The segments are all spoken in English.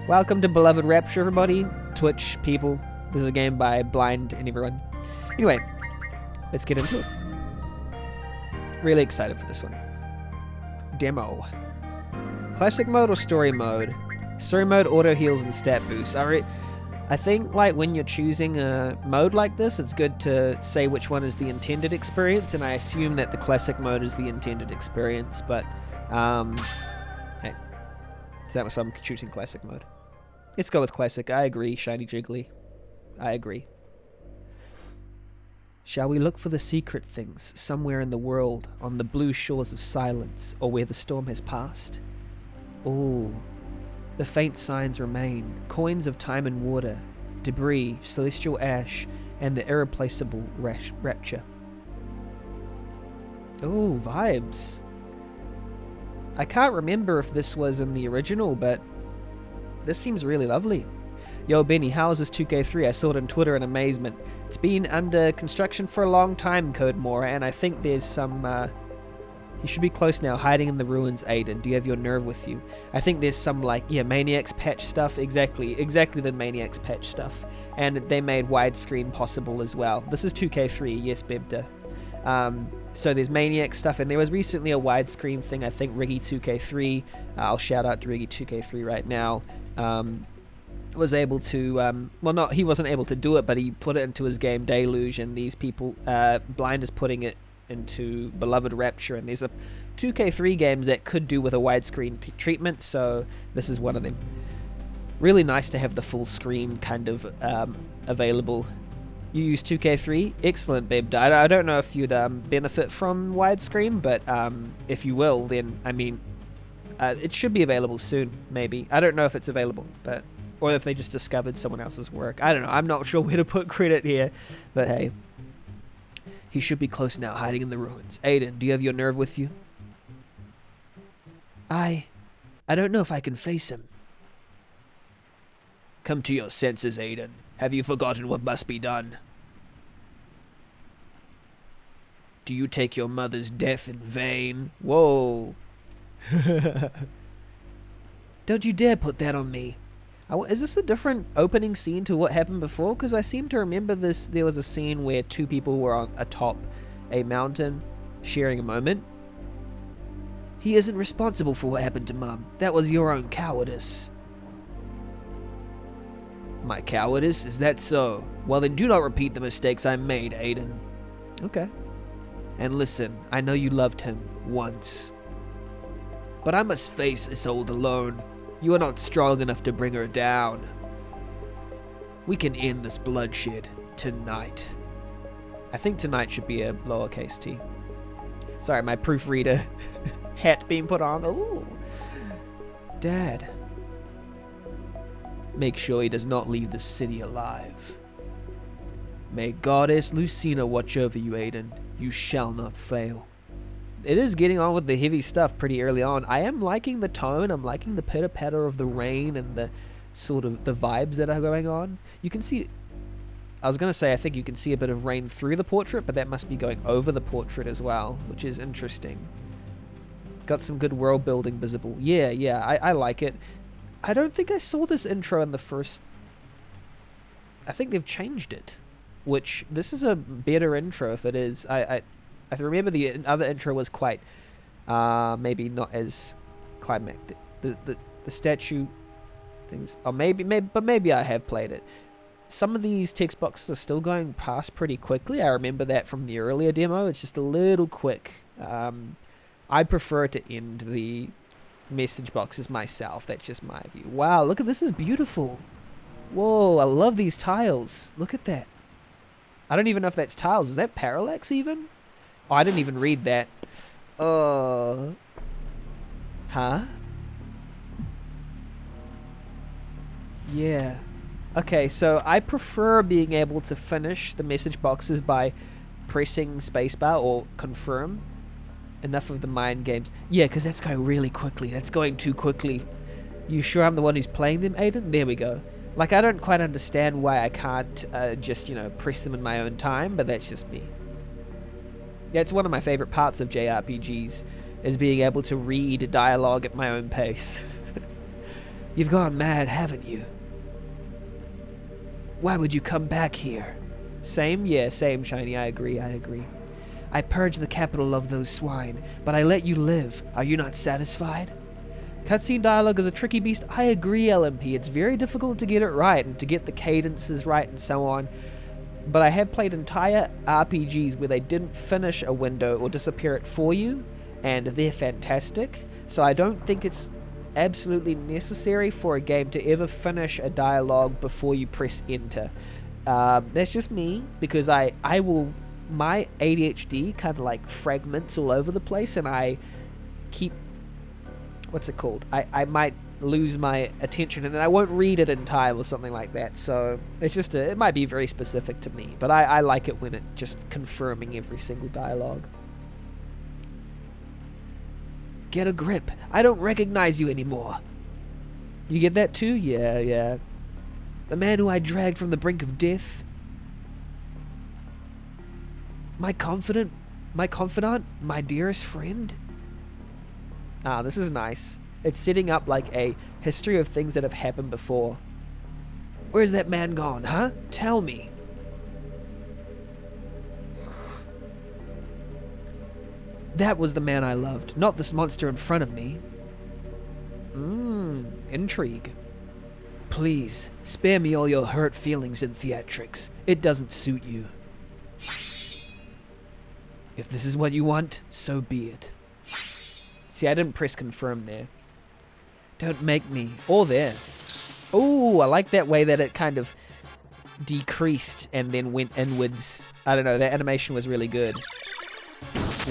Welcome to Beloved Rapture, everybody. Twitch people. This is a game by Blind and everyone. Anyway, let's get into it. Really excited for this one. Demo. Classic mode or story mode? Story mode auto heals and stat boosts. I think like when you're choosing a mode like this, it's good to say which one is the intended experience, and I assume that the classic mode is the intended experience, but hey, so that's why I'm choosing classic mode. Let's go with classic. I agree, Shiny Jiggly. I agree. Shall we look for the secret things somewhere in the world, on the blue shores of silence, or where the storm has passed? Oh, the faint signs remain, coins of time and water, debris, celestial ash, and the irreplaceable rapture. Oh, vibes. I can't remember if this was in the original, but this seems really lovely. Yo, Benny, how is this 2K3? I saw it on Twitter in amazement. It's been under construction for a long time, Codemore, and I think there's some, he should be close now, hiding in the ruins, Aiden. Do you have your nerve with you? I think there's some, like, yeah, Maniacs patch stuff. Exactly the Maniacs patch stuff. And they made widescreen possible as well. This is 2K3, yes, Bebda. So there's Maniac stuff, and there was recently a widescreen thing, I think Riggy2K3, I'll shout out to Riggy2K3 right now, was able to, he wasn't able to do it, but he put it into his game Deluge, and these people, Blind is putting it into Beloved Rapture, and there's a 2K3 games that could do with a widescreen treatment, so this is one of them. Really nice to have the full screen kind of available. You use 2K3? Excellent, babe. I don't know if you'd benefit from widescreen, but if you will, then, I mean, it should be available soon, maybe. I don't know if it's available, but or if they just discovered someone else's work. I don't know. I'm not sure where to put credit here, but hey. He should be close now, hiding in the ruins. Aiden, do you have your nerve with you? I don't know if I can face him. Come to your senses, Aiden. Have you forgotten what must be done? Do you take your mother's death in vain? Whoa. Don't you dare put that on me. Is this a different opening scene to what happened before? Because I seem to remember this. There was a scene where two people were on atop a mountain sharing a moment. He isn't responsible for what happened to Mum. That was your own cowardice. My cowardice? Is that so? Well then do not repeat the mistakes I made, Aiden. Okay. And listen, I know you loved him once. But I must face Isolde alone. You are not strong enough to bring her down. We can end this bloodshed tonight. I think tonight should be a lowercase t. Sorry, my proofreader hat being put on. Ooh. Dad. Make sure he does not leave the city alive. May Goddess Lucina watch over you, Aiden. You shall not fail. It is getting on with the heavy stuff pretty early on. I am liking the tone. I'm liking the pitter-patter of the rain and the sort of the vibes that are going on. You can see, I was going to say, I think you can see a bit of rain through the portrait, but that must be going over the portrait as well, which is interesting. Got some good world building visible. Yeah, I like it. I don't think I saw this intro in the first... I think they've changed it, which this is a better intro if it is. I remember the other intro was quite, maybe not as climactic. The statue things, or maybe I have played it. Some of these text boxes are still going past pretty quickly. I remember that from the earlier demo. It's just a little quick. I prefer to end the message boxes myself. That's just my view. Wow, look at this. Is beautiful. Whoa, I love these tiles. Look at that. I don't even know if that's tiles. Is that parallax even? Oh, I didn't even read that. Huh? Yeah. Okay, so I prefer being able to finish the message boxes by pressing spacebar or confirm. Enough of the mind games. Yeah, because that's going really quickly. That's going too quickly. You sure I'm the one who's playing them, Aiden? There we go. Like, I don't quite understand why I can't just, press them in my own time, but that's just me. Yeah, it's one of my favorite parts of JRPGs, is being able to read dialogue at my own pace. You've gone mad, haven't you? Why would you come back here? Same? Yeah, same, Shiny. I agree. I purged the capital of those swine, but I let you live. Are you not satisfied? Cutscene dialogue is a tricky beast. I agree, LMP. It's very difficult to get it right and to get the cadences right and so on. But I have played entire RPGs where they didn't finish a window or disappear it for you, and they're fantastic. So I don't think it's absolutely necessary for a game to ever finish a dialogue before you press enter. That's just me, because my ADHD kind of like fragments all over the place, and I keep, what's it called? I might lose my attention and then I won't read it in time or something like that. So it's just it might be very specific to me, but I like it when it just confirming every single dialogue. Get a grip. I don't recognize you anymore. You get that too? Yeah. The man who I dragged from the brink of death. My confidant, my dearest friend. Ah, this is nice. It's setting up like a history of things that have happened before. Where's that man gone, huh? Tell me. That was the man I loved, not this monster in front of me. Intrigue. Please, spare me all your hurt feelings and theatrics. It doesn't suit you. If this is what you want, so be it. See, I didn't press confirm there. Don't make me. Or there. Oh, I like that way that it kind of decreased and then went inwards. I don't know, that animation was really good.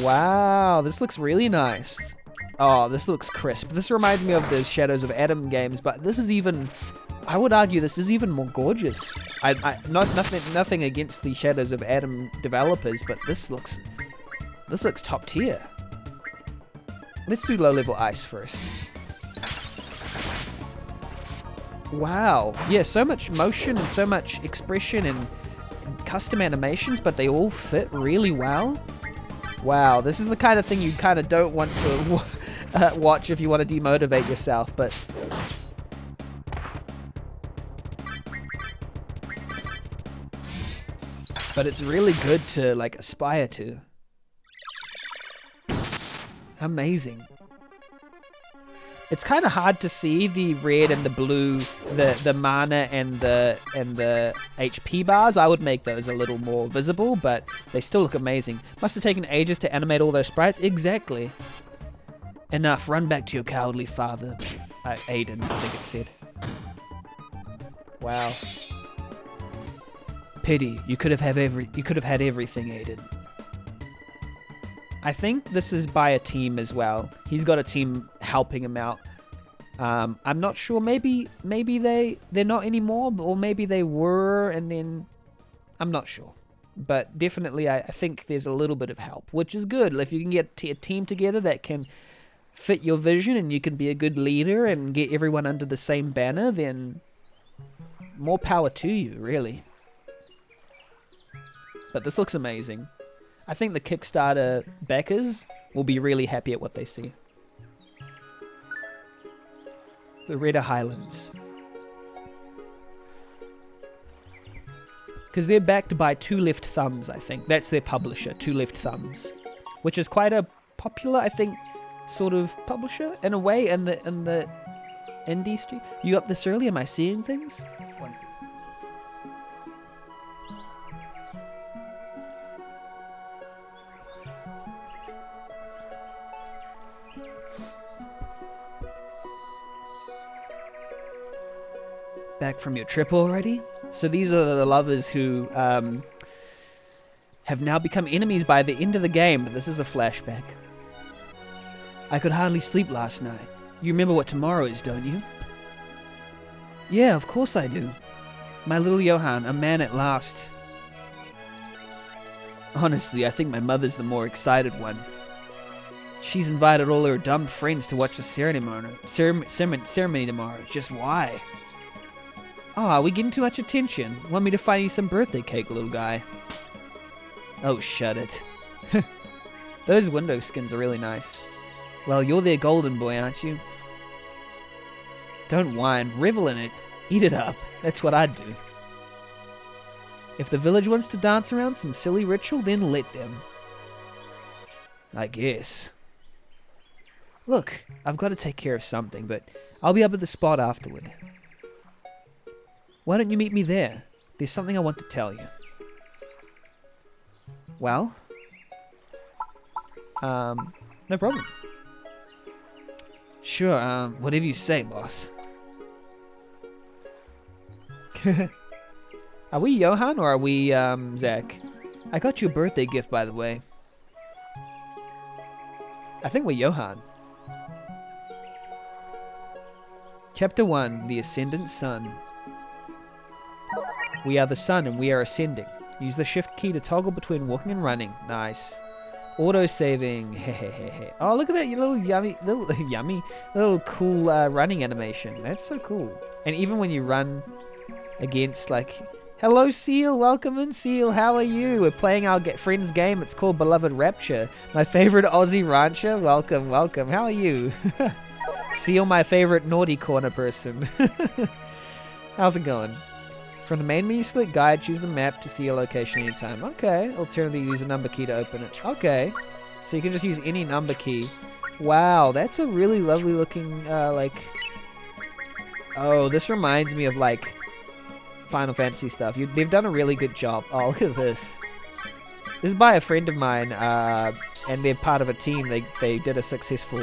Wow, this looks really nice. Oh, this looks crisp. This reminds me of the Shadows of Adam games, but this is even, I would argue this is even more gorgeous. Nothing against the Shadows of Adam developers, but this looks top tier. Let's do low level ice first. Wow. Yeah, so much motion and so much expression and custom animations, but they all fit really well. Wow, this is the kind of thing you kind of don't want to watch if you want to demotivate yourself, but it's really good to like aspire to. Amazing. It's kind of hard to see the red and the blue, the mana and the HP bars. I would make those a little more visible, but they still look amazing. Must have taken ages to animate all those sprites. Exactly. Enough. Run back to your cowardly father. Aiden, I think it said. Wow. Pity. You could have had everything, Aiden. I think this is by a team as well. He's got a team helping him out. I'm not sure. Maybe they're not anymore, or maybe they were, and then I'm not sure. But definitely, I think there's a little bit of help, which is good. If you can get a team together that can fit your vision, and you can be a good leader and get everyone under the same banner, then more power to you, really. But this looks amazing. I think the Kickstarter backers will be really happy at what they see. The Redder Highlands. Because they're backed by Two Left Thumbs, I think. That's their publisher, Two Left Thumbs. Which is quite a popular, I think, sort of publisher, in a way, in the indie street. You up this early? Am I seeing things? One second. Back from your trip already? So these are the lovers who have now become enemies by the end of the game. This is a flashback. I could hardly sleep last night. You remember what tomorrow is, don't you? Yeah, of course I do. My little Johann, a man at last. Honestly, I think my mother's the more excited one. She's invited all her dumb friends to watch the ceremony tomorrow. Just why? Oh, are we getting too much attention? Want me to find you some birthday cake, little guy? Oh, shut it. Those window skins are really nice. Well, you're their golden boy, aren't you? Don't whine, revel in it. Eat it up. That's what I'd do. If the village wants to dance around some silly ritual, then let them. I guess. Look, I've got to take care of something, but I'll be up at the spot afterward. Why don't you meet me there? There's something I want to tell you. Well? No problem. Sure, whatever you say, boss. Are we Johan or are we, Zach? I got you a birthday gift, by the way. I think we're Johan. Chapter 1, The Ascendant Sun. We are the sun and we are ascending. Use the shift key to toggle between walking and running. Nice. Auto-saving. Hehehehe. Oh, look at that little little cool running animation. That's so cool. And even when you run against, like, hello, Seal. Welcome in, Seal. How are you? We're playing our friend's game. It's called Beloved Rapture. My favorite Aussie rancher. Welcome, welcome. How are you? Seal, my favorite naughty corner person. How's it going? From the main menu, select guide, choose the map to see your location anytime. Okay. Alternatively, use a number key to open it. Okay. So you can just use any number key. Wow, that's a really lovely looking, like... Oh, this reminds me of, like, Final Fantasy stuff. They've done a really good job. Oh, look at this. This is by a friend of mine, and they're part of a team. They did a successful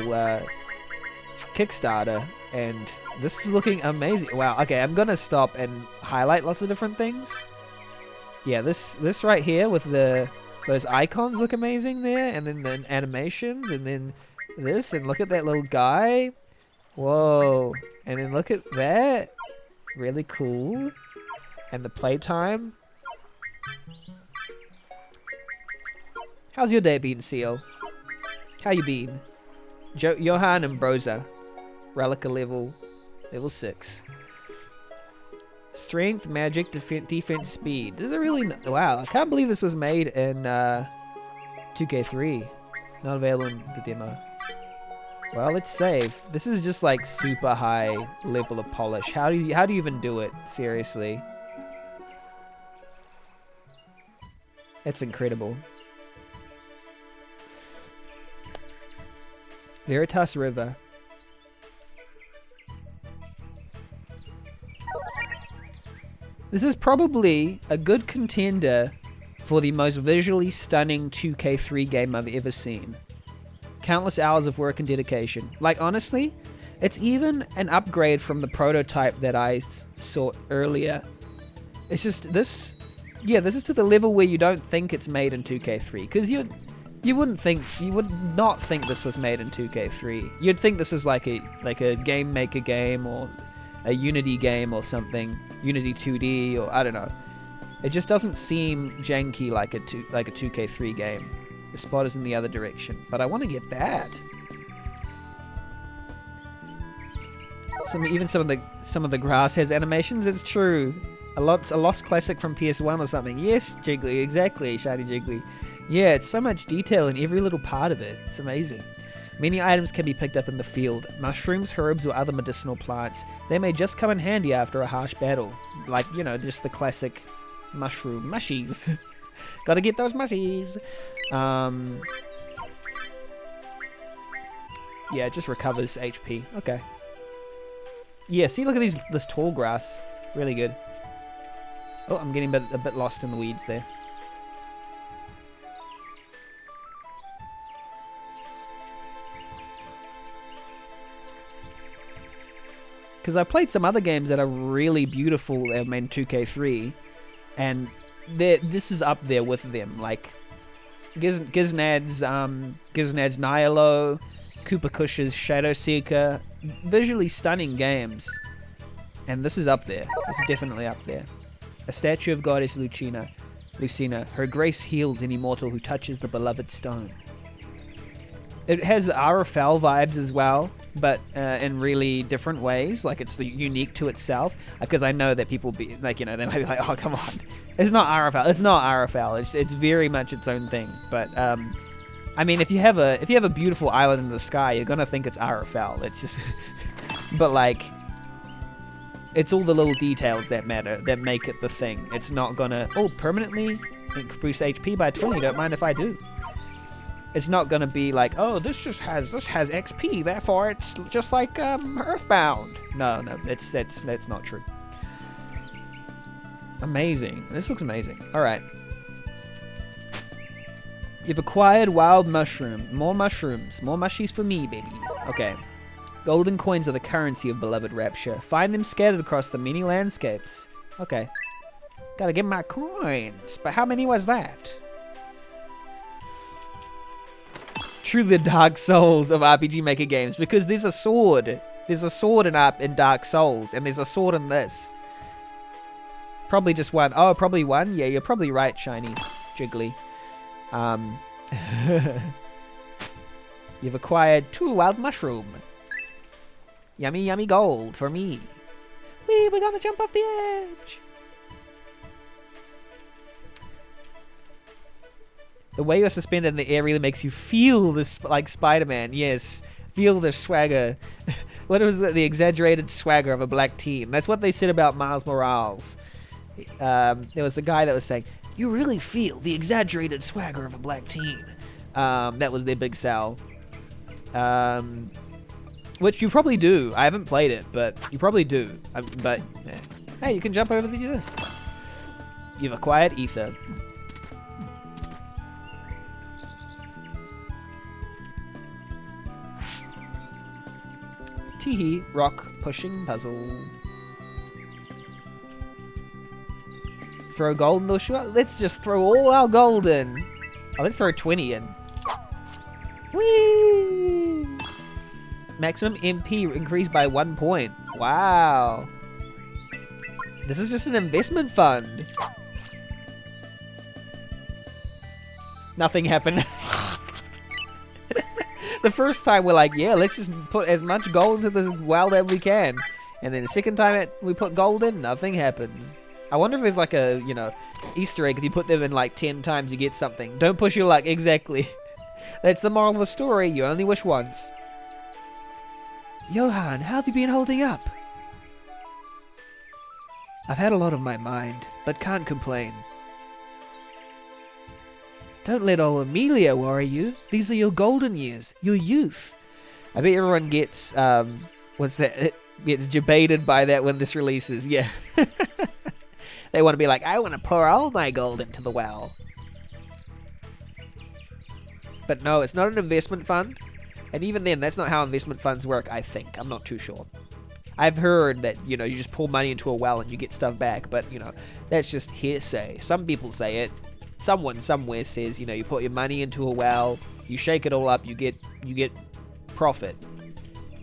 Kickstarter, and this is looking amazing. Wow, okay, I'm gonna stop and highlight lots of different things. Yeah, this right here with those icons look amazing there, and then the animations, and then this, and look at that little guy. Whoa, and then look at that. Really cool. And the playtime. How's your day been, Seal? How you been? Johan and Broza. Relica level 6. Strength, magic, defense, speed. This is a really... Wow, I can't believe this was made in 2K3. Not available in the demo. Well, let's save. This is just like super high level of polish. How do you even do it? Seriously. That's incredible. Veritas River. This is probably a good contender for the most visually stunning 2K3 game I've ever seen. Countless hours of work and dedication. Like, honestly, it's even an upgrade from the prototype that I saw earlier. It's just this... Yeah, this is to the level where you don't think it's made in 2K3. Because you would not think this was made in 2K3. You'd think this was like a Game Maker game or a Unity game or something. Unity 2D or I don't know. It just doesn't seem janky like a 2K3 game. The spot is in the other direction, but I want to get that. Even some of the grass has animations. It's true. A lost classic from PS1 or something. Yes, Jiggly, exactly, Shiny Jiggly. Yeah, it's so much detail in every little part of it. It's amazing. Many items can be picked up in the field. Mushrooms, herbs, or other medicinal plants. They may just come in handy after a harsh battle. Like, you know, just the classic mushroom mushies. Gotta get those mushies. Yeah, it just recovers HP. Okay. Yeah, see, look at this tall grass. Really good. Oh, I'm getting a bit lost in the weeds there. Because I played some other games that are really beautiful in 2K3, and this is up there with them. Like Giznads, Giznads Nihilo, Koopa Kush's Shadow Seeker, visually stunning games, and this is up there. This is definitely up there. A statue of goddess Lucina. Her grace heals any mortal who touches the beloved stone. It has RFL vibes as well, but in really different ways. Like, it's unique to itself. Because I know that people be like, you know, they might be like, oh, come on, it's not RFL. It's not RFL. It's very much its own thing. But I mean, if you have a beautiful island in the sky, you're gonna think it's RFL. It's just, but like, It's all the little details that matter, that make it the thing. It's not gonna, oh, permanently increase HP by 20, don't mind if I do. It's not gonna be like, oh, this has XP, therefore it's just like Earthbound. No, that's not true. Amazing. This looks amazing. Alright. You've acquired wild mushroom. More mushrooms. More mushies for me, baby. Okay. Golden coins are the currency of beloved Rapture. Find them scattered across the many landscapes. Okay. Gotta get my coins. But how many was that? True, the Dark Souls of RPG Maker games. Because there's a sword. There's a sword in Dark Souls. And there's a sword in this. Probably just one. Oh, probably one? Yeah, you're probably right, Shiny Jiggly. You've acquired 2 wild mushroom. Yummy, yummy gold for me. We're gonna jump off the edge. The way you're suspended in the air really makes you feel this, like Spider-Man. Yes, feel the swagger. What was it? The exaggerated swagger of a black teen. That's what they said about Miles Morales. There was a guy that was saying, you really feel the exaggerated swagger of a black teen. That was their big sell. Which you probably do. I haven't played it, but you probably do. But, hey, you can jump over this. You've acquired ether. Teehee, rock pushing puzzle. Throw gold in the shot. Let's just throw all our gold in. Oh, let's throw 20 in. Whee! Maximum MP increased by 1 point. Wow. This is just an investment fund. Nothing happened. The first time we're like, yeah, let's just put as much gold into this well as we can. And then the second time we put gold in, nothing happens. I wonder if there's like a, you know, Easter egg. If you put them in like 10 times, you get something. Don't push your luck. Exactly. That's the moral of the story. You only wish once. Johan, how have you been holding up? I've had a lot on my mind, but can't complain. Don't let old Amelia worry you. These are your golden years, your youth. I bet everyone gets, what's that? It gets debated by that when this releases. Yeah. They want to be like, I want to pour all my gold into the well. But no, it's not an investment fund. And even then, that's not how investment funds work, I think. I'm not too sure. I've heard that, you know, you just pull money into a well and you get stuff back. But, you know, that's just hearsay. Some people say it. Someone somewhere says, you know, you put your money into a well, you shake it all up, you get profit.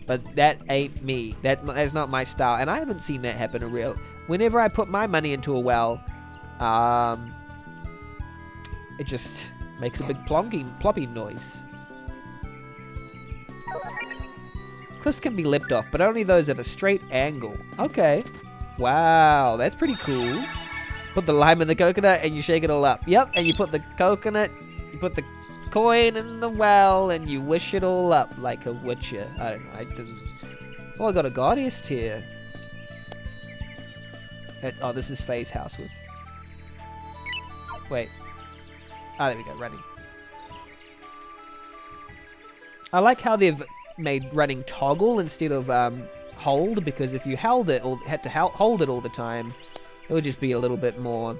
But that ain't me. That's not my style. And I haven't seen that happen in real. Whenever I put my money into a well, it just makes a big plopping noise. Cliffs can be leapt off, but only those at a straight angle. Okay. Wow, that's pretty cool. Put the lime in the coconut and you shake it all up. Yep, and you put the coconut, you put the coin in the well and you wish it all up like a witcher. I don't know, I didn't... Oh, I got a Guardiest here. Oh, this is Faye's house. Wait. Ah, there we go, running. I like how they've made running toggle instead of hold, because if you held it or had to hold it all the time, it would just be a little bit more,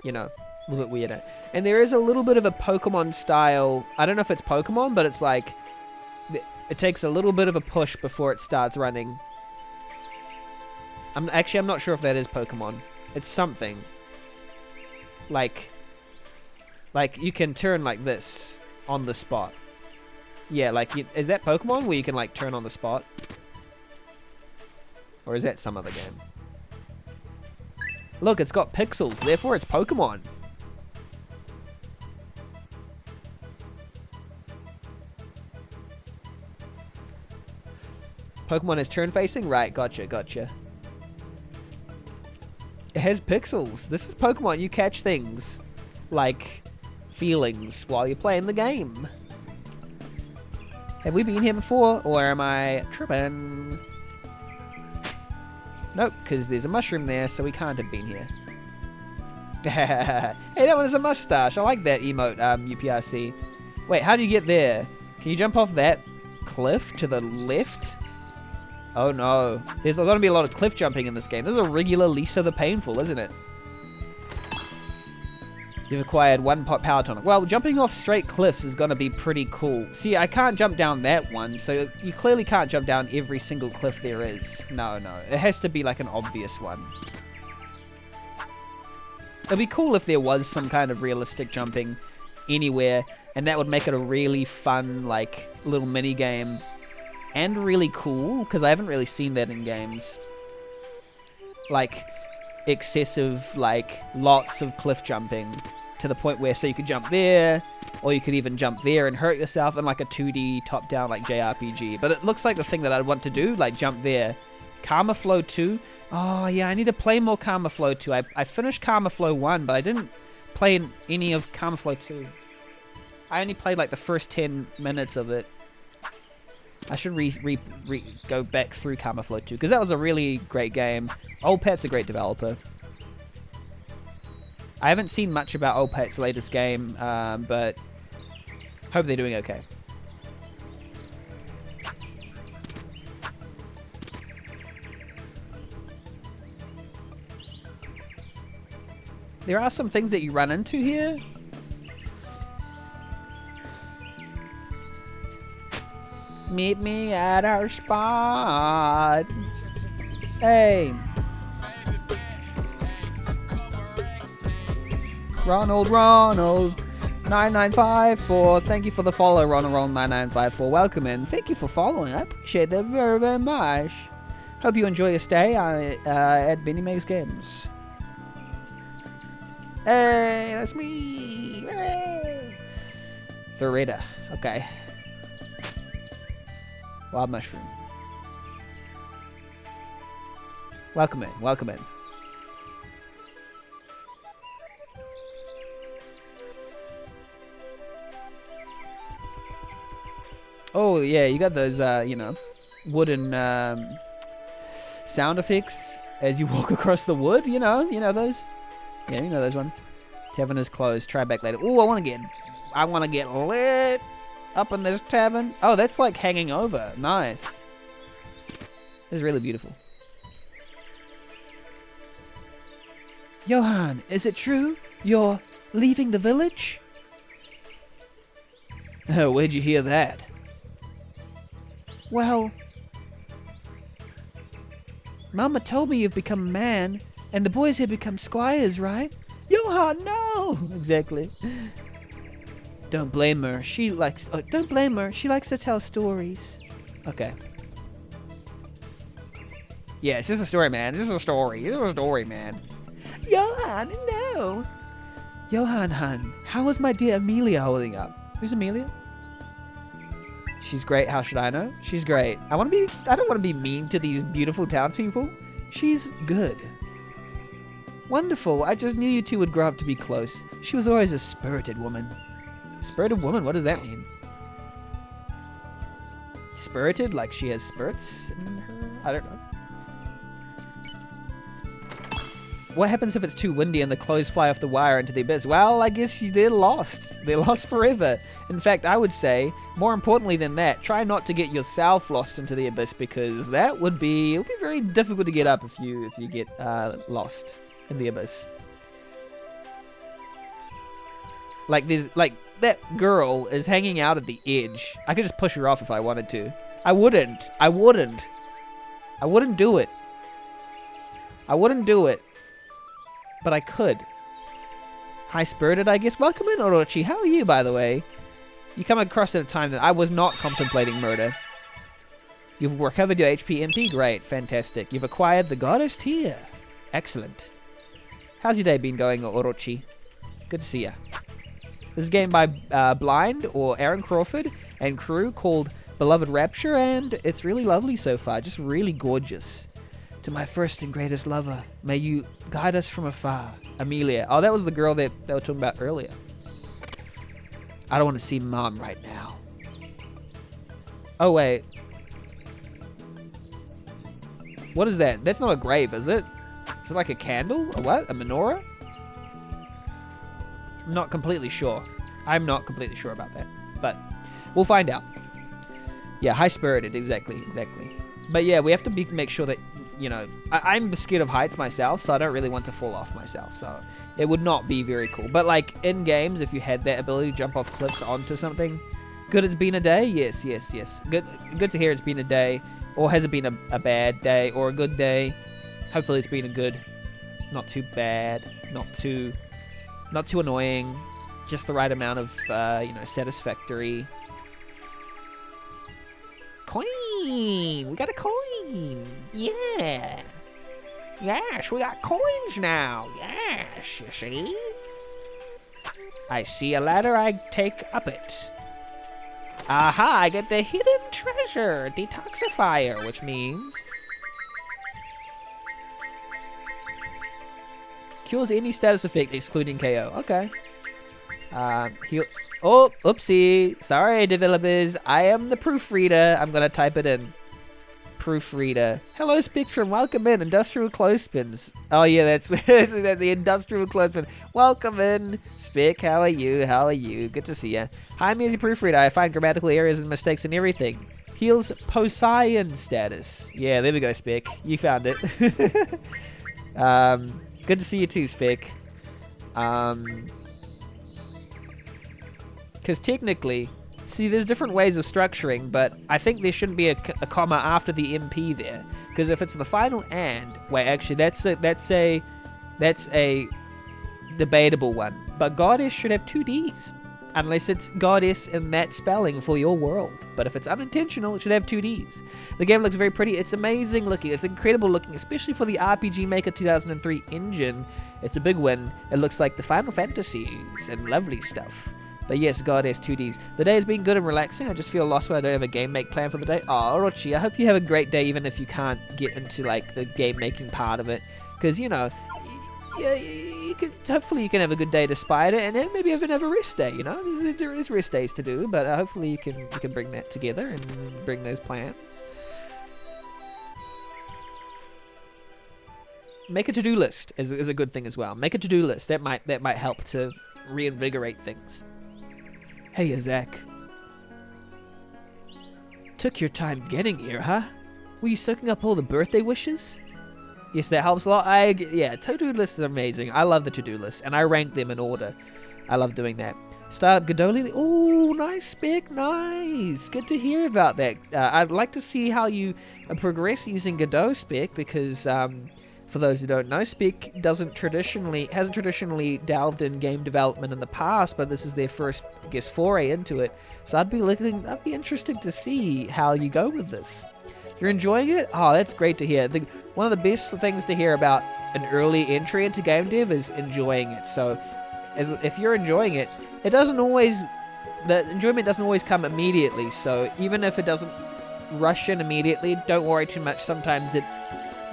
you know, a little bit weirder. And there is a little bit of a Pokemon style, I don't know if it's Pokemon, but it's like, it takes a little bit of a push before it starts running. I'm not sure if that is Pokemon. It's something. Like you can turn like this on the spot. Yeah, like, is that Pokemon where you can like turn on the spot? Or is that some other game? Look, it's got pixels, therefore it's Pokemon. Pokemon is turn-facing? Right, gotcha. It has pixels. This is Pokemon. You catch things like feelings while you're playing the game. Have we been here before, or am I tripping? Nope, because there's a mushroom there, so we can't have been here. Hey, that one is a mustache. I like that emote, UPRC. Wait, how do you get there? Can you jump off that cliff to the left? Oh no. There's going to be a lot of cliff jumping in this game. This is a regular Lisa the Painful, isn't it? You've acquired 1 power tonic. Well, jumping off straight cliffs is going to be pretty cool. See, I can't jump down that one, so you clearly can't jump down every single cliff there is. No. It has to be like an obvious one. It'd be cool if there was some kind of realistic jumping anywhere, and that would make it a really fun, like, little mini game. And really cool, because I haven't really seen that in games. Like, excessive, like, lots of cliff jumping. To the point where, so you could jump there, or you could even jump there and hurt yourself in like a 2D top-down, like, JRPG. But it looks like the thing that I'd want to do, like, jump there. Karma Flow 2? Oh, yeah, I need to play more Karma Flow 2. I finished Karma Flow 1, but I didn't play any of Karma Flow 2. I only played, like, the first 10 minutes of it. I should go back through Karma Flow 2, because that was a really great game. Old Pat's a great developer. I haven't seen much about Old Pat's latest game, but hope they're doing okay. There are some things that you run into here. Meet me at our spot. Hey. Ronald 9954. Thank you for the follow, Ronald 9954. Welcome in. Thank you for following. I appreciate that very, very much. Hope you enjoy your stay at Benny Makes Games. Hey, that's me. Hey. Verita. Okay. Wild mushroom. Welcome in. Welcome in. Oh, yeah, you got those, you know, wooden sound effects as you walk across the wood, you know those? Yeah, you know those ones. Tavern is closed. Try back later. Oh, I want to get lit up in this tavern. Oh, that's like hanging over. Nice. This is really beautiful. Johan, is it true? You're leaving the village? Oh, where'd you hear that? Well, Mama told me you've become a man, and the boys here become squires, right? Johan, no! Exactly. Don't blame her. Don't blame her. She likes to tell stories. Okay. Yeah, it's just a story, man. It's just a story. It's a story, man. Johan, no! Johan, hun, how is my dear Amelia holding up? Who's Amelia? She's great. How should I know? She's great. I don't want to be mean to these beautiful townspeople. She's good. Wonderful. I just knew you two would grow up to be close. She was always a spirited woman. Spirited woman? What does that mean? Spirited? Like she has spirits in her? I don't know. What happens if it's too windy and the clothes fly off the wire into the abyss? Well, I guess they're lost. They're lost forever. In fact, I would say, more importantly than that, try not to get yourself lost into the abyss, because it would be very difficult to get up if you get lost in the abyss. Like that girl is hanging out at the edge. I could just push her off if I wanted to. I wouldn't do it. But I could. High-spirited, I guess. Welcome in, Orochi. How are you, by the way? You come across at a time that I was not contemplating murder. You've recovered your HP MP. Great. Fantastic. You've acquired the Goddess Tear. Excellent. How's your day been going, Orochi? Good to see ya. This is a game by Blind, or Aaron Crawford, and crew called Beloved Rapture, and it's really lovely so far. Just really gorgeous. To my first and greatest lover, may you guide us from afar. Amelia. Oh, that was the girl that they were talking about earlier. I don't want to see Mom right now. Oh, wait. What is that? That's not a grave, is it? Is it like a candle? A what? A menorah? I'm not completely sure. I'm not completely sure about that. But we'll find out. Yeah, high-spirited. Exactly. But yeah, we have to make sure that, you know... I'm scared of heights myself, so I don't really want to fall off myself. So it would not be very cool. But like, in games, if you had that ability to jump off cliffs onto something... Good it's been a day? Yes. Good to hear it's been a day. Or has it been a bad day? Or a good day? Hopefully it's been a good... Not too bad. Not too annoying. Just the right amount of, satisfactory. Coin! We got a coin! Yeah! Yes, we got coins now! Yes, you see? I see a ladder, I take up it. Aha, I get the hidden treasure, detoxifier, which means... Cures any status effect excluding KO. Okay. Heal... Oh, oopsie. Sorry, developers. I am the proofreader. I'm going to type it in. Proofreader. Hello, Spectrum. Welcome in. Industrial clothespins. Oh, yeah, that's the industrial clothespin. Welcome in. Spec, how are you? Good to see you. Hi, I'm Easy Proofreader. I find grammatical errors and mistakes in everything. Heals Poseidon status. Yeah, there we go, Spec. You found it. Good to see you too, Spec. Because technically, see, there's different ways of structuring, but I think there shouldn't be a comma after the MP there. Because if it's the final and, wait, actually, that's a debatable one. But goddess should have 2 Ds, unless it's goddess in that spelling for your world. But if it's unintentional, it should have 2 Ds. The game looks very pretty. It's amazing looking. It's incredible looking, especially for the RPG Maker 2003 engine. It's a big win. It looks like the Final Fantasies and lovely stuff. But yes, goddess 2 Ds. The day has been good and relaxing. I just feel lost when I don't have a game make plan for the day. Oh, Orochi, I hope you have a great day even if you can't get into like the game making part of it. Because, you know, hopefully you can have a good day despite it, and then maybe even have a rest day, you know? There is rest days to do, but hopefully you can bring that together and bring those plans. Make a to-do list is a good thing as well. Make a to-do list. That might help to reinvigorate things. Hey, Zach. Took your time getting here, huh? Were you soaking up all the birthday wishes? Yes, that helps a lot. Yeah, to-do lists are amazing. I love the to-do lists, and I rank them in order. I love doing that. Start up Godoli. Oh, nice, Spec. Nice. Good to hear about that. I'd like to see how you progress using Godot, Spec, because for those who don't know, Spec hasn't traditionally delved in game development in the past, but this is their first, I guess, foray into it. So I'd be interested to see how you go with this. You're enjoying it? Oh, that's great to hear. One of the best things to hear about an early entry into game dev is enjoying it. So if you're enjoying it, the enjoyment doesn't always come immediately. So even if it doesn't rush in immediately, don't worry too much. Sometimes it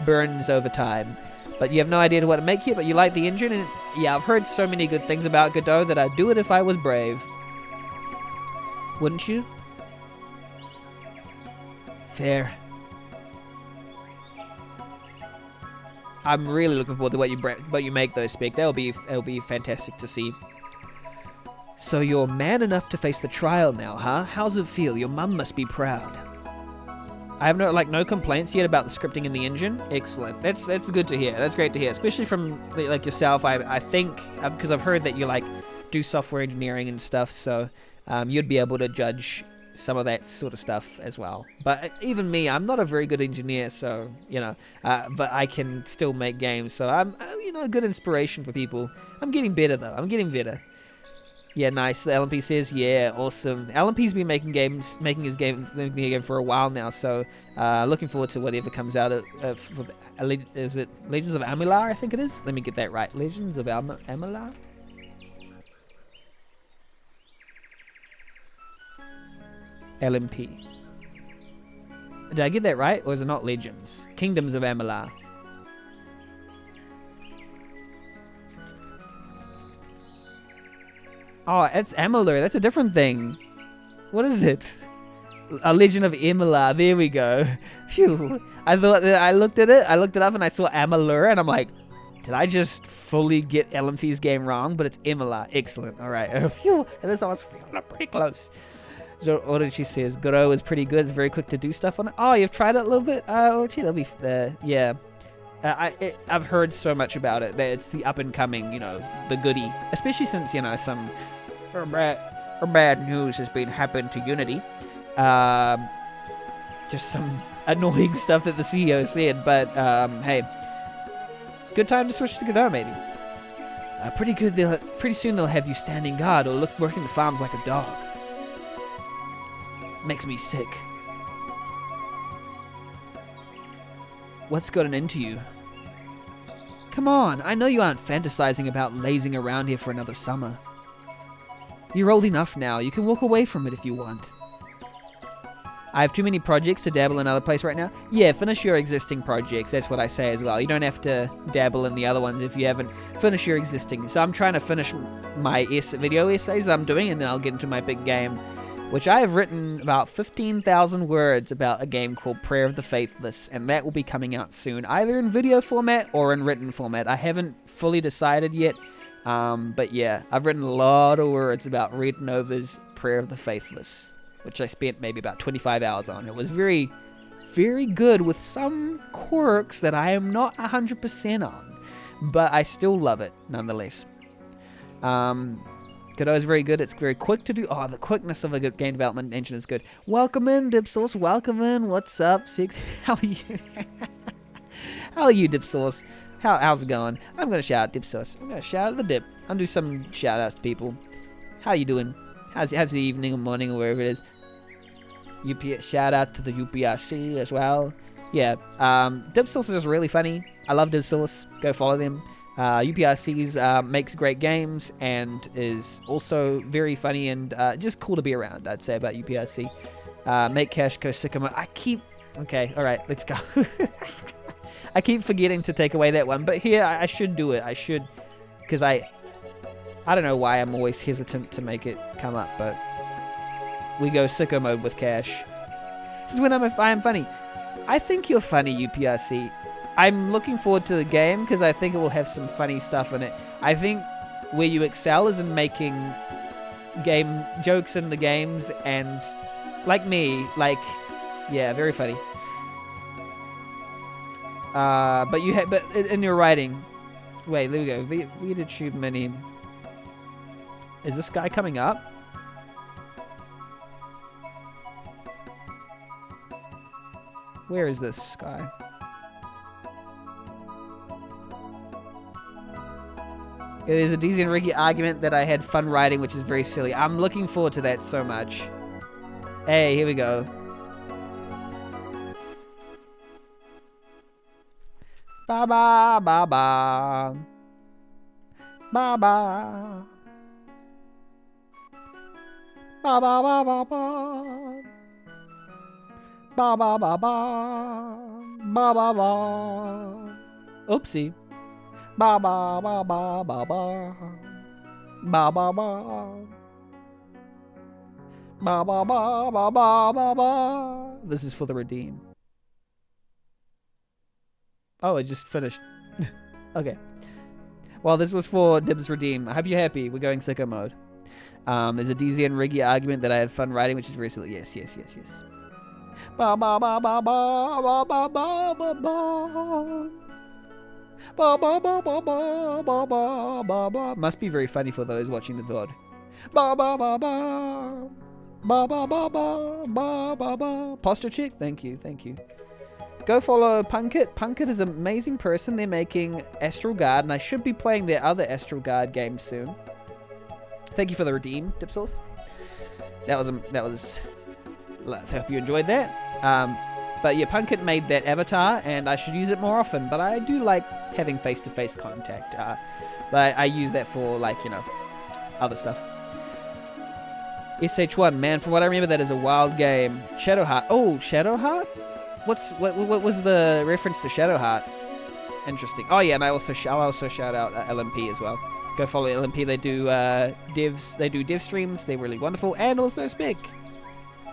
burns over time. But you have no idea what to make here, but you like the engine. And yeah, I've heard so many good things about Godot that I'd do it if I was brave. Wouldn't you? Fair. I'm really looking forward to what you make though, Spec. That'll be fantastic to see. So you're man enough to face the trial now, huh? How's it feel? Your mum must be proud. I have no complaints yet about the scripting in the engine. Excellent. That's good to hear. That's great to hear, especially from like yourself. I think because I've heard that you like do software engineering and stuff, so you'd be able to judge some of that sort of stuff as well. But even me, I'm not a very good engineer, so but I can still make games. So I'm a good inspiration for people. I'm getting better though. I'm getting better. Yeah, nice. The LMP says, yeah, awesome. LMP's been making a game for a while now, so looking forward to whatever comes out is it Legends of Amilar, I think it is? Let me get that right. Legends of Amilar? LMP. Did I get that right, or is it not Legends? Kingdoms of Amilar. Oh, it's Amalur. That's a different thing. What is it? A Legend of Imola. There we go. Phew. I thought that I looked it up, and I saw Amalur, and I'm like, did I just fully get LMP's game wrong? But it's Imola. Excellent. All right. Phew. And this was pretty close. So Orochi says, Goro is pretty good. It's very quick to do stuff on it. Oh, you've tried it a little bit? Orochi, that'll be yeah. I've heard so much about it that it's the up and coming, the goodie. Especially since, some bad news has been happened to Unity. Just some annoying stuff that the CEO said. But, hey, good time to switch to Godot, maybe. Pretty good. Pretty soon they'll have you standing guard or working the farms like a dog. Makes me sick. What's gotten into you? Come on, I know you aren't fantasizing about lazing around here for another summer. You're old enough now, you can walk away from it if you want. I have too many projects to dabble in another place right now. Yeah, finish your existing projects, that's what I say as well. You don't have to dabble in the other ones if you haven't. Finish your existing. So I'm trying to finish my video essays that I'm doing, and then I'll get into my big game, which I have written about 15,000 words about a game called Prayer of the Faithless, and that will be coming out soon, either in video format or in written format. I haven't fully decided yet, but yeah, I've written a lot of words about Red Nova's Prayer of the Faithless, which I spent maybe about 25 hours on. It was very, very good with some quirks that I am not 100% on, but I still love it nonetheless. Godot is very good. It's very quick to do. Oh, the quickness of a good game development engine is good. Welcome in, Dipsauce. Welcome in. What's up, Six? How are you? How are you, Dipsauce? How's it going? I'm going to shout out Dipsauce. I'm going to shout out the Dip. I'm going to do some shout outs to people. How you doing? How's the evening or morning or wherever it is? Shout out to the UPRC as well. Yeah. Dipsauce is just really funny. I love Dipsauce. Go follow them. UPRC's makes great games and is also very funny and just cool to be around, I'd say, about UPRC. Make Cash Go Sycamore. Okay, alright, let's go. I keep forgetting to take away that one, but here, I should do it. I should, because I don't know why I'm always hesitant to make it come up, but we go sicko mode with Cash. This is when I am funny. I think you're funny, UPRC. I'm looking forward to the game because I think it will have some funny stuff in it. I think where you excel is in making game jokes in the games, and like me, yeah, very funny. But in your writing, wait, there we go. VidaTube Mini. Is this guy coming up? Where is this guy? There's a DZ and Ricky argument that I had fun writing, which is very silly. I'm looking forward to that so much. Hey, here we go. Ba ba ba ba. Ba ba. Ba ba ba ba ba. Ba ba ba ba. Ba ba ba. Oopsie. Ba ba ba ba ba ba. Ba ba ba. Ba ba ba ba ba ba ba. This is for the redeem. Oh, it just finished. Okay. Well, this was for Dibs Redeem. I hope you're happy. We're going sicko mode. There's a DZ and Riggy argument that I have fun writing, which is very silly. Yes. Ba ba ba ba ba ba ba ba ba ba. Ba ba ba ba ba ba ba ba ba. Must be very funny for those watching the VOD. Ba ba ba ba. Ba ba ba ba ba ba ba. Posture check. Thank you. Go follow Punkit. Punkit is an amazing person. They're making Astral Guard, and I should be playing their other Astral Guard game soon. Thank you for the redeem, Dipsauce. That was. I hope you enjoyed that. But yeah, Punkit made that avatar, and I should use it more often. But I do like having face-to-face contact. But I use that for other stuff. SH1, man, from what I remember, that is a wild game. Shadowheart. Oh, Shadowheart? What was the reference to Shadowheart? Interesting. Oh yeah, and I'll also shout out LMP as well. Go follow LMP. They do dev streams. They're really wonderful, and also Spec.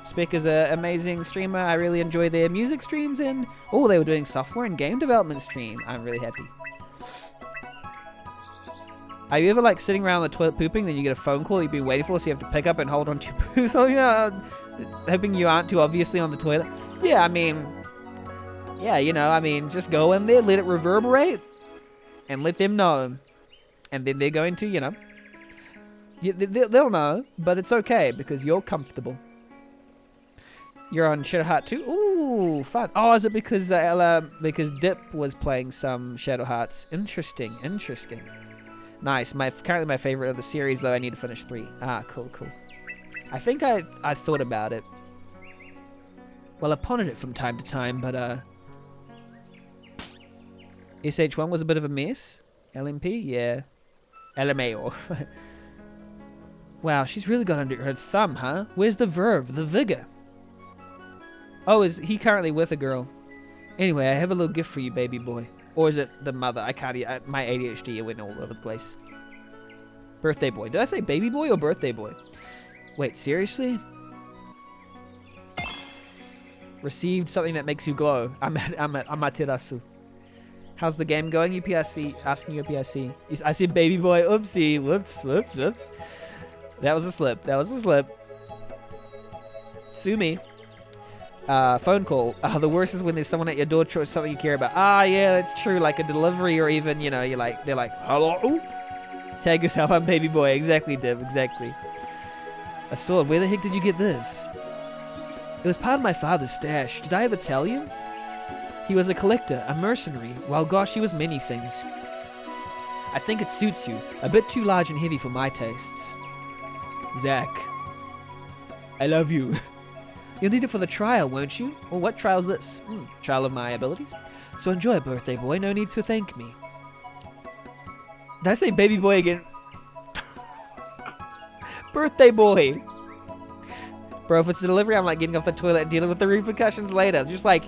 Spick is an amazing streamer. I really enjoy their music streams, and oh, they were doing software and game development stream. I'm really happy. Are you ever like sitting around the toilet pooping, then you get a phone call you've been waiting for, so you have to pick up and hold on to your poo? So, you know, hoping you aren't too obviously on the toilet. Yeah, I mean, just go in there, let it reverberate, and let them know. And then they're going to, you know, they'll know, but it's okay because you're comfortable. You're on Shadow Heart 2? Ooh, fun. Oh, is it because Dip was playing some Shadow Hearts? Interesting. Nice. Currently my favorite of the series, though I need to finish 3. Ah, cool. I think I thought about it. Well, I pondered it from time to time, but SH1 was a bit of a mess. LMP? Yeah. LMAO. Wow, she's really got under her thumb, huh? Where's the verve, the vigor? Oh, is he currently with a girl? Anyway, I have a little gift for you, baby boy. Or is it the mother? I can't. My ADHD went all over the place. Birthday boy. Did I say baby boy or birthday boy? Wait, seriously? Received something that makes you glow. I'm Amaterasu. How's the game going, UPSC? Asking UPSC. I said baby boy. Oopsie. Whoops. That was a slip. Sue me. Phone call. The worst is when there's someone at your door, something you care about. Ah, yeah, that's true. Like a delivery, or even, you know, they're like, hello? Tag yourself, I'm baby boy. Exactly, Div, exactly. A sword. Where the heck did you get this? It was part of my father's stash. Did I ever tell you? He was a collector, a mercenary. Well, gosh, he was many things. I think it suits you. A bit too large and heavy for my tastes. Zach. I love you. You'll need it for the trial, won't you? Well, what trial's this? Trial of my abilities. So enjoy, birthday boy. No need to thank me. Did I say baby boy again? Birthday boy. Bro, if it's a delivery, I'm like getting off the toilet and dealing with the repercussions later. Just like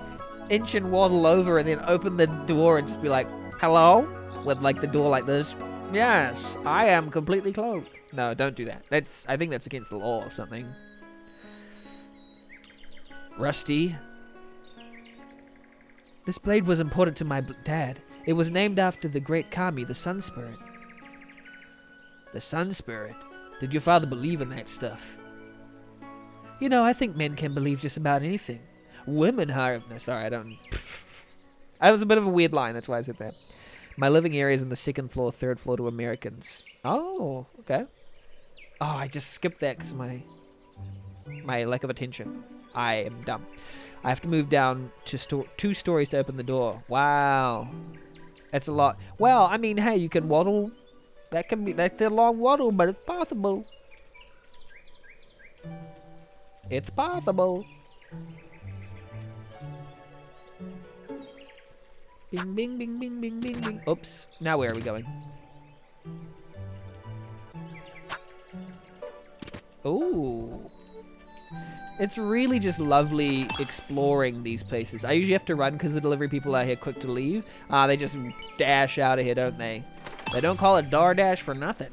inch and waddle over and then open the door and just be like, hello? With like the door like this. Yes, I am completely clothed. No, don't do that. I think that's against the law or something. Rusty. This blade was important to my dad. It was named after the great Kami, the Sun Spirit. The Sun Spirit? Did your father believe in that stuff? You know, I think men can believe just about anything. Women, however... No, sorry, I don't... That was a bit of a weird line, that's why I said that. My living area is on the 2nd floor, 3rd floor to Americans. Oh, okay. Oh, I just skipped that because my lack of attention. I am dumb. I have to move down to 2 stories to open the door. Wow. That's a lot. Well, I mean, hey, you can waddle. That's a long waddle, but it's possible. It's possible. Bing, bing, bing, bing, bing, bing, bing. Oops. Now where are we going? Ooh. It's really just lovely exploring these places. I usually have to run because the delivery people are here quick to leave. They just dash out of here, don't they? They don't call it DoorDash for nothing.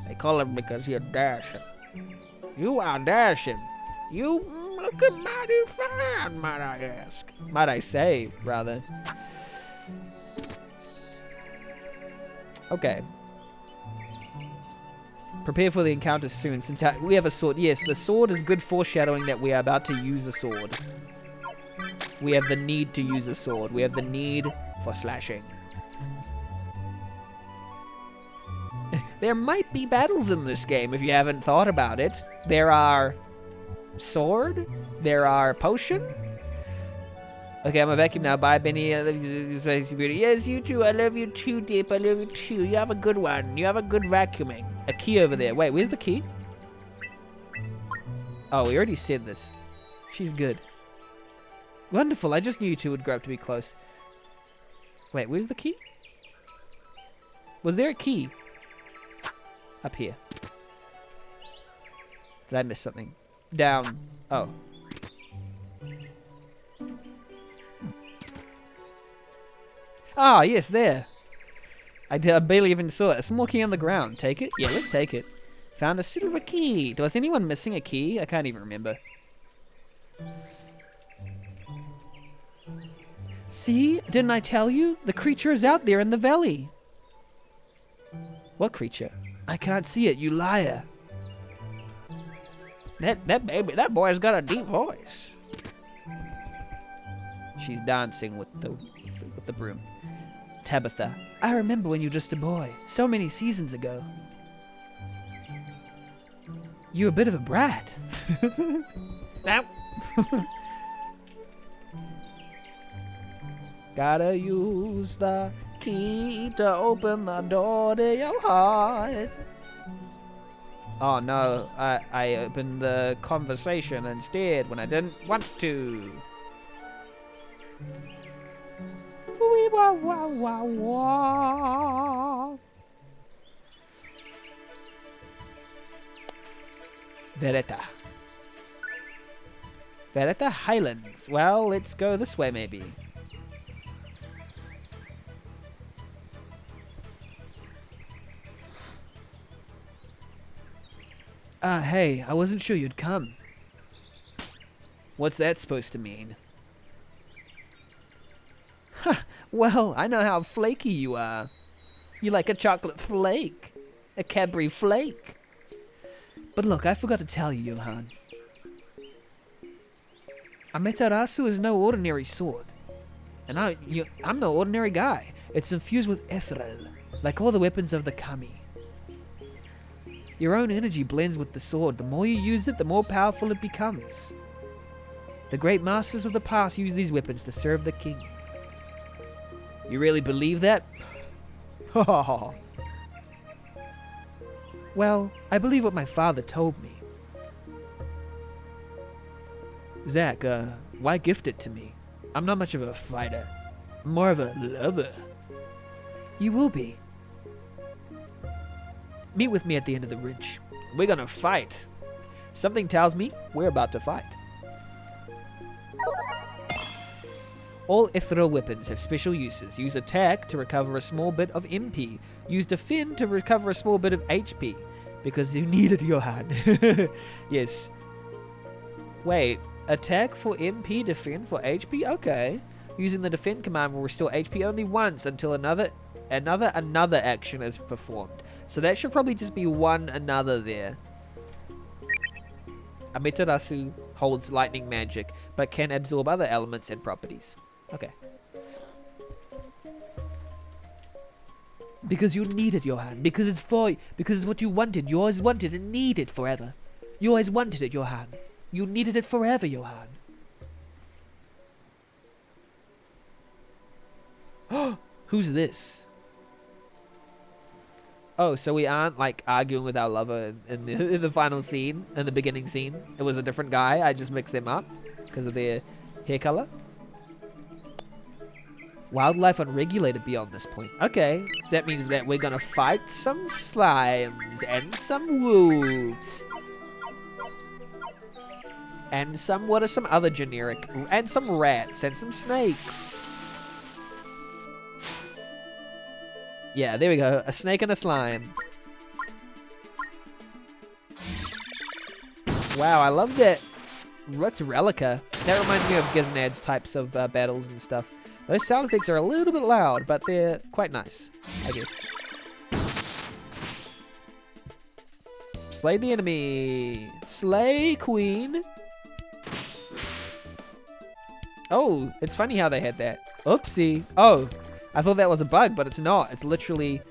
They call it because you're dashing. You are dashing. You looking mighty fine, might I ask. Might I say, rather. Okay. Prepare for the encounter soon, since we have a sword. Yes, the sword is good foreshadowing that we are about to use a sword. We have the need to use a sword. We have the need for slashing. There might be battles in this game if you haven't thought about it. There are sword. There are potion. Okay, I'm a vacuum now. Bye, Benny. I love you, beauty. Yes, you too. I love you too, Dip. I love you too. You have a good one. You have a good vacuuming. A key over there. Wait, where's the key? Oh, we already said this. She's good. Wonderful. I just knew you two would grow up to be close. Wait, where's the key? Was there a key? Up here. Did I miss something? Down. Oh. Ah, yes, there. I barely even saw it. A small key on the ground. Take it? Yeah, let's take it. Found a silver key. Was anyone missing a key? I can't even remember. See? Didn't I tell you? The creature is out there in the valley. What creature? I can't see it, you liar. That boy's got a deep voice. She's dancing with the broom. Tabitha, I remember when you were just a boy, so many seasons ago. You're a bit of a brat. Now. Gotta use the key to open the door to your heart. Oh no, I opened the conversation instead when I didn't want to. Wee wah wah wah wah. Vereta. Vereta Highlands. Well, let's go this way maybe. Hey, I wasn't sure you'd come. What's that supposed to mean? Ha! Well, I know how flaky you are. You like a chocolate flake. A Cadbury flake. But look, I forgot to tell you, Johan. Amaterasu is no ordinary sword. And I'm no ordinary guy. It's infused with ethereal, like all the weapons of the kami. Your own energy blends with the sword. The more you use it, the more powerful it becomes. The great masters of the past used these weapons to serve the king. You really believe that? Well, I believe what my father told me. Zach, why gift it to me? I'm not much of a fighter. I'm more of a lover. You will be. Meet with me at the end of the ridge. We're gonna fight. Something tells me we're about to fight. All ethereal weapons have special uses. Use attack to recover a small bit of MP. Use defend to recover a small bit of HP. Because you need it, Johan. Yes. Wait, attack for MP, defend for HP? Okay. Using the defend command will restore HP only once until another action is performed. So that should probably just be one another there. Amaterasu holds lightning magic, but can absorb other elements and properties. Okay. Because you need it, Johan. Because it's what you wanted. You always wanted and needed forever. You always wanted it, Johan. You needed it forever, Johan. Who's this? Oh, so we aren't like arguing with our lover in the final scene, in the beginning scene. It was a different guy. I just mixed them up because of their hair color. Wildlife unregulated beyond this point. Okay, so that means that we're gonna fight some slimes and some wolves. And what are some other generic, and some rats and some snakes. Yeah, there we go. A snake and a slime. Wow, I love that. What's Relica? That reminds me of Giznads types of battles and stuff. Those sound effects are a little bit loud, but they're quite nice, I guess. Slay the enemy. Slay queen. Oh, it's funny how they had that. Oopsie. Oh. I thought that was a bug, but it's not. It's literally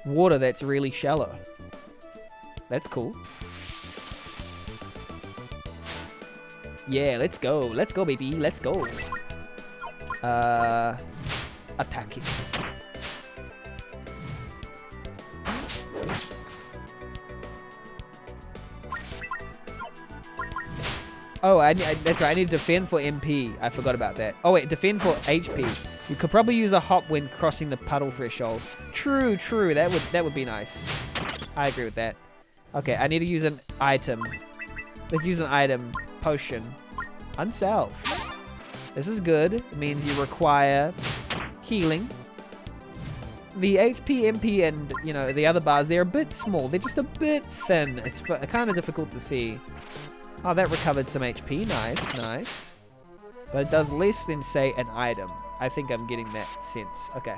water that's really shallow. That's cool. Yeah, let's go. Let's go, baby. Let's go. Attacking. Oh, that's right. I need to defend for MP. I forgot about that. Oh, wait. Defend for HP. You could probably use a hop when crossing the puddle threshold. True. That would be nice. I agree with that. Okay, I need to use an item. Let's use an item. Potion. Unself. This is good. It means you require healing. The HP, MP, and, you know, the other bars, they're a bit small. They're just a bit thin. It's kind of difficult to see. Oh, that recovered some HP. Nice, nice. But it does less than, say, an item. I think I'm getting that sense. Okay.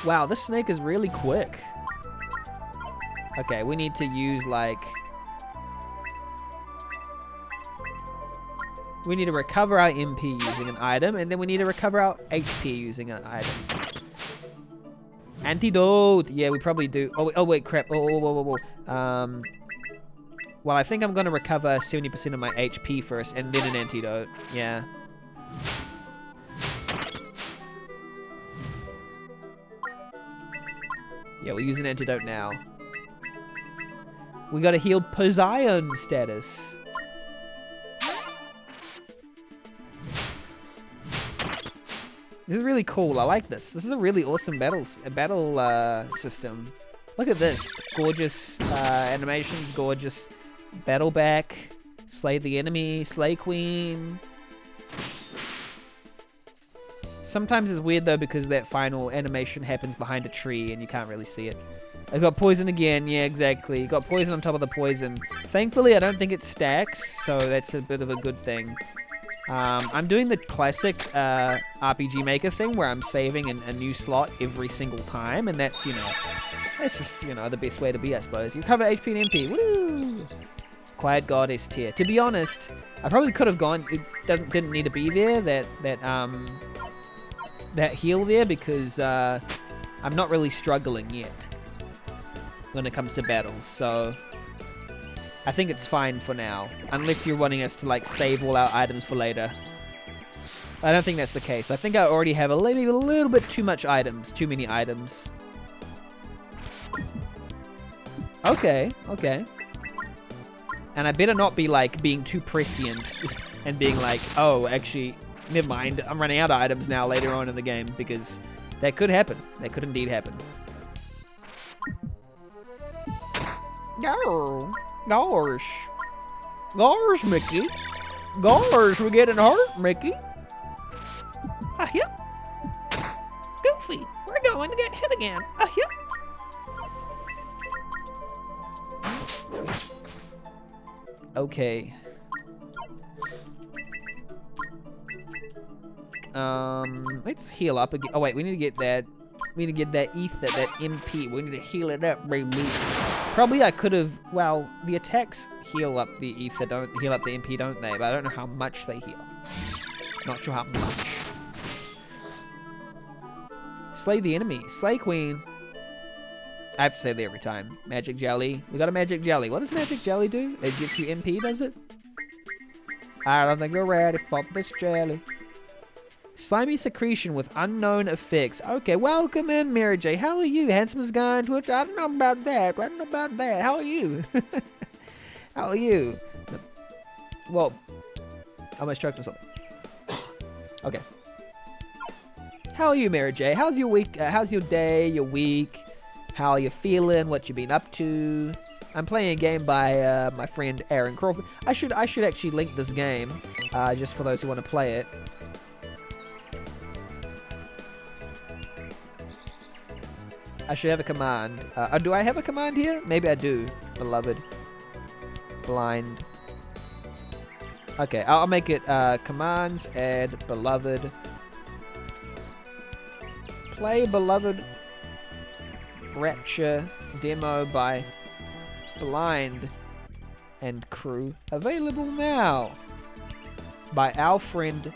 Wow, this snake is really quick. Okay, we need to use, like... We need to recover our MP using an item, and then we need to recover our HP using an item. Antidote! Yeah, we probably do. Oh wait, crap. Whoa. Well, I think I'm going to recover 70% of my HP first, and then an antidote. Yeah. Yeah, we'll use an antidote now. We got to heal Poseidon status. This is really cool. I like this. This is a really awesome battle system. Look at this. Gorgeous animations, gorgeous battle back, slay the enemy, slay queen. Sometimes it's weird though because that final animation happens behind a tree and you can't really see it. I got poison again. Yeah, exactly. Got poison on top of the poison. Thankfully, I don't think it stacks, so that's a bit of a good thing. I'm doing the classic RPG Maker thing where I'm saving a new slot every single time, and that's, you know, that's just, you know, the best way to be, I suppose. You recover HP and MP. Woo! Acquired Goddess tier. To be honest, I probably could have gone. It didn't need to be there. That heal there because I'm not really struggling yet when it comes to battles. So I think it's fine for now, unless you're wanting us to like save all our items for later. I don't think that's the case. I think I already have maybe a little bit too much items, too many items. Okay. And I better not be like being too prescient and being like, oh, actually, never mind, I'm running out of items now later on in the game, because that could happen. That could indeed happen. Gosh, Mickey. Gosh, we're getting hurt, Mickey. Yeah. Goofy, we're going to get hit again. Yeah. Okay. Let's heal up again. Oh wait, we need to get that. We need to get that ether, that MP. We need to heal it up, baby. Probably I could have. Well, the attacks heal up the ether, don't heal up the MP, don't they? But I don't know how much they heal. Not sure how much. Slay the enemy. Slay queen. I have to say that every time. Magic jelly. We got a magic jelly. What does magic jelly do? It gets you MP, does it? I don't think you're ready for this jelly. Slimy secretion with unknown effects. Okay, welcome in, Mary J. How are you? Handsome as guy on Twitch? I don't know about that. How are you? How are you? Well, I almost choked on something. Okay. How are you, Mary J? How's your week? How's your day, your week? How are you feeling? What you been up to? I'm playing a game by my friend Aaron Crawford. I should actually link this game, just for those who want to play it. I should have a command. Do I have a command here? Maybe I do. Beloved. Blind. Okay, I'll make it commands, add beloved. Play beloved Rapture demo by Blind and crew. Available now by our friend.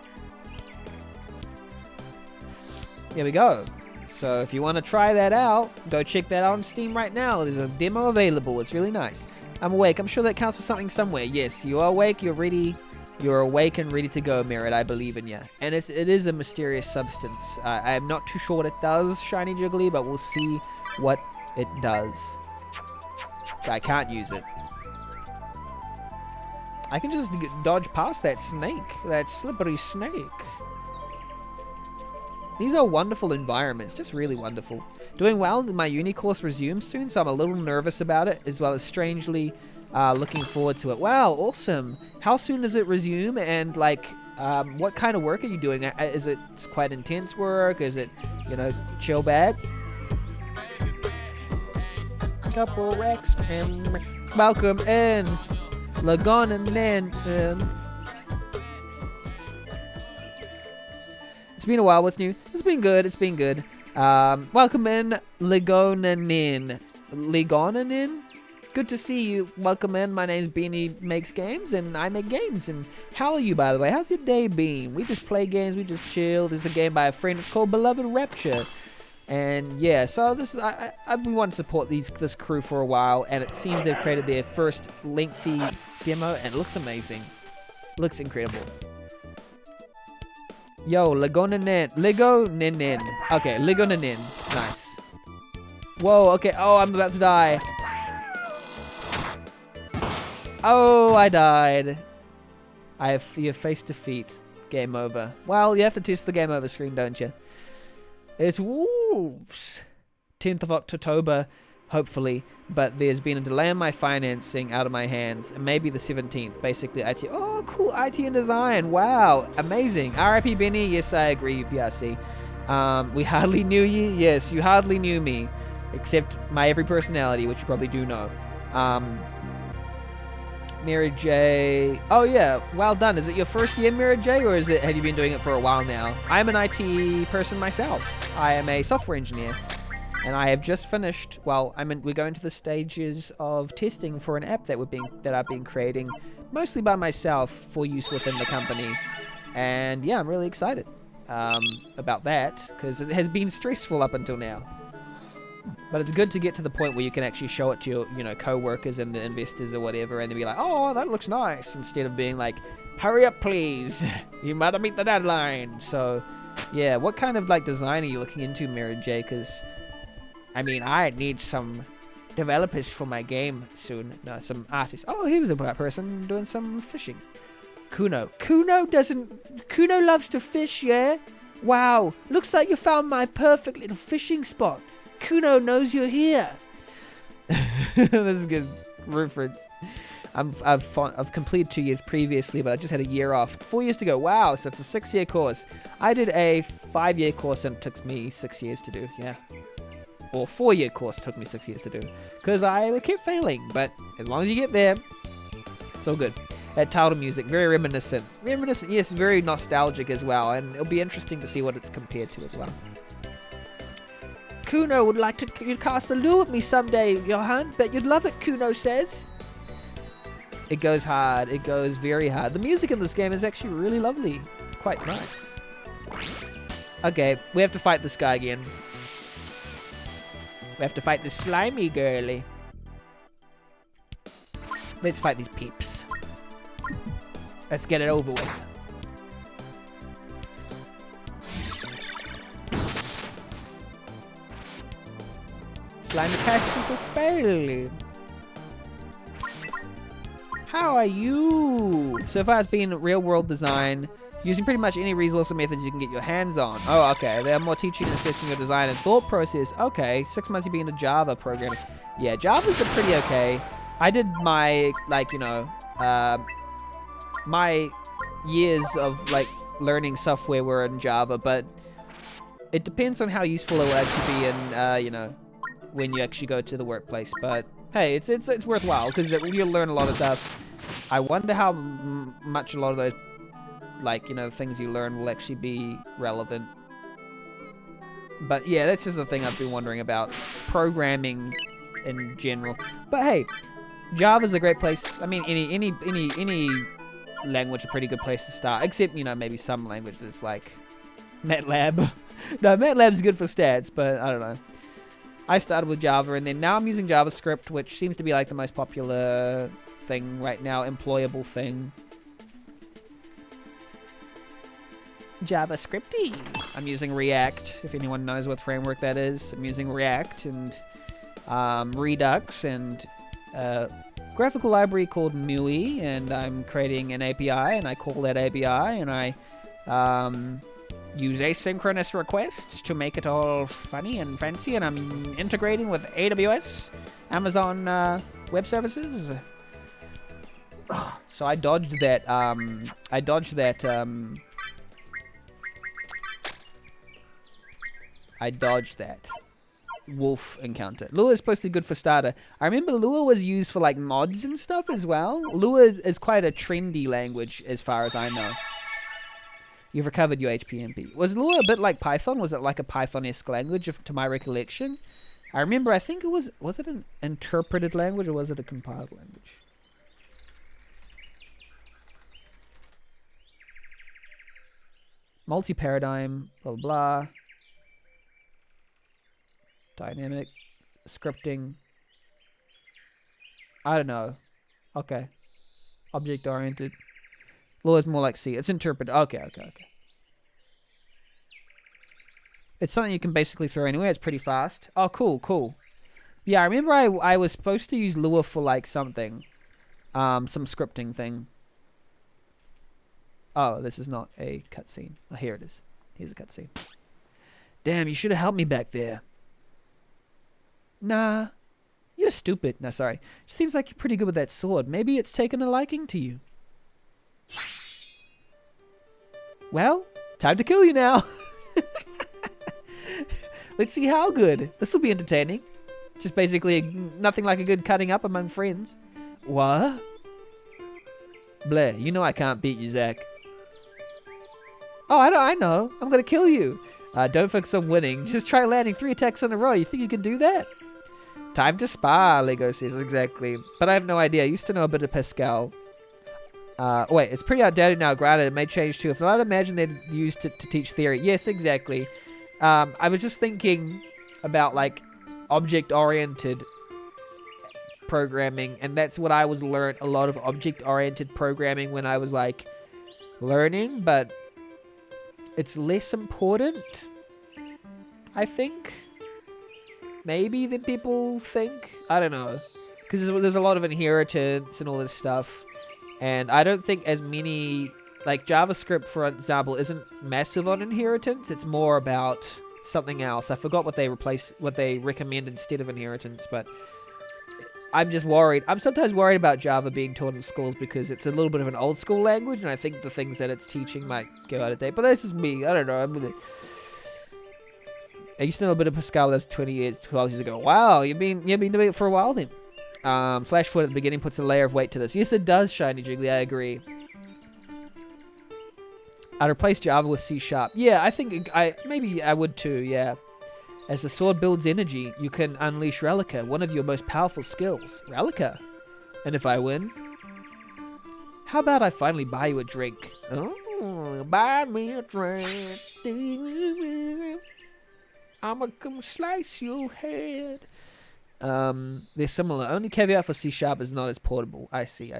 Here we go. So if you want to try that out, go check that out on Steam right now. There's a demo available. It's really nice. I'm awake. I'm sure that counts for something somewhere. Yes, you are awake. You're ready. You're awake and ready to go, Merritt. I believe in you. And it is a mysterious substance. I'm not too sure what it does, Shiny Jiggly, but we'll see what it does. I can't use it. I can just dodge past that snake. That slippery snake. These are wonderful environments, just really wonderful. Doing well, my uni course resumes soon, so I'm a little nervous about it, as well as strangely looking forward to it. Wow, awesome. How soon does it resume, and like, what kind of work are you doing? Is it quite intense work? Is it, you know, chill back? Couple Rex, and welcome in. Lagonanen. It's been a while. What's new? It's been good. It's been good. Welcome in, Ligonanin. Ligonanin? Good to see you. Welcome in. My name's Beanie Makes Games, and I make games. And how are you, by the way? How's your day been? We just play games. We just chill. This is a game by a friend. It's called Beloved Rapture. And yeah, so this is I've been wanting to support this crew for a while, and it seems they've created their first lengthy demo, and it looks amazing. Looks incredible. Yo, Ligonanin. Ligonanin. Okay, Ligonanin. Nice. Whoa, okay. Oh, I'm about to die. Oh, I died. You're face defeat. Game over. Well, you have to test the game over screen, don't you? It's wolves. 10th of October, hopefully. But there's been a delay in my financing out of my hands. And maybe the 17th. Basically, IT. Oh, cool. IT and design. Wow. Amazing. RIP Benny. Yes, I agree. PRC. We hardly knew you. Yes, you hardly knew me. Except my every personality, which you probably do know. Mary J. Oh yeah, well done. Is it your first year, Mary J, or have you been doing it for a while now? I'm an IT person myself. I am a software engineer, and I have just finished. Well, we're going to the stages of testing for an app that I've been creating, mostly by myself for use within the company. And yeah, I'm really excited about that because it has been stressful up until now. But it's good to get to the point where you can actually show it to your, co-workers and the investors or whatever, and they'll be like, oh, that looks nice, instead of being like, hurry up, please. You better meet the deadline. So, yeah, what kind of, design are you looking into, Mary J? Because, I need some developers for my game soon. No, some artists. Oh, he was a black person doing some fishing. Kuno. Kuno loves to fish, yeah? Wow, looks like you found my perfect little fishing spot. Kuno knows you're here. This is a good reference. I've completed 2 years previously, but I just had a year off. 4 years to go. Wow, so it's a 6-year course. I did a 5-year course and it took me 6 years to do. Yeah. Or 4-year course took me 6 years to do. Because I kept failing, but as long as you get there, it's all good. That title music, very reminiscent. Reminiscent, yes, very nostalgic as well. And it'll be interesting to see what it's compared to as well. Kuno would like to cast a lure with me someday, Johan. Bet you'd love it, Kuno says. It goes hard. It goes very hard. The music in this game is actually really lovely. Quite nice. Okay, we have to fight this guy again. We have to fight this slimy girly. Let's fight these peeps. Let's get it over with. Slimy casts a spell. How are you? So far it's been real world design, using pretty much any resource or methods you can get your hands on. Oh, okay. They're more teaching and assessing your design and thought process. Okay. 6 months you've been a Java programmer. Yeah, Java's pretty okay. I did my, my years of, learning software were in Java, but it depends on how useful it will actually be in, when you actually go to the workplace. But hey, it's worthwhile because you'll learn a lot of stuff. I wonder how much a lot of those things you learn will actually be relevant. But yeah, that's just the thing I've been wondering about programming in general. But hey, Java's a great place. I mean, any language is a pretty good place to start, except maybe some languages like MATLAB. No, MATLAB's good for stats, but I don't know. I started with Java, and then now I'm using JavaScript, which seems to be the most popular thing right now, employable thing. JavaScripty. I'm using React, if anyone knows what framework that is. I'm using React and Redux and graphical library called MUI, and I'm creating an API, and I call that API, and I use asynchronous requests to make it all funny and fancy, and I'm integrating with AWS, Amazon Web Services. So I dodged that. I dodged that. wolf encounter. Lure is supposed to be good for starter. I remember lure was used for like mods and stuff as well. Lure is quite a trendy language as far as I know. You've recovered your HPMP. Was lure a bit like Python? Was it like a Python-esque language to my recollection? I remember, I think it was it an interpreted language or was it a compiled language? Multi-paradigm, blah, blah, blah. Dynamic, scripting. I don't know. Okay. Object-oriented. Lure is more like C. It's interpreted. Okay. It's something you can basically throw anywhere. It's pretty fast. Oh, cool. Yeah, I remember I was supposed to use lure for like something. Some scripting thing. Oh, this is not a cutscene. Oh, here it is. Here's a cutscene. Damn, you should have helped me back there. Nah. You're stupid. No, sorry. Seems like you're pretty good with that sword. Maybe it's taken a liking to you. Well, time to kill you now. Let's see how good. This will be entertaining. Just basically nothing like a good cutting up among friends. What? Blair, you know I can't beat you, Zach. Oh, I know. I'm going to kill you. Don't focus on winning. Just try landing 3 attacks in a row. You think you can do that? Time to spar, Lego says. Exactly. But I have no idea. I used to know a bit of Pascal. Wait, it's pretty outdated now. Granted, it may change too. If I'd imagine they'd use it to teach theory. Yes, exactly. I was just thinking about like object-oriented programming, and that's what I was learned. A lot of object-oriented programming when I was like learning, but it's less important, I think, maybe, than people think. I don't know, because there's a lot of inheritance and all this stuff, and I don't think as many, like JavaScript, for example, isn't massive on inheritance. It's more about something else. I forgot what they recommend instead of inheritance, but I'm just worried. I'm sometimes worried about Java being taught in schools because it's a little bit of an old school language, and I think the things that it's teaching might go out of date. But that's just me. I don't know. I used to know a bit of Pascal. That's 12 years ago. Wow, you've been doing it for a while then. Flash forward at the beginning puts a layer of weight to this. Yes, it does, Shiny Jiggly. I agree. I'd replace Java with C#. Yeah, I think maybe I would too. Yeah. As the sword builds energy, you can unleash Relica, one of your most powerful skills. Relica? And if I win? How about I finally buy you a drink? Oh, buy me a drink. I'ma come slice your head. They're similar. Only caveat for C# is not as portable. I see.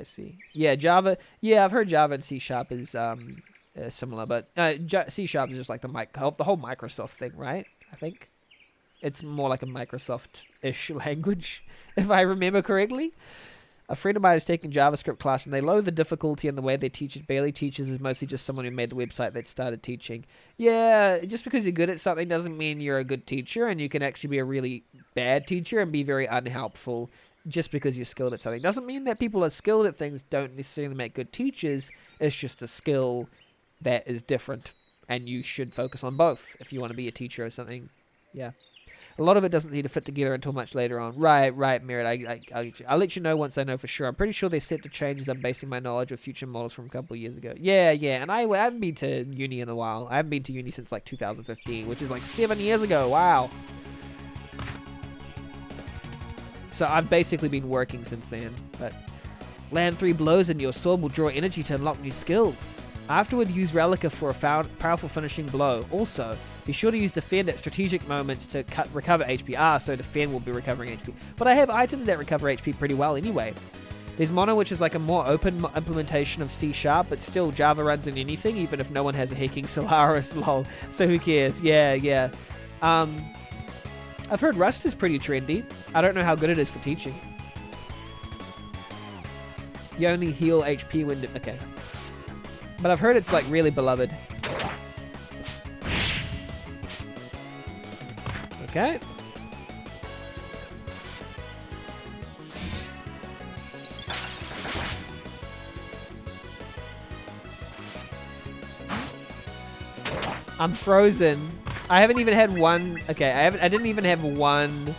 Yeah, Java. Yeah, I've heard Java and C# is similar, but C# is just like the whole Microsoft thing, right? I think. It's more like a Microsoft-ish language, if I remember correctly. A friend of mine is taking JavaScript class, and they loathe the difficulty and the way they teach it. Barely teaches is mostly just someone who made the website that started teaching. Yeah, just because you're good at something doesn't mean you're a good teacher, and you can actually be a really bad teacher and be very unhelpful just because you're skilled at something. Doesn't mean that people who are skilled at things don't necessarily make good teachers. It's just a skill that is different, and you should focus on both if you want to be a teacher or something. Yeah. A lot of it doesn't need to fit together until much later on. Right, Merritt. I'll let you know once I know for sure. I'm pretty sure they're set to change as I'm basing my knowledge of future models from a couple of years ago. Yeah. And I haven't been to uni in a while. I haven't been to uni since like 2015, which is like 7 years ago. Wow. So I've basically been working since then. But land 3 blows and your sword will draw energy to unlock new skills. Afterward, use Relica for a powerful finishing blow. Also, be sure to use Defend at strategic moments to recover HP. So Defend will be recovering HP. But I have items that recover HP pretty well anyway. There's Mono, which is like a more open implementation of C#, but still Java runs in anything, even if no one has a hacking Solaris, lol. So who cares? Yeah. I've heard Rust is pretty trendy. I don't know how good it is for teaching. You only heal HP when... Okay. But I've heard it's like really beloved. Okay. I'm frozen. I haven't even had one. Okay, I didn't even have one.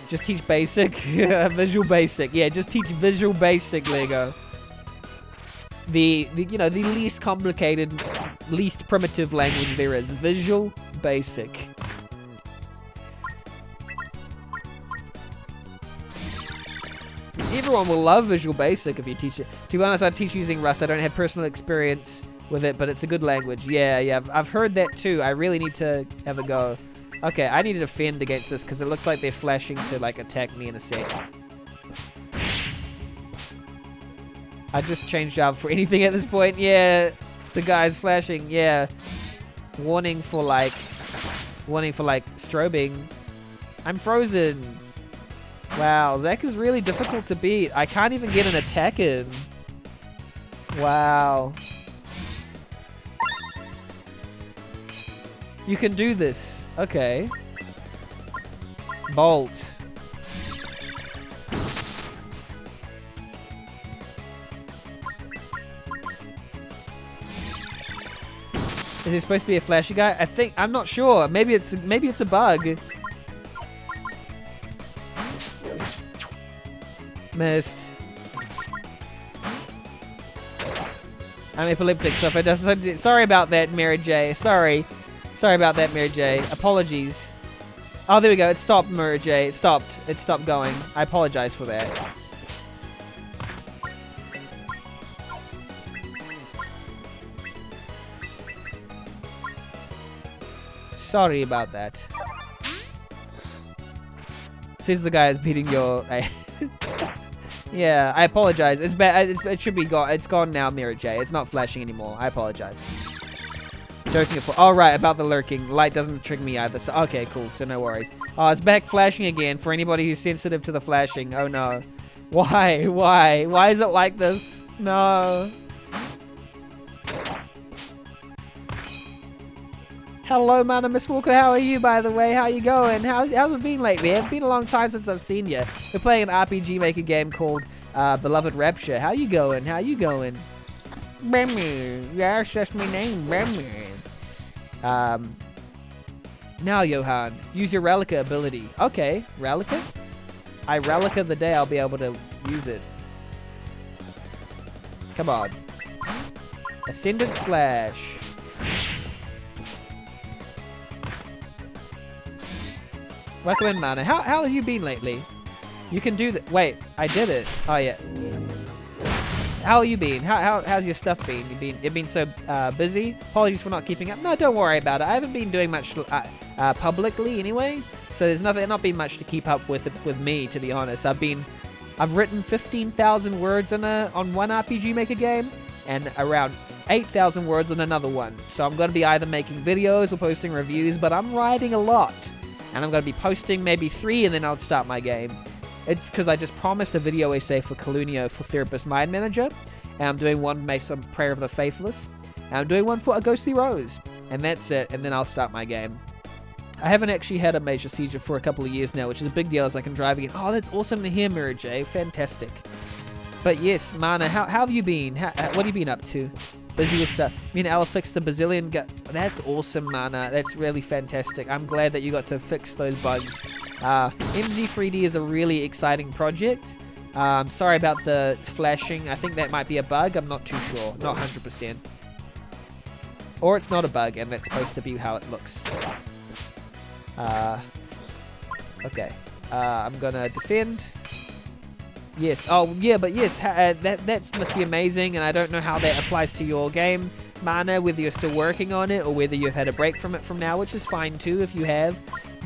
Just teach basic, visual basic. Yeah, just teach visual basic Lego. The least complicated, least primitive language there is. Visual basic. Everyone will love Visual Basic if you teach it. To be honest, I teach using Rust. I don't have personal experience with it, but it's a good language. Yeah, I've heard that too. I really need to have a go. Okay, I need to defend against this because it looks like they're flashing to like attack me in a sec. I just changed job for anything at this point. Yeah, the guy's flashing. Yeah, warning for like strobing. I'm frozen. Wow, Zach is really difficult to beat. I can't even get an attack in. Wow. You can do this. Okay. Bolt. Is he supposed to be a flashy guy? I'm not sure. Maybe it's a bug. Missed. I'm epileptic, so if it doesn't... Sorry about that, Mary J. Sorry about that, Mary J. Apologies. Oh, there we go. It stopped, Mary J. It stopped. It stopped going. I apologize for that. Sorry about that. Says the guy is beating your... Yeah, I apologize. It's bad. It should be gone. It's gone now, Mira J. It's not flashing anymore. I apologize. Joking. Oh, right, about the lurking. Light doesn't trick me either. So, okay, cool. So no worries. Oh, it's back flashing again for anybody who's sensitive to the flashing. Oh, no. Why? Why? Why is it like this? No. Hello, man, Miss Walker. How are you, by the way? How you going? How's it been lately? It's been a long time since I've seen you. We're playing an RPG Maker game called Beloved Rapture. How you going? How you going? Bammy. Yes, that's my name, Bammy. Now, Johan, use your Relica ability. Okay, Relica? I Relica the day I'll be able to use it. Come on. Ascendant Slash. Welcome in, Mana. How have you been lately? You can do that. Wait, I did it. Oh yeah. How have you been? How's your stuff been? You've been so busy. Apologies for not keeping up. No, don't worry about it. I haven't been doing much publicly anyway, so there's not been much to keep up with me, to be honest. I've written 15,000 words on one RPG Maker game and around 8,000 words on another one. So I'm going to be either making videos or posting reviews, but I'm writing a lot. And I'm going to be posting maybe 3 and then I'll start my game. It's because I just promised a video essay for Colunio for Therapist Mind Manager. And I'm doing one based on Prayer of the Faithless. And I'm doing one for A Ghostly Rose. And that's it. And then I'll start my game. I haven't actually had a major seizure for a couple of years now, which is a big deal as I can drive again. Oh, that's awesome to hear, Mirror J. Fantastic. But yes, Mana, how have you been? What have you been up to? Busy with stuff. Me and Ella fixed the bazillion. That's awesome, Mana. That's really fantastic. I'm glad that you got to fix those bugs. MZ3D is a really exciting project. Sorry about the flashing. I think that might be a bug. I'm not too sure. Not 100%. Or it's not a bug, and that's supposed to be how it looks. Okay. I'm gonna defend. Yes. Oh, yeah, but yes, that must be amazing, and I don't know how that applies to your game, Mana, whether you're still working on it or whether you've had a break from it from now, which is fine too if you have.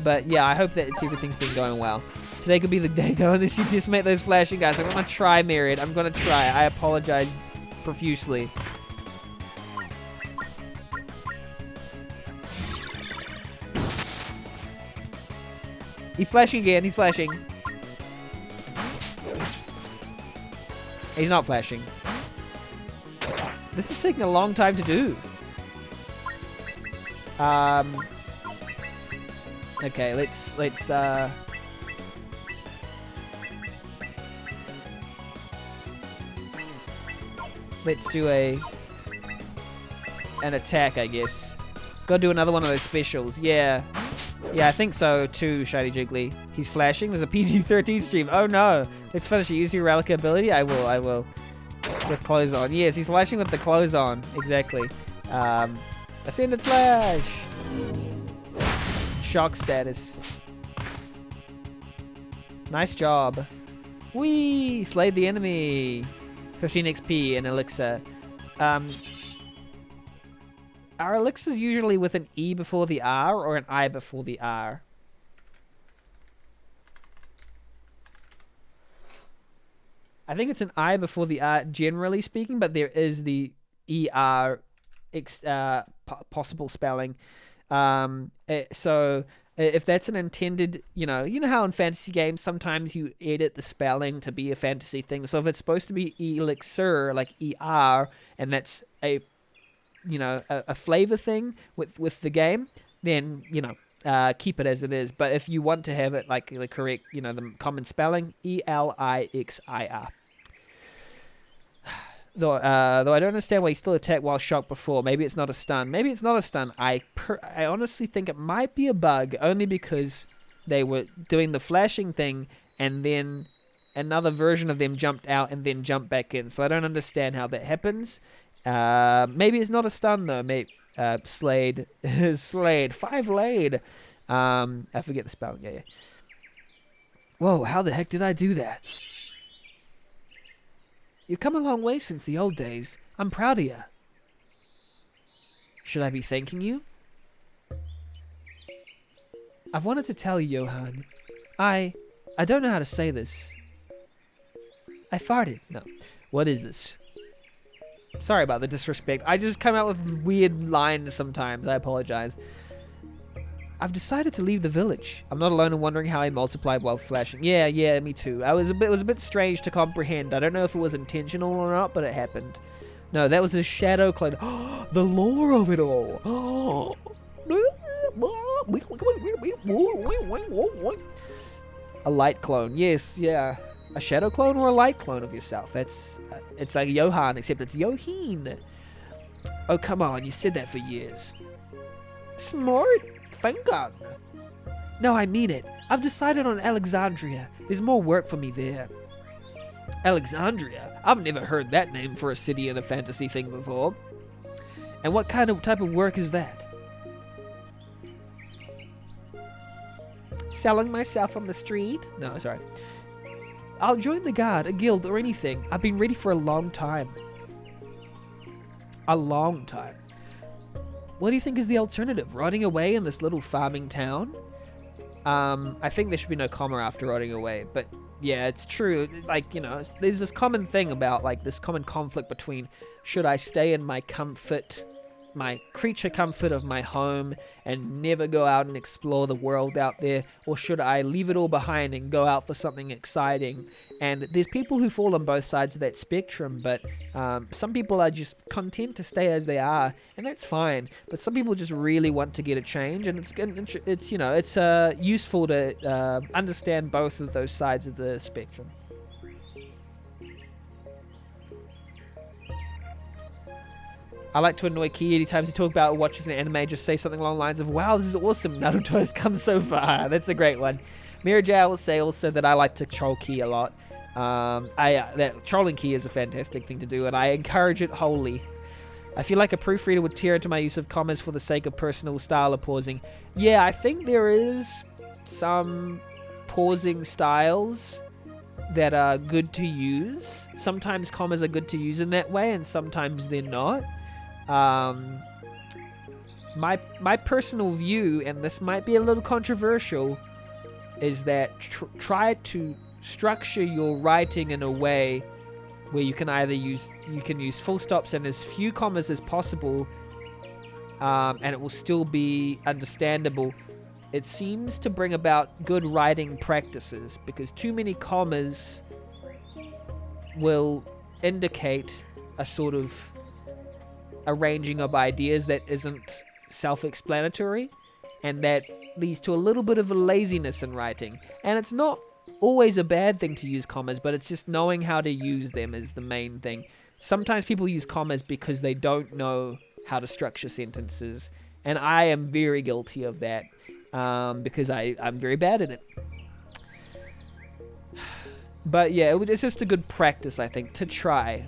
But yeah, I hope that everything's been going well. Today could be the day, though, unless you just make those flashing guys. I'm gonna try, Myriad. I'm gonna try. I apologize profusely. He's flashing again. He's flashing. He's not flashing. This is taking a long time to do. Okay, let's do an attack, I guess. Gotta do another one of those specials. Yeah. Yeah, I think so too, Shiny Jiggly. He's flashing. There's a PG-13 stream. Oh no. Let's finish it. Use your relic ability. I will. With clothes on. Yes, he's flashing with the clothes on. Exactly. Ascended Slash. Shock status. Nice job. Whee! Slayed the enemy. 15 XP and elixir. Are elixirs usually with an E before the R or an I before the R? I think it's an I before the R, generally speaking, but there is the ER possible spelling. So if that's an intended, you know how in fantasy games sometimes you edit the spelling to be a fantasy thing. So if it's supposed to be elixir, like ER, and that's a flavor thing with the game, then keep it as it is. But if you want to have it like the correct, the common spelling, ELIXIR. Though I don't understand why he still attacked while shocked before. Maybe it's not a stun. Maybe it's not a stun. I honestly think it might be a bug, only because they were doing the flashing thing and then another version of them jumped out and then jumped back in. So I don't understand how that happens. Maybe it's not a stun though. Maybe Slade. 5 laid. I forget the spelling. Yeah. Whoa, how the heck did I do that? You've come a long way since the old days. I'm proud of you. Should I be thanking you? I've wanted to tell you, Johan. I don't know how to say this. I farted. No. What is this? Sorry about the disrespect. I just come out with weird lines sometimes. I apologize. I've decided to leave the village. I'm not alone in wondering how I multiplied while flashing. Yeah, me too. It was a bit strange to comprehend. I don't know if it was intentional or not, but it happened. No, that was a shadow clone. The lore of it all. A light clone. Yes, yeah. A shadow clone or a light clone of yourself. It's like Johan, except it's Yoheen. Oh, come on. You've said that for years. Smart. Thank God. No, I mean it. I've decided on Alexandria. There's more work for me there. Alexandria? I've never heard that name for a city in a fantasy thing before. And what type of work is that? Selling myself on the street? No, sorry. I'll join the guard, a guild, or anything. I've been ready for a long time. A long time. What do you think is the alternative? Rotting away in this little farming town? I think there should be no comma after rotting away. But yeah, it's true. Like, there's this common thing about, like, this common conflict between should I stay in my comfort, my creature comfort of my home and never go out and explore the world out there, or should I leave it all behind and go out for something exciting? And there's people who fall on both sides of that spectrum, but some people are just content to stay as they are, and that's fine. But some people just really want to get a change, and it's useful to understand both of those sides of the spectrum. I like to annoy Key anytime he talks about watches an anime, just say something along the lines of, wow, this is awesome, Naruto has come so far. That's a great one. Mira J, I will say also that I like to troll Key a lot. That trolling Key is a fantastic thing to do, and I encourage it wholly. I feel like a proofreader would tear into my use of commas for the sake of personal style of pausing. Yeah, I think there is some pausing styles that are good to use. Sometimes commas are good to use in that way, and sometimes they're not. My personal view, and this might be a little controversial, is that try to structure your writing in a way where you can either use full stops and as few commas as possible, and it will still be understandable. It seems to bring about good writing practices, because too many commas will indicate a sort of arranging of ideas that isn't self-explanatory, and that leads to a little bit of a laziness in writing. And it's not always a bad thing to use commas, but it's just knowing how to use them is the main thing. Sometimes people use commas because they don't know how to structure sentences, And I am very guilty of that because I'm very bad at it. But yeah, it's just a good practice, I think, to try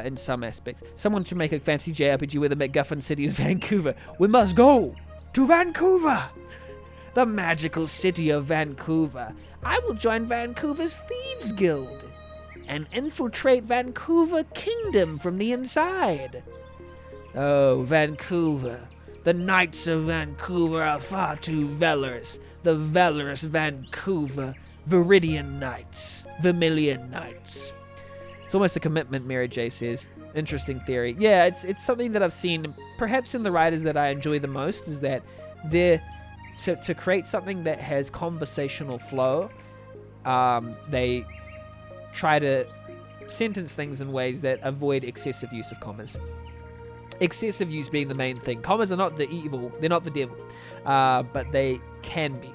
in some aspects. Someone should make a fancy JRPG where the MacGuffin city is Vancouver. We must go to Vancouver! The magical city of Vancouver. I will join Vancouver's Thieves Guild and infiltrate Vancouver Kingdom from the inside. Oh, Vancouver. The knights of Vancouver are far too valorous. The valorous Vancouver. Viridian Knights. Vermilion Knights. It's almost a commitment, Mary J says. Interesting theory. Yeah, it's something that I've seen, perhaps in the writers that I enjoy the most, is that they're, to create something that has conversational flow, they try to sentence things in ways that avoid excessive use of commas. Excessive use being the main thing. Commas are not the evil, they're not the devil, but they can be.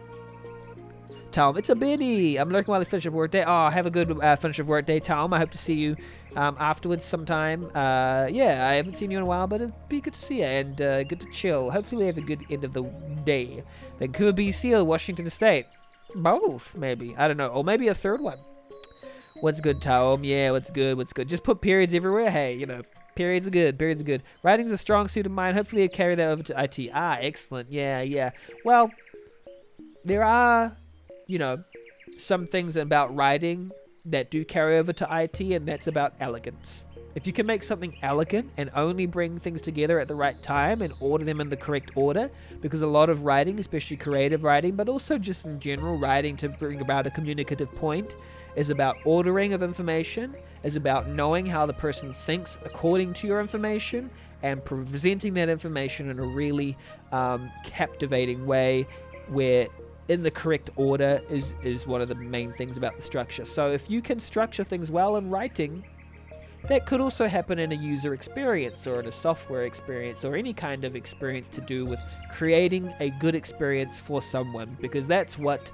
Tom, it's a biddy. I'm lurking while I finish up work day. Oh, have a good finish of work day, Tom. I hope to see you afterwards sometime. Yeah, I haven't seen you in a while, but it'd be good to see you and good to chill. Hopefully we have a good end of the day. Vancouver, BC, or Washington State. Both, maybe. I don't know. Or maybe a third one. What's good, Tom? Yeah, what's good? What's good? Just put periods everywhere. Hey, you know, periods are good. Periods are good. Writing's a strong suit of mine. Hopefully I carry that over to IT. Ah, excellent. Yeah, yeah. Well, there are, you know, some things about writing that do carry over to IT, and that's about elegance. If you can make something elegant and only bring things together at the right time and order them in the correct order, because a lot of writing, especially creative writing, but also just in general writing to bring about a communicative point, is about ordering of information, is about knowing how the person thinks according to your information, and presenting that information in a really captivating way where in the correct order is one of the main things about the structure. So if you can structure things well in writing, that could also happen in a user experience or in a software experience or any kind of experience to do with creating a good experience for someone, because that's what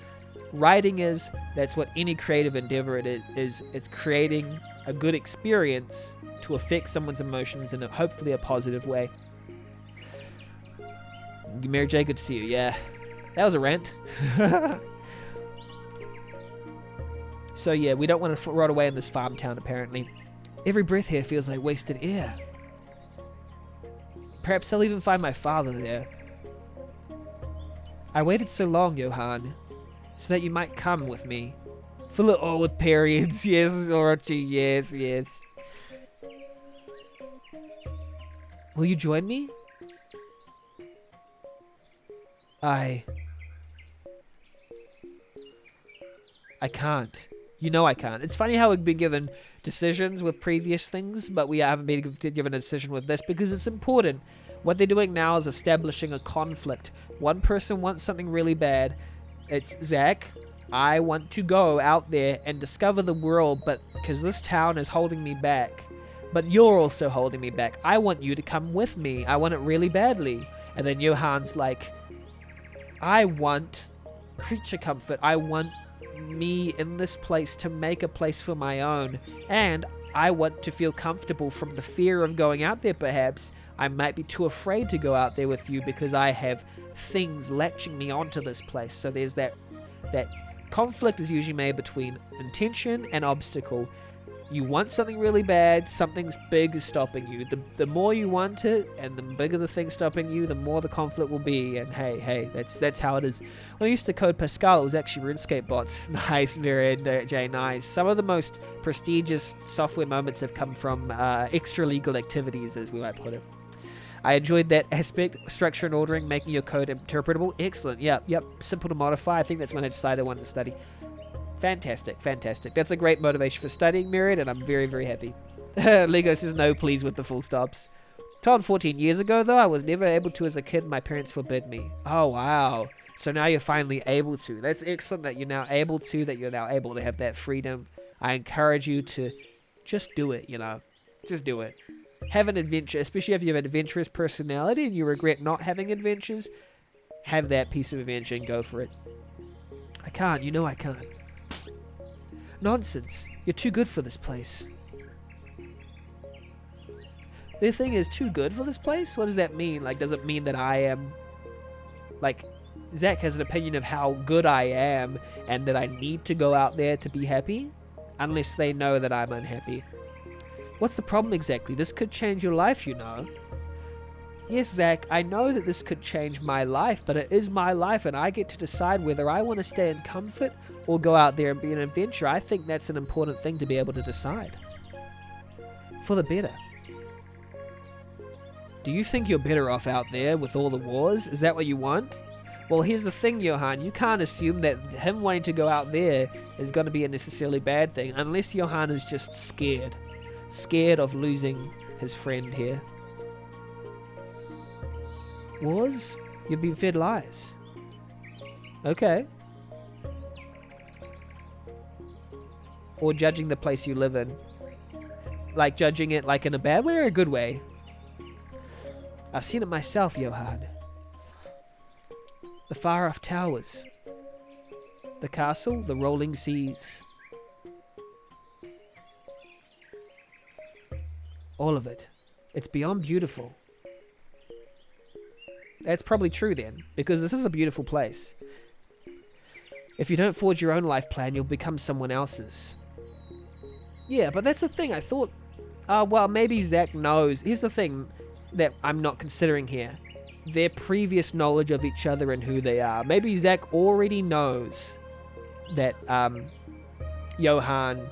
writing is, that's what any creative endeavor it is. It's creating a good experience to affect someone's emotions in hopefully a positive way. Mary J, good to see you. Yeah, that was a rant. So yeah, we don't want to rot away in this farm town apparently. Every breath here feels like wasted air. Perhaps I'll even find my father there. I waited so long, Johann, so that you might come with me. Fill it all with periods. Yes, Orochi, yes, yes. Will you join me? I can't. You know I can't. It's funny how we've been given decisions with previous things, but we haven't been given a decision with this because it's important. What they're doing now is establishing a conflict. One person wants something really bad. It's Zach. I want to go out there and discover the world, but because this town is holding me back. But you're also holding me back. I want you to come with me. I want it really badly. And then Johann's like, I want creature comfort. I want me in this place to make a place for my own, and I want to feel comfortable from the fear of going out there. Perhaps I might be too afraid to go out there with you because I have things latching me onto this place. So there's that conflict is usually made between intention and obstacle. You want something really bad, something big is stopping you. The more you want it, and the bigger the thing stopping you, the more the conflict will be. And hey, that's how it is. When I used to code Pascal, it was actually RuneScape bots. Nice, Jay, nice. Some of the most prestigious software moments have come from extra-legal activities, as we might put it. I enjoyed that aspect, structure and ordering, making your code interpretable. Excellent, yep. Simple to modify. I think that's when I decided I wanted to study. Fantastic. That's a great motivation for studying, Myriad, and I'm very, very happy. Lego says no, please, with the full stops. Told 14 years ago, though, I was never able to as a kid. My parents forbid me. Oh, wow. So now you're finally able to. That's excellent that you're now able to have that freedom. I encourage you to just do it, Just do it. Have an adventure, especially if you have an adventurous personality and you regret not having adventures. Have that piece of adventure and go for it. I can't. I can't. Nonsense. You're too good for this place. The thing is too good for this place? What does that mean? Like, does it mean that I am Like, Zach has an opinion of how good I am and that I need to go out there to be happy, unless they know that I'm unhappy. What's the problem exactly? This could change your life, you know. Yes, Zach, I know that this could change my life, but it is my life and I get to decide whether I want to stay in comfort or go out there and be an adventurer. I think that's an important thing to be able to decide. For the better. Do you think you're better off out there with all the wars? Is that what you want? Well, here's the thing, Johan. You can't assume that him wanting to go out there is going to be a necessarily bad thing, unless Johan is just scared. Scared of losing his friend here. Wars? You've been fed lies. Okay. Or judging the place you live in. Like judging it like in a bad way or a good way? I've seen it myself, Johan. The far-off towers. The castle, the rolling seas. All of it. It's beyond beautiful. That's probably true then, because this is a beautiful place. If you don't forge your own life plan, you'll become someone else's. Yeah, but that's the thing, I thought... well, maybe Zach knows. Here's the thing that I'm not considering here. Their previous knowledge of each other and who they are. Maybe Zach already knows that Johan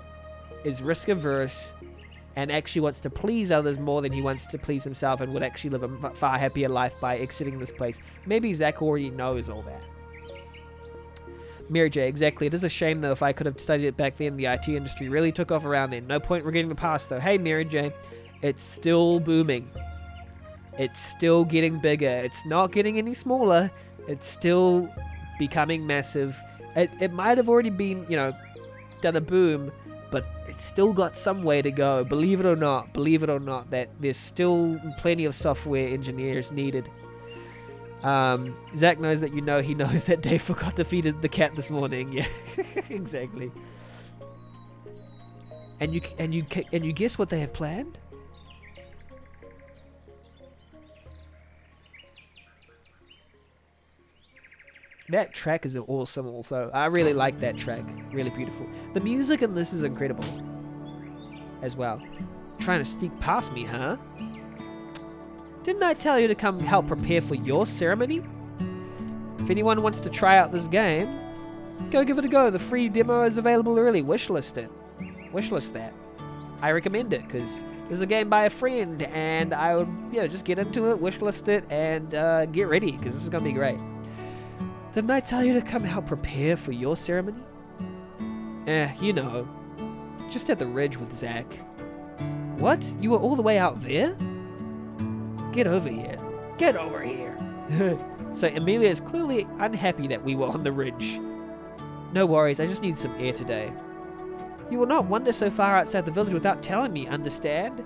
is risk-averse and actually wants to please others more than he wants to please himself and would actually live a far happier life by exiting this place. Maybe Zach already knows all that. Mary J, exactly. It is a shame, though. If I could have studied it back then, the IT industry really took off around then. No point regretting the past, though. Hey, Mary J, it's still booming. It's still getting bigger. It's not getting any smaller. It's still becoming massive. It might have already been, done a boom, but it's still got some way to go. Believe it or not, that there's still plenty of software engineers needed. Zach knows that he knows that Dave forgot to feed the cat this morning. Yeah, exactly. And you guess what they have planned? That track is awesome also. I really like that track. Really beautiful. The music in this is incredible as well. Trying to sneak past me, huh? Didn't I tell you to come help prepare for your ceremony? If anyone wants to try out this game, go give it a go. The free demo is available early. Wishlist it. Wishlist that. I recommend it because this is a game by a friend and I would, just get into it, wishlist it, and get ready because this is going to be great. Didn't I tell you to come help prepare for your ceremony? Just at the ridge with Zach. What? You were all the way out there? Get over here. Get over here. So Amelia is clearly unhappy that we were on the ridge. No worries, I just need some air today. You will not wander so far outside the village without telling me, understand?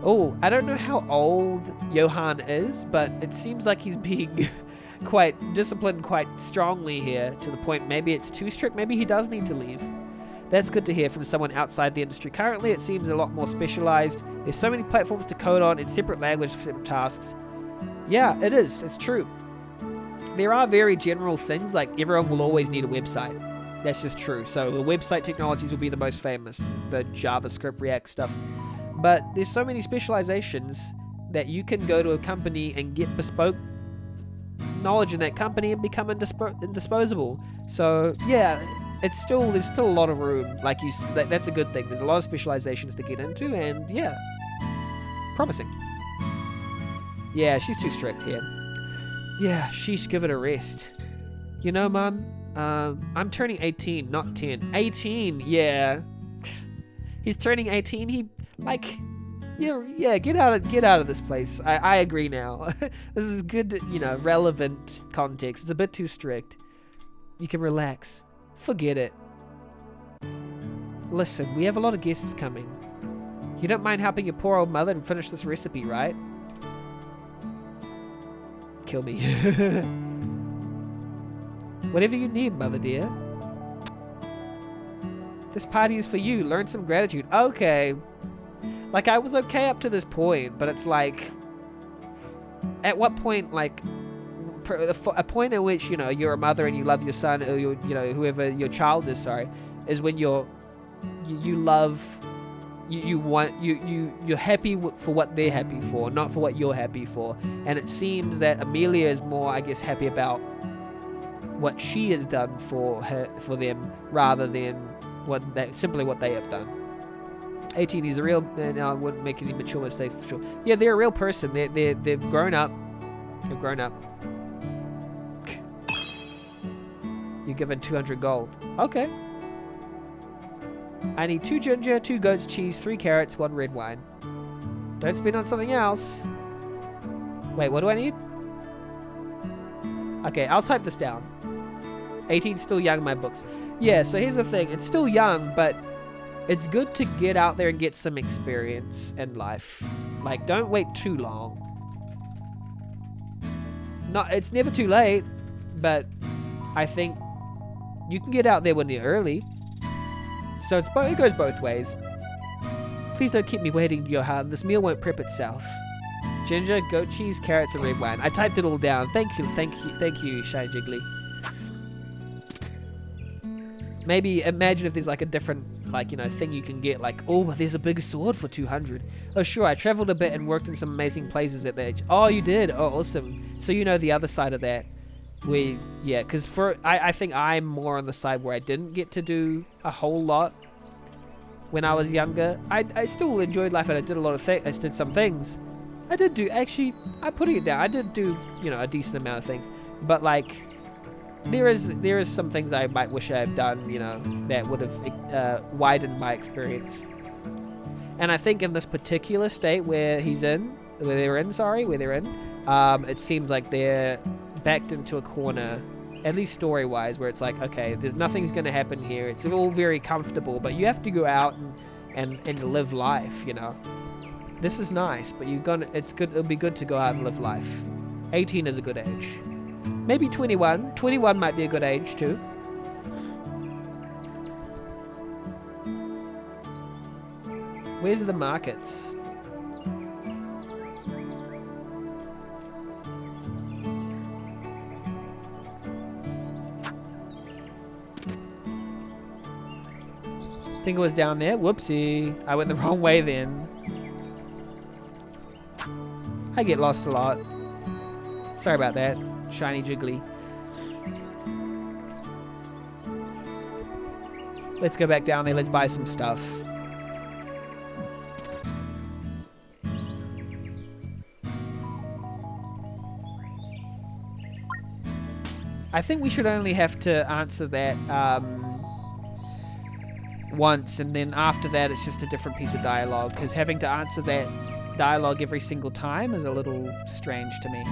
Oh, I don't know how old Johan is, but it seems like he's being quite disciplined quite strongly here, to the point maybe it's too strict, maybe he does need to leave. That's good to hear from someone outside the industry. Currently it seems a lot more specialized. There's so many platforms to code on in separate language for separate tasks. Yeah, it is. It's true. There are very general things, like everyone will always need a website. That's just true. So the website technologies will be the most famous, the JavaScript, React stuff. But there's so many specializations that you can go to a company and get bespoke knowledge in that company and become indisposable. So yeah, there's still a lot of room. Like that's a good thing. There's a lot of specializations to get into, and yeah, promising. Yeah, she's too strict here. Yeah, sheesh, give it a rest. Mom, I'm turning 18, not 10. 18, yeah. He's turning 18. Get out of this place. I agree now. This is good, relevant context. It's a bit too strict. You can relax. Forget it. Listen, we have a lot of guests coming. You don't mind helping your poor old mother and finish this recipe, right? Kill me. Whatever you need, mother dear. This party is for you. Learn some gratitude. Okay. Like, I was okay up to this point, but it's like, at what point, a point at which, you know, you're a mother and you love your son, or you know, whoever your child is, sorry, is when you love, you're happy for what they're happy for, not for what you're happy for. And it seems that Amelia is more, I guess, happy about what she has done for them, rather than simply what they have done. 18 is a real, now I wouldn't make any mature mistakes for sure. Yeah, they're a real person. They've grown up. They've grown up. You're given 200 gold. Okay. I need 2 ginger, 2 goat's cheese, 3 carrots, 1 red wine. Don't spend on something else. Wait, what do I need? Okay, I'll type this down. 18's still young in my books. Yeah, so here's the thing. It's still young, but it's good to get out there and get some experience in life. Like, don't wait too long. It's never too late, but I think you can get out there when you're early. So it goes both ways. Please don't keep me waiting, Johan. This meal won't prep itself. Ginger, goat cheese, carrots, and red wine. I typed it all down. Thank you, Shy Jiggly. Maybe imagine if there's like a different, like, you know, thing you can get, like, oh, there's a big sword for 200. Oh, sure, I traveled a bit and worked in some amazing places at that age. Oh, you did? Oh, awesome. So you know the other side of that. Yeah, because I think I'm more on the side where I didn't get to do a whole lot when I was younger. I still enjoyed life, and I did a lot of things. I did some things. I did do, actually, I'm putting it down. I did do, you know, a decent amount of things. But, like, there is some things I might wish I had done, you know, that would have widened my experience. And I think in this particular state where they're in, it seems like they're backed into a corner, at least story-wise, where it's like, okay, nothing's going to happen here. It's all very comfortable, but you have to go out and live life, you know. This is nice, but it's good. It'll be good to go out and live life. 18 is a good age. Maybe 21. 21 might be a good age too. Where's the markets? I think it was down there. Whoopsie. I went the wrong way then. I get lost a lot. Sorry about that, Shiny Jiggly. Let's go back down there. Let's buy some stuff. I think we should only have to answer that once, and then after that it's just a different piece of dialogue, because having to answer that dialogue every single time is a little strange to me.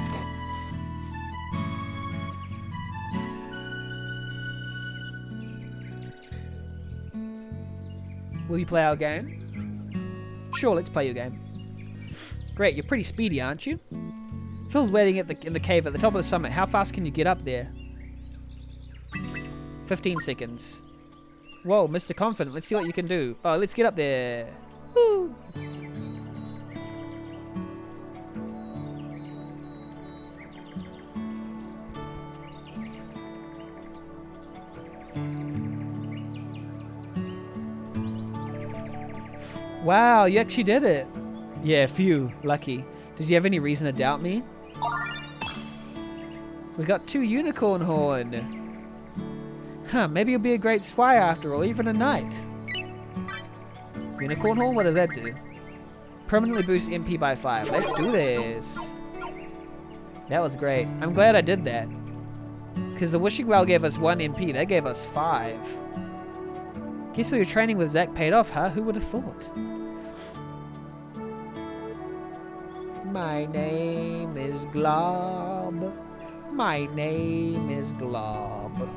Will you play our game? Sure, let's play your game. Great, you're pretty speedy, aren't you? Phil's waiting in the cave at the top of the summit. How fast can you get up there? 15 seconds. Whoa, Mr. Confident, let's see what you can do. Oh, let's get up there. Woo! Wow, you actually did it. Yeah, phew, lucky. Did you have any reason to doubt me? We got 2 unicorn horn. Huh, maybe you'll be a great squire after all, even a knight. Unicorn horn, what does that do? Permanently boost MP by 5. Let's do this. That was great. I'm glad I did that. Because the wishing well gave us 1 MP, that gave us 5. Guess all your training with Zack paid off, huh? Who would have thought? My name is Glob. My name is Glob.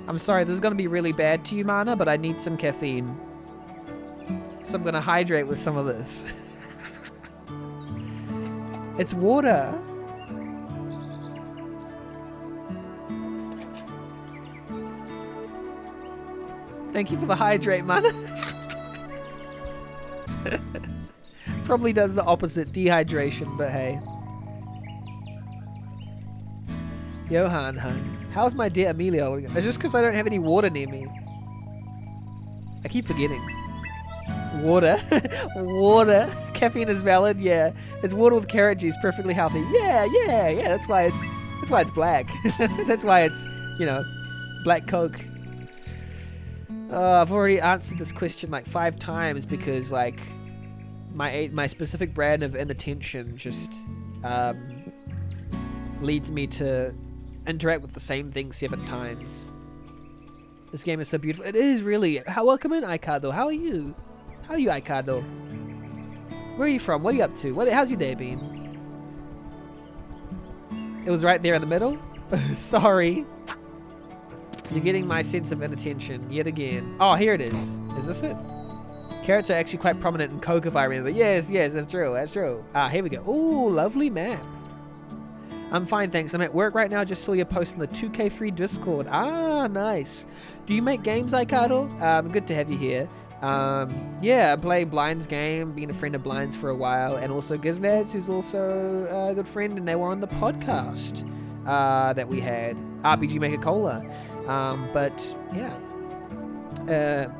I'm sorry, this is going to be really bad to you, Mana, but I need some caffeine. So I'm going to hydrate with some of this. It's water. Thank you for the hydrate, Mana. Probably does the opposite, dehydration, but hey. Johan hun. How's my dear Amelia? It's just because I don't have any water near me. I keep forgetting. Water? Water? Caffeine is valid? Yeah. It's water with carrot juice, perfectly healthy. Yeah. That's why it's black. That's why it's, black Coke. I've already answered this question like 5 times because like my specific brand of inattention just leads me to interact with the same thing 7 times. This game is so beautiful. It is really. Welcome in, Aikado. How are you? How are you, Aikado? Where are you from? What are you up to? How's your day been? It was right there in the middle? Sorry. You're getting my sense of inattention yet again. Oh, here it is. Is this it? Carrots are actually quite prominent in Coke, if I remember. Yes, that's true. Here we go. Ooh, lovely map. I'm fine, thanks. I'm at work right now. Just saw your post in the 2K3 Discord. Ah, nice. Do you make games, Aikado? Good to have you here. Yeah, I play Blind's game, been a friend of Blind's for a while, and also Giznads, who's also a good friend, and they were on the podcast that we had, RPG Maker Cola. But yeah.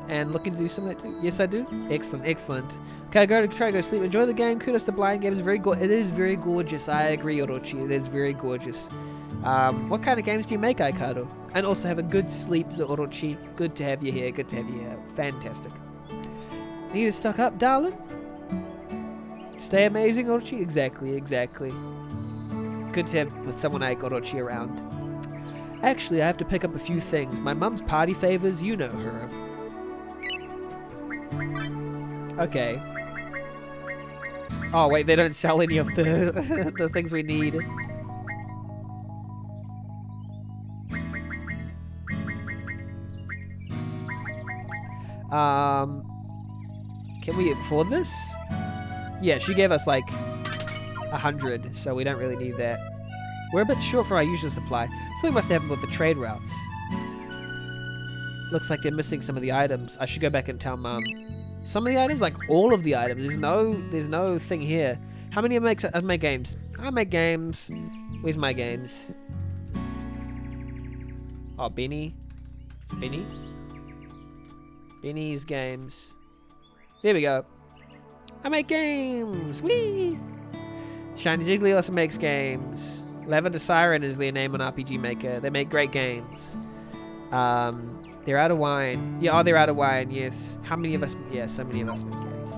And looking to do some of that too. Yes, I do. Excellent. Okay, try to go sleep. Enjoy the game. Kudos to Blind Games. It is very gorgeous. I agree, Orochi. It is very gorgeous. What kind of games do you make, Aikado? And also have a good sleep, Orochi. Good to have you here. Fantastic. Need to stock up, darling? Stay amazing, Orochi? Exactly. Good to have with someone like Orochi around. Actually, I have to pick up a few things. My mum's party favors, you know her. Okay. Oh, wait, they don't sell any of the the things we need. Can we afford this? Yeah, she gave us like 100, so we don't really need that. We're a bit short for our usual supply. Something must have happened with the trade routes. Looks like they're missing some of the items. I should go back and tell Mum. Some of the items? Like all of the items. There's no thing here. How many I make games? I make games. Where's my games? Oh, Benny. It's Benny. Benny's games. There we go. I make games. Whee! Shiny Jiggly also makes games. Lavender Siren is their name on RPG Maker. They make great games. They're out of wine. Yeah, they're out of wine, yes. How many of us? Yeah, so many of us make games.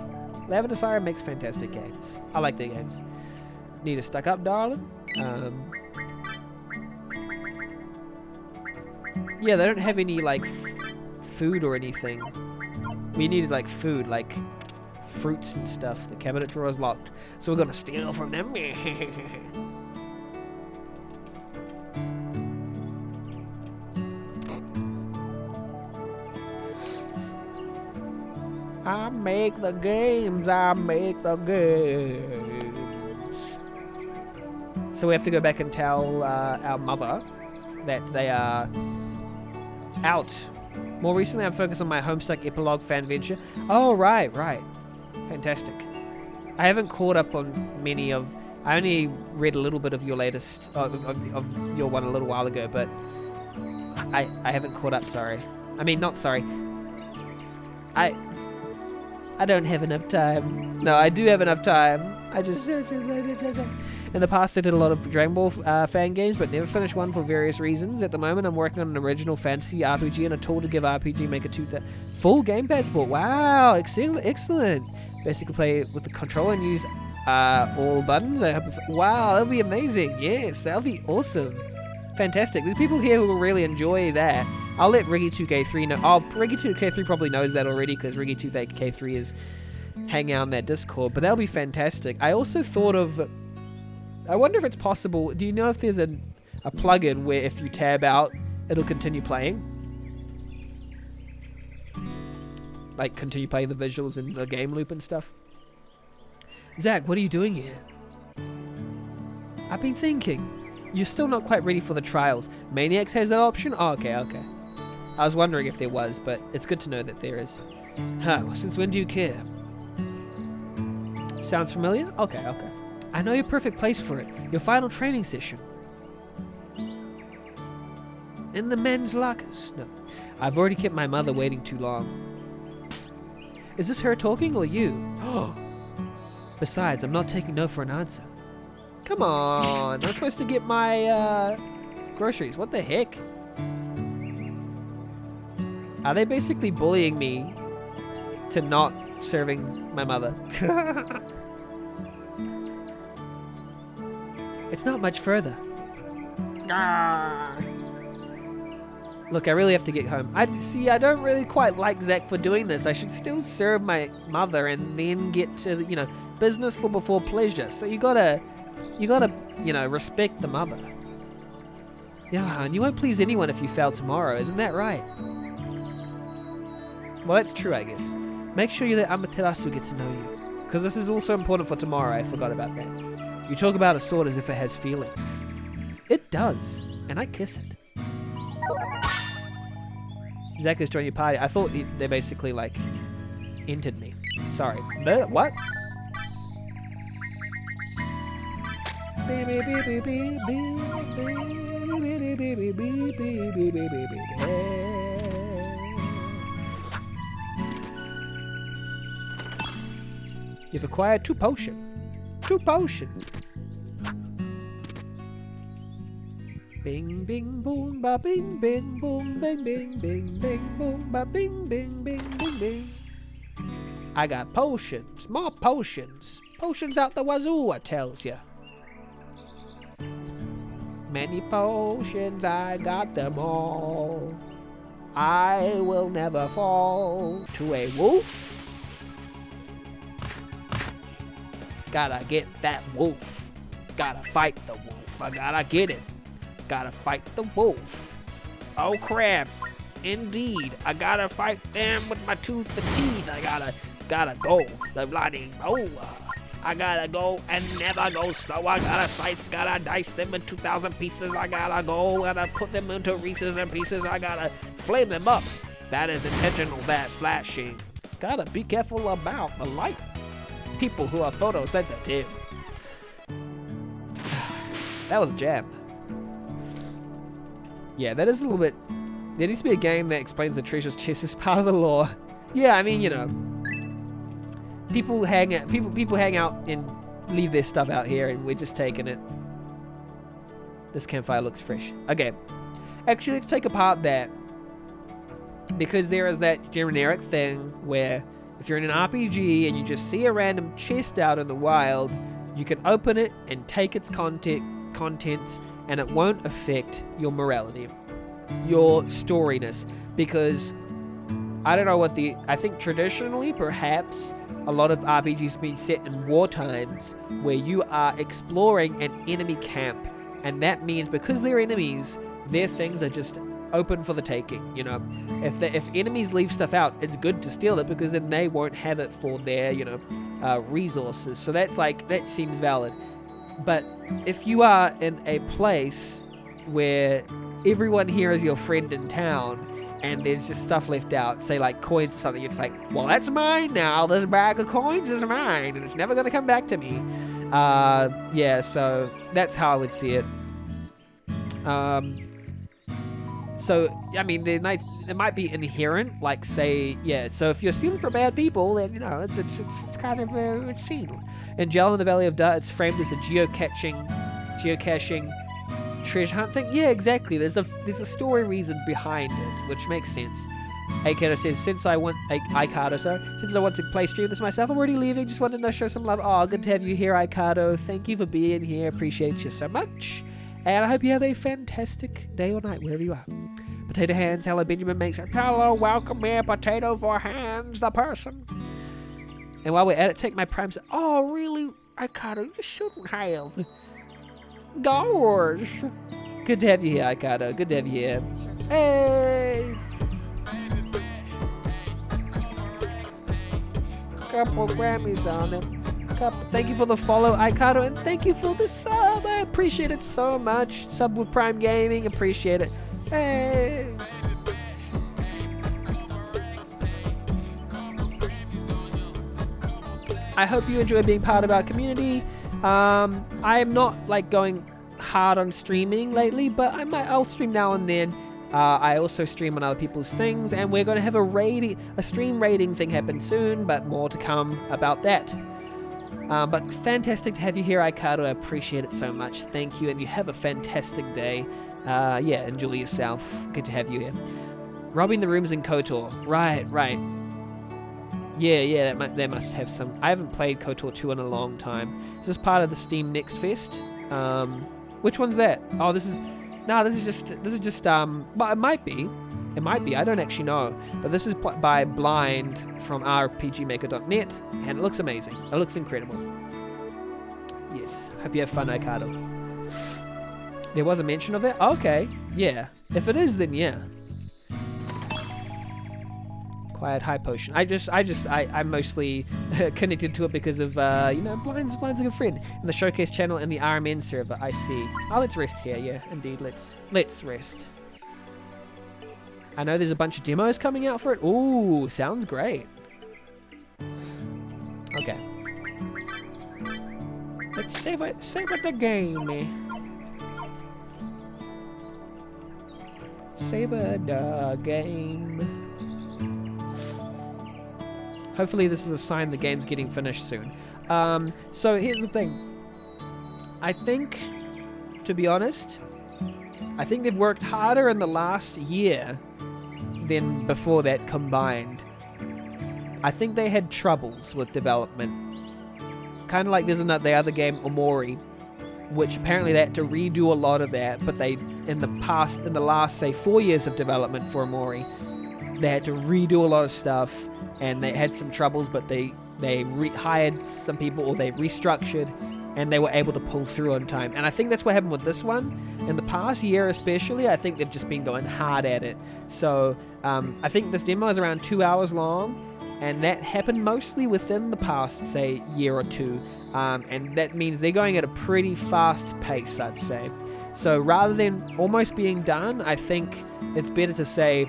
Lavender Siren makes fantastic games. I like their games. Need to stuck up, darling? Yeah, they don't have any, like, food or anything. We needed, like, food, like fruits and stuff. The cabinet drawer is locked, so we're gonna steal from them. I make the games. So we have to go back and tell our mother that they are out. More recently, I'm focused on my Homestuck Epilogue fan venture. Oh, right. Fantastic. I haven't caught up on many of... I only read a little bit of your latest... of your one a little while ago, but... I haven't caught up, sorry. I mean, not sorry. I don't have enough time. No, I do have enough time. I just... In the past, I did a lot of Dragon Ball fan games, but never finished one for various reasons. At the moment, I'm working on an original fantasy RPG and a tool to give RPG Maker 2 the full gamepad support. Wow, excellent. Basically, play with the controller and use all buttons. I hope. Wow, that'll be amazing. Yes, that'll be awesome. Fantastic. There's people here who will really enjoy that. I'll let Riggy2K3 know. Oh, Riggy2K3 probably knows that already because Riggy2K3 is hanging out on that Discord, but that'll be fantastic. I also thought of... I wonder if it's possible... Do you know if there's a plugin where if you tab out, it'll continue playing? Like, continue playing the visuals and the game loop and stuff? Zach, what are you doing here? I've been thinking. You're still not quite ready for the trials. Maniacs has that option? Oh, okay. I was wondering if there was, but it's good to know that there is. Well, since when do you care? Sounds familiar? Okay. I know your perfect place for it. Your final training session. In the men's lockers. No. I've already kept my mother waiting too long. Is this her talking or you? Besides, I'm not taking no for an answer. Come on. I'm supposed to get my groceries. What the heck? Are they basically bullying me to not serving my mother? It's not much further. Look, I really have to get home. I don't really quite like Zach for doing this. I should still serve my mother and then get to, business for before pleasure. So you gotta, respect the mother. Johan, you won't please anyone if you fail tomorrow, isn't that right? Well, that's true, I guess. Make sure you let Amaterasu get to know you. Because this is also important for tomorrow, I forgot about that. You talk about a sword as if it has feelings. It does, and I kiss it. Zach has joined your party. I thought they basically, entered me. Sorry. What? You've acquired 2 potions. 2 potions. Bing, bing, boom, ba, bing, bing, boom, bing, bing, bing, bing, boom, ba, bing, bing, bing, bing, bing. I got potions. More potions. Potions out the wazoo, I tells ya. Many potions, I got them all. I will never fall to a wolf. Gotta get that wolf. Gotta fight the wolf. I gotta get it. Gotta fight the wolf. Oh crap. Indeed. I gotta fight them with my tooth and teeth. I gotta go. The bloody I gotta go and never go slow. I gotta slice, gotta dice them in 2,000 pieces. I gotta go, gotta put them into pieces and pieces. I gotta flame them up. That is intentional, that flashing. Gotta be careful about the light. People who are photosensitive. That was a jam. Yeah, that is a little bit... There needs to be a game that explains the treasure's chest as part of the lore. Yeah, I mean, people hang out and leave their stuff out here, and we're just taking it. This campfire looks fresh. Okay. Actually, let's take apart that. Because there is that generic thing where if you're in an RPG and you just see a random chest out in the wild, you can open it and take its contents, and it won't affect your morality, your storiness. Because I don't know I think traditionally, perhaps, a lot of RPGs have been set in war times where you are exploring an enemy camp. And that means because they're enemies, their things are just open for the taking, If enemies leave stuff out, it's good to steal it because then they won't have it for their, resources. So that seems valid. But if you are in a place where everyone here is your friend in town and there's just stuff left out, say like coins or something, you're just like, well, that's mine now. This bag of coins is mine and it's never going to come back to me. Yeah, so that's how I would see it. So, I mean, it might be inherent, so if you're stealing from bad people, then, it's kind of a scene. In Gel in the Valley of Dust, it's framed as a geocaching treasure hunt thing. Yeah, exactly. There's a story reason behind it, which makes sense. Aikato says, since I want to play stream this myself, I'm already leaving, just wanted to show some love. Oh, good to have you here, Aikato. Thank you for being here. Appreciate you so much. And I hope you have a fantastic day or night, wherever you are. Potato Hands, hello, Benjamin makes it. Hello, welcome here, Potato for Hands, the person. And while we're at it, take my primes. Oh, really? Aikato, you shouldn't have. Gosh. Good to have you here, Aikato. Good to have you here. Hey! Couple Grammys on it. Thank you for the follow, Aikato, and thank you for the sub. I appreciate it so much. Sub with Prime Gaming, appreciate it. Hey. I hope you enjoy being part of our community. I am not going hard on streaming lately, but I'll stream now and then. I also stream on other people's things, and we're going to have a stream rating thing happen soon, but more to come about that. But fantastic to have you here, Aikato. I appreciate it so much. Thank you, and you have a fantastic day. Yeah, enjoy yourself. Good to have you here. Robbing the rooms in KOTOR. Right. Yeah, they must have some. I haven't played KOTOR 2 in a long time. This is part of the Steam Next Fest. Which one's that? Oh, this is just, well, it might be, I don't actually know, but this is by Blind from rpgmaker.net, and it looks amazing, it looks incredible. Yes, hope you have fun, Aikato. There was a mention of that? Okay, yeah, if it is, then yeah. Quiet high potion. I'm mostly connected to it because of, Blind's a good friend. And the showcase channel and the RMN server, I see. Oh, let's rest here, yeah, indeed, let's rest. I know there's a bunch of demos coming out for it. Ooh, sounds great. Okay. Let's save it the game. Savor the game. Hopefully this is a sign the game's getting finished soon. So here's the thing. I think, to be honest, I think they've worked harder in the last year than before that combined. I think they had troubles with development. Kind of like there's the other game, Omori, which apparently they had to redo a lot of that, but they, in the last, say, 4 years of development for Omori, they had to redo a lot of stuff, and they had some troubles, but they hired some people, or they restructured, and they were able to pull through on time. And I think that's what happened with this one. In the past year especially, I think they've just been going hard at it. So I think this demo is around 2 hours long, and that happened mostly within the past, say, year or two. And that means they're going at a pretty fast pace, I'd say. So rather than almost being done, I think it's better to say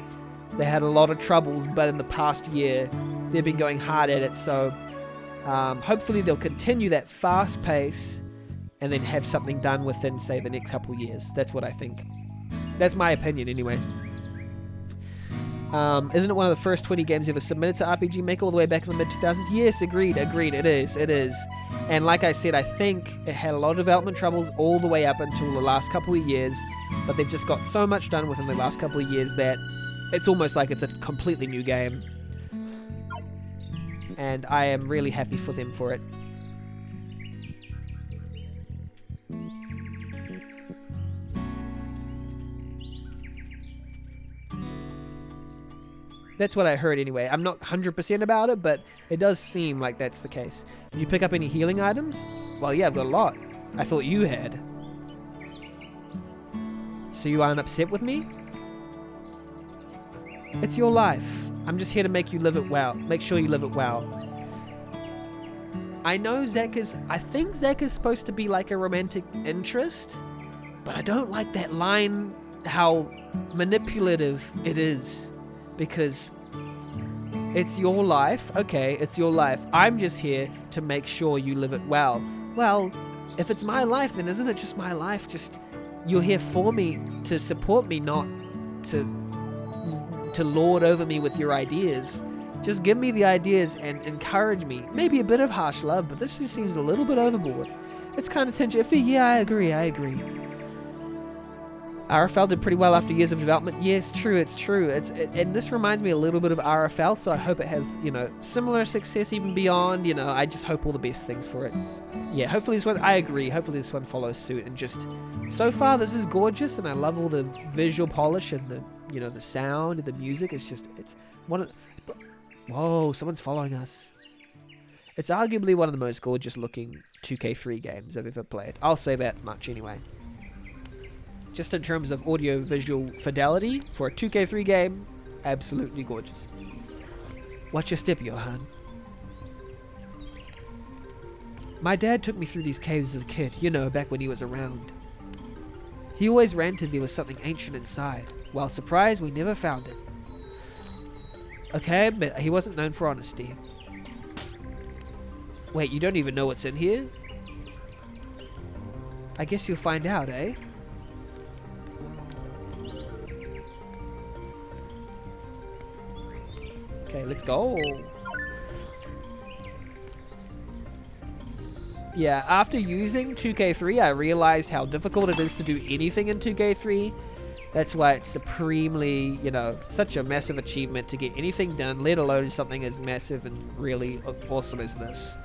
they had a lot of troubles, but in the past year, they've been going hard at it. So hopefully they'll continue that fast pace and then have something done within, say, the next couple of years. That's what I think. That's my opinion, anyway. Isn't it one of the first 20 games ever submitted to RPG Maker all the way back in the mid-2000s? Yes, agreed, it is. And like I said, I think it had a lot of development troubles all the way up until the last couple of years, but they've just got so much done within the last couple of years that it's almost like it's a completely new game. And I am really happy for them for it. That's what I heard anyway. I'm not 100% about it, but it does seem like that's the case. Did you pick up any healing items? Well, yeah, I've got a lot. I thought you had. So you aren't upset with me? It's your life. I'm just here to make you live it well. Make sure you live it well. I know I think Zek is supposed to be like a romantic interest, but I don't like that line, how manipulative it is. Because it's your life. Okay, it's your life. I'm just here to make sure you live it well. Well, if it's my life, then isn't it just my life? Just, you're here for me, to support me, not to lord over me with your ideas. Just give me the ideas and encourage me. Maybe a bit of harsh love, but this just seems a little bit overboard. It's kind of iffy. Yeah, I agree. RFL did pretty well after years of development. Yes, true, it's true. And this reminds me a little bit of RFL, so I hope it has, similar success even beyond. I just hope all the best things for it. Yeah, hopefully this one, I agree, hopefully this one follows suit, and just, so far this is gorgeous, and I love all the visual polish and the, the sound and the music. It's one of, whoa, someone's following us. It's arguably one of the most gorgeous looking 2K3 games I've ever played. I'll say that much anyway. Just in terms of audio-visual fidelity, for a 2K3 game, absolutely gorgeous. Watch your step, Johan. My dad took me through these caves as a kid, back when he was around. He always ranted there was something ancient inside. While surprised, we never found it. Okay, but he wasn't known for honesty. Wait, you don't even know what's in here? I guess you'll find out, eh? Okay, let's go. Yeah, after using 2K3, I realized how difficult it is to do anything in 2K3. That's why it's supremely, you know, such a massive achievement to get anything done, let alone something as massive and really awesome as this.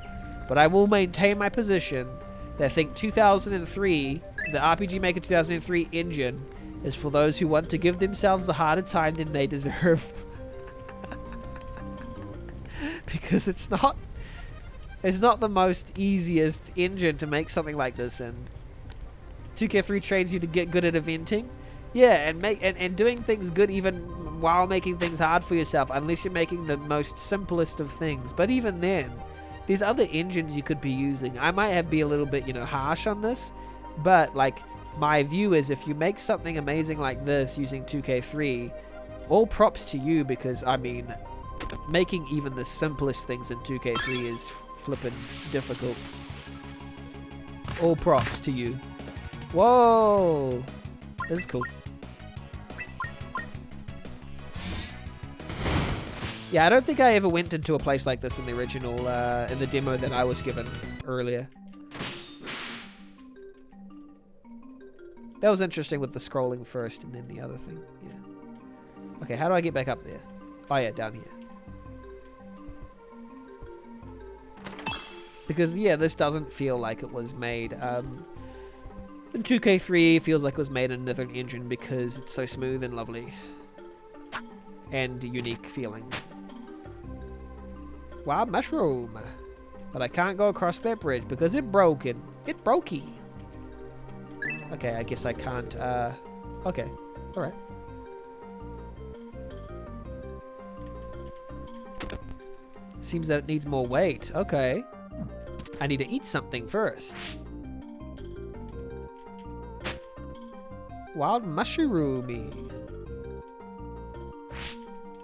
But I will maintain my position that I think 2003, the RPG Maker 2003 engine, is for those who want to give themselves a harder time than they deserve. Because it's not the most easiest engine to make something like this in. 2K3 trains you to get good at eventing. Yeah, and doing things good even while making things hard for yourself, unless you're making the most simplest of things. But even then, there's other engines you could be using. I might be a little bit, you know, harsh on this, but like my view is if you make something amazing like this using 2K3, all props to you, because I mean, making even the simplest things in 2K3 is flippin' difficult. All props to you. Whoa! This is cool. Yeah, I don't think I ever went into a place like this in the original, in the demo that I was given earlier. That was interesting with the scrolling first and then the other thing. Yeah. Okay, how do I get back up there? Oh yeah, down here. Because, yeah, this doesn't feel like it was made, in 2K3 feels like it was made in a different engine because it's so smooth and lovely. And unique feeling. Wow, mushroom. But I can't go across that bridge because it broken. It brokey. Okay, I guess I can't, okay. Alright. Seems that it needs more weight. Okay. I need to eat something first. Wild mushroomy.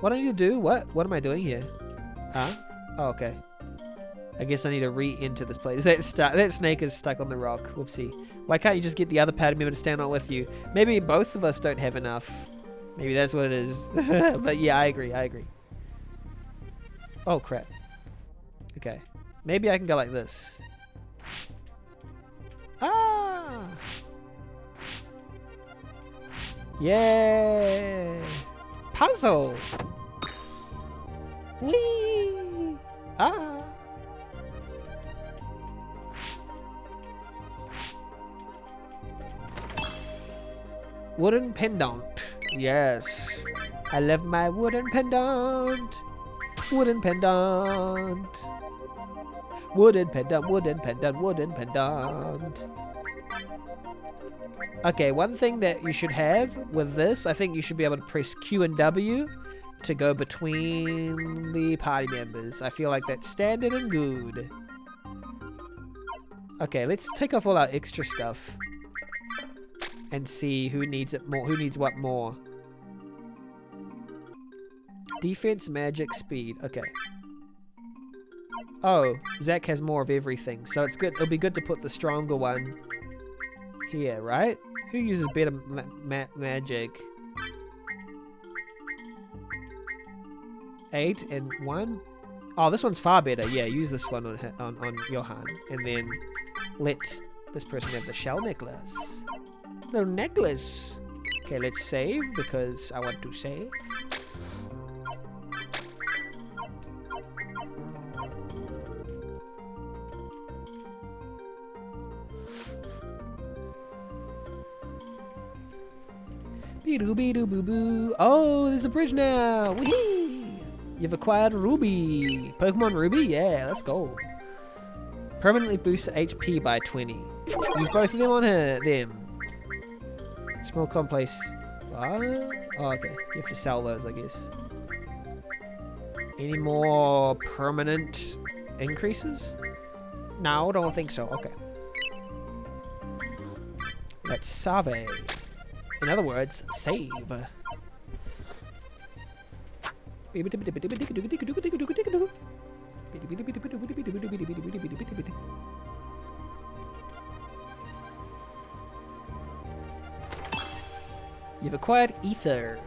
What do I need to do? What am I doing here? Huh? Oh, okay. I guess I need to re-enter this place. That snake is stuck on the rock. Whoopsie. Why can't you just get the other party member to stand on with you? Maybe both of us don't have enough. Maybe that's what it is. But yeah, I agree. Oh, crap. Okay. Maybe I can go like this. Ah! Yeah! Puzzle! Whee! Ah! Wooden pendant. Yes. I love my wooden pendant. Wooden pendant. Wooden pendant, wooden pendant, wooden pendant. Okay, one thing that you should have with this, I think you should be able to press Q and W to go between the party members. I feel like that's standard and good. Okay, let's take off all our extra stuff and see who needs it more. Who needs what more? Defense, magic, speed. Okay. Oh, Zach has more of everything, so it's good. It'll be good to put the stronger one here, right? Who uses better magic? 8 and 1. Oh, this one's far better. Yeah, use this one on Johan, and then let this person have the shell necklace. Little necklace. Okay, let's save because I want to save. Bee-doo-bee-doo-boo-boo. Oh, there's a bridge now. Whee! You've acquired Ruby. Pokemon Ruby? Yeah, let's go. Permanently boosts HP by 20. Use both of them on them. Small complex. Oh, okay. You have to sell those, I guess. Any more permanent increases? No, don't think so. Okay. Let's save. In other words, save. You've acquired ether.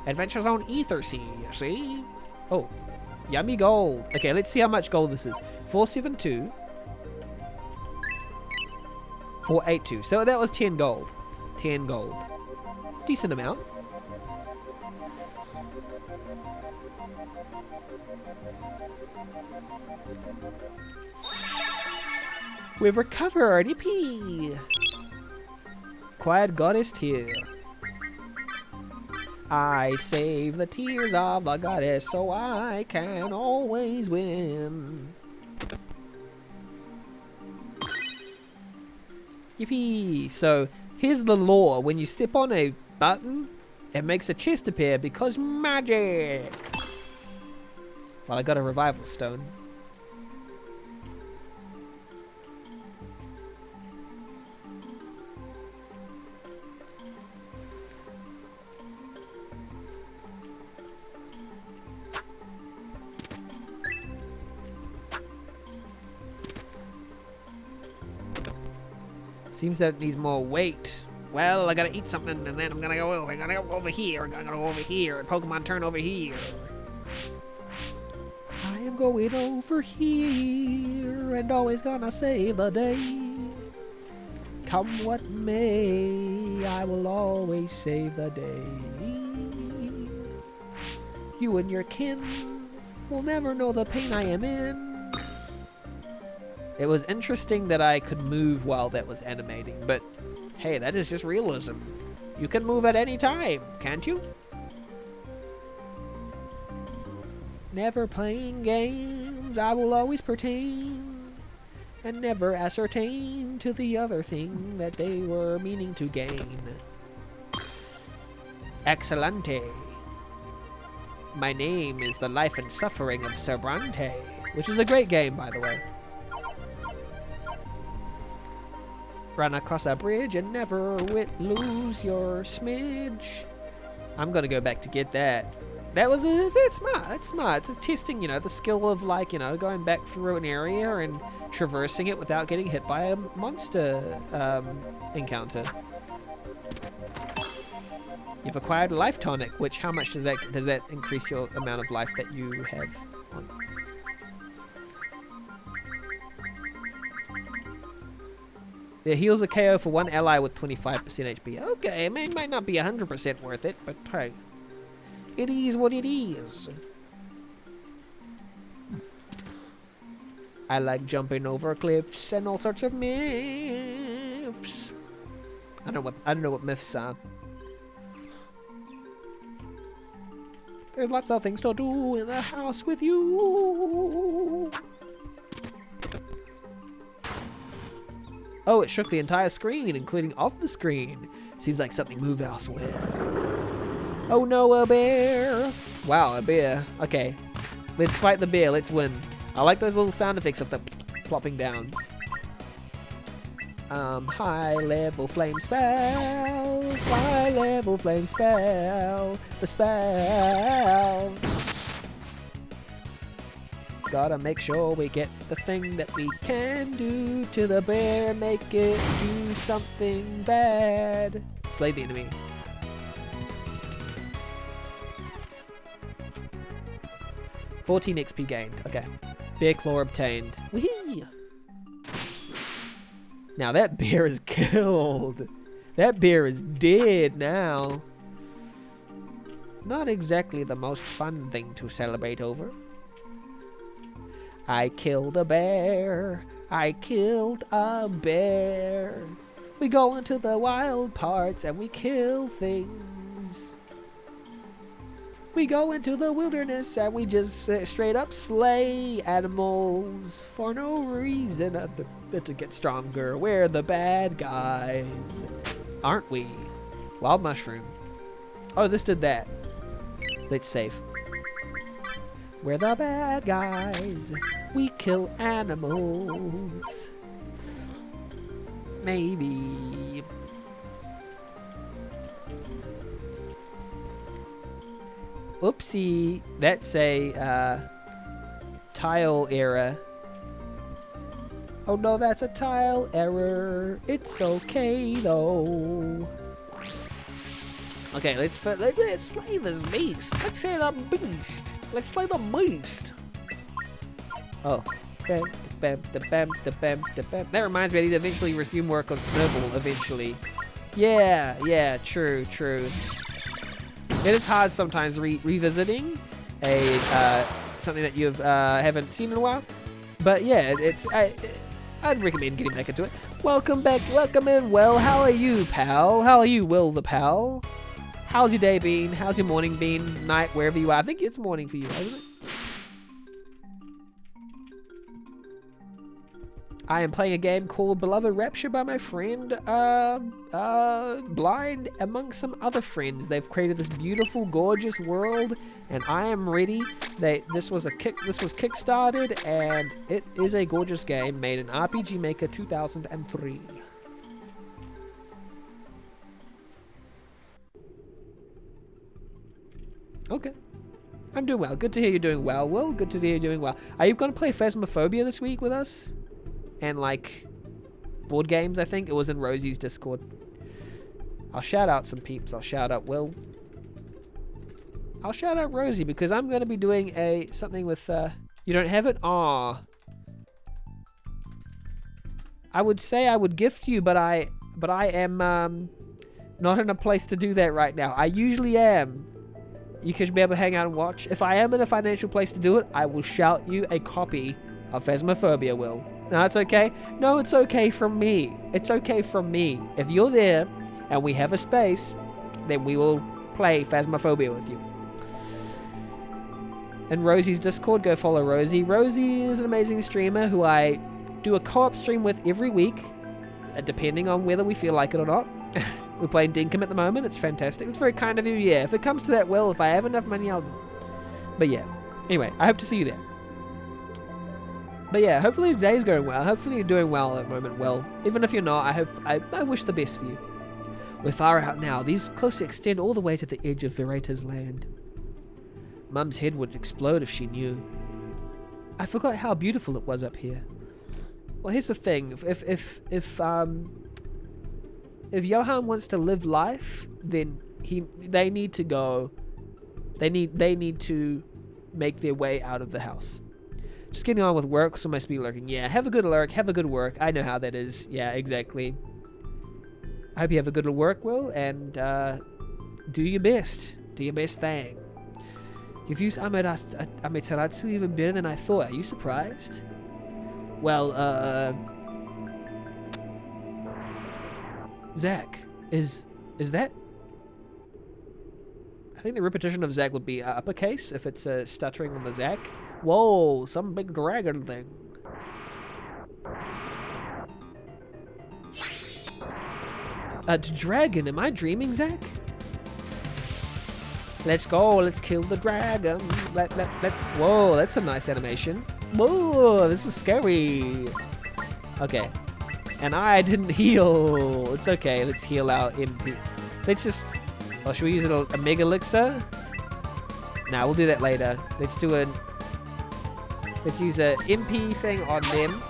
Adventures on Ether Sea, see? Oh, yummy gold. Okay, let's see how much gold this is. 472. 482. So that was 10 gold. 10 gold. Decent amount. We've recovered. Yippee! Quiet goddess tear. I save the tears of the goddess so I can always win. Yippee! So here's the lore. When you step on a button, it makes a chest appear because magic. Well, I got a revival stone. Seems that it needs more weight. Well, I gotta eat something, and then I'm gonna go over. I gotta go over here. I'm gonna go over here. And Pokemon turn over here. I am going over here, and always gonna save the day. Come what may, I will always save the day. You and your kin will never know the pain I am in. It was interesting that I could move while that was animating, but hey, that is just realism. You can move at any time, can't you? Never playing games, I will always pertain, and never ascertain to the other thing that they were meaning to gain. Excelente. My name is The Life and Suffering of Cerbrante, which is a great game, by the way. Run across a bridge and never lose your smidge. I'm gonna go back to get that. That was it's smart. That's smart. It's testing, you know, the skill of like, you know, going back through an area and traversing it without getting hit by a monster encounter. You've acquired a life tonic. Which how much does that increase your amount of life that you have? It heals a KO for one ally with 25% HP. Okay, it might not be 100% worth it, but hey, it is what it is. I like jumping over cliffs and all sorts of myths. I don't know what myths are. There's lots of things to do in the house with you. Oh, it shook the entire screen, including off the screen. Seems like something moved elsewhere. Oh no, a bear! Wow, a bear. Okay, let's fight the bear. Let's win. I like those little sound effects of the plopping down. High level flame spell. High level flame spell. The spell. Gotta make sure we get the thing that we can do to the bear, make it do something bad. Slay the enemy. $14 XP gained. Okay. Bear claw obtained. Whee! Now that bear is killed. That bear is dead now. Not exactly the most fun thing to celebrate over. I killed a bear. I killed a bear. We go into the wild parts and we kill things. We go into the wilderness and we just straight up slay animals for no reason other than to get stronger. We're the bad guys, aren't we? Wild mushroom. Oh, this did that. Let's save. We're the bad guys. We kill animals. Maybe. Oopsie. That's a tile error. Oh no, that's a tile error. It's okay though. Okay, let's slay this beast. Let's slay the beast. Let's slay the beast. Oh. Bam, bam, da bam, da bam, da bam. That reminds me, I need to eventually resume work on Snowball, eventually. Yeah, true. It is hard sometimes revisiting something that you haven't seen in a while. But yeah, I'd recommend getting back into it. Welcome back, welcome in, Will. How are you, pal? How are you, Will the pal? How's your day been? How's your morning been? Night, wherever you are. I think it's morning for you, isn't it? I am playing a game called Beloved Rapture by my friend, Blind, among some other friends. They've created this beautiful, gorgeous world, and I am ready. This was kickstarted, and it is a gorgeous game made in RPG Maker 2003. Okay. I'm doing well. Good to hear you're doing well, Will. Good to hear you're doing well. Are you going to play Phasmophobia this week with us? And like board games, I think. It was in Rosie's Discord. I'll shout out some peeps. I'll shout out Will. I'll shout out Rosie because I'm going to be doing something with you don't have it? Aw. I would say I would gift you, but I am not in a place to do that right now. I usually am. You could be able to hang out and watch. If I am in a financial place to do it, I will shout you a copy of Phasmophobia, Will. No, it's okay. No, it's okay from me. It's okay from me. If you're there and we have a space, then we will play Phasmophobia with you. And Rosie's Discord, go follow Rosie. Rosie is an amazing streamer who I do a co-op stream with every week, depending on whether we feel like it or not. We're playing Dinkum at the moment. It's fantastic. It's very kind of you. Yeah, if it comes to that, Will, if I have enough money, I'll do it. But yeah. Anyway, I hope to see you there. But yeah, hopefully today's going well. Hopefully you're doing well at the moment, Will. Even if you're not, I wish the best for you. We're far out now. These cliffs extend all the way to the edge of Verita's land. Mum's head would explode if she knew. I forgot how beautiful it was up here. Well, here's the thing. If Johan wants to live life, then they need to go. They need to make their way out of the house. Just getting on with work, so must be lurking. Yeah, have a good lurk, have a good work. I know how that is. Yeah, exactly. I hope you have a good work, Will, and do your best. Do your best thing. You've used Amaterasu even better than I thought. Are you surprised? Well, Zach, is that? I think the repetition of Zach would be uppercase if it's stuttering on the Zach. Whoa, some big dragon thing. Dragon, am I dreaming, Zach? Let's go, let's kill the dragon. Let's, whoa, that's a nice animation. Whoa, this is scary. Okay, and I didn't heal. It's okay, let's heal our MP. Let's just, oh, should we use a mega elixir? Nah, we'll do that later. Let's use a MP thing on them.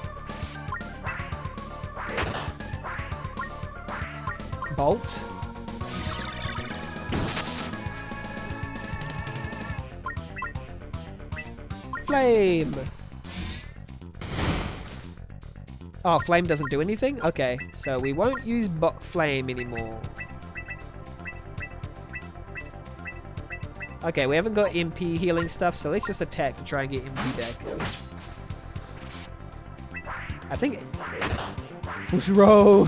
Bolt. Flame. Oh, flame doesn't do anything? Okay, so we won't use flame anymore. Okay, we haven't got MP healing stuff, so let's just attack to try and get MP back. I think... Fushiro!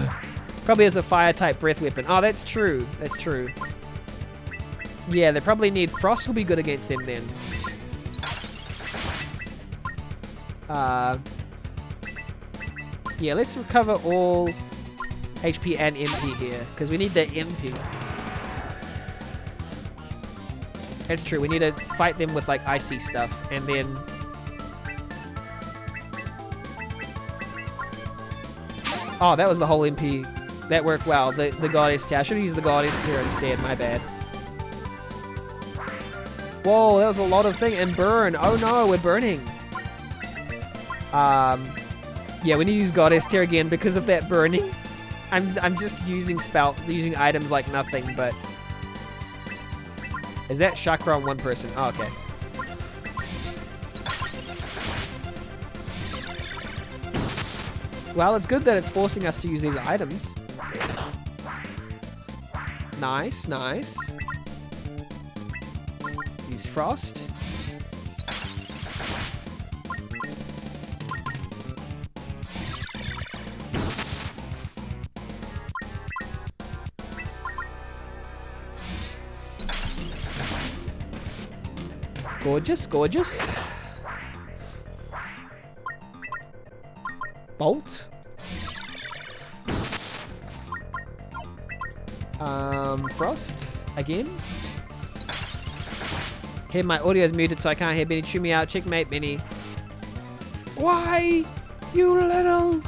Probably has a fire-type breath weapon. Oh, that's true. That's true. Yeah, they probably need... Frost will be good against them then. Yeah, let's recover all HP and MP here, because we need the MP. That's true, we need to fight them with like icy stuff, and then... Oh, that was the whole MP. That worked well, the Goddess Tear. I should have used the Goddess Tear instead, my bad. Whoa, that was a lot of thing, and burn. Oh no, we're burning. Yeah, we need to use Goddess Tear again because of that burning. I'm just using items like nothing, but Is that chakra on one person? Oh, okay. Well, it's good that it's forcing us to use these items. Nice, nice. Use frost. Gorgeous, gorgeous. Bolt. Frost again. Here, my audio's muted, so I can't hear Benny. Chew me out. Checkmate, Benny. Why, you little?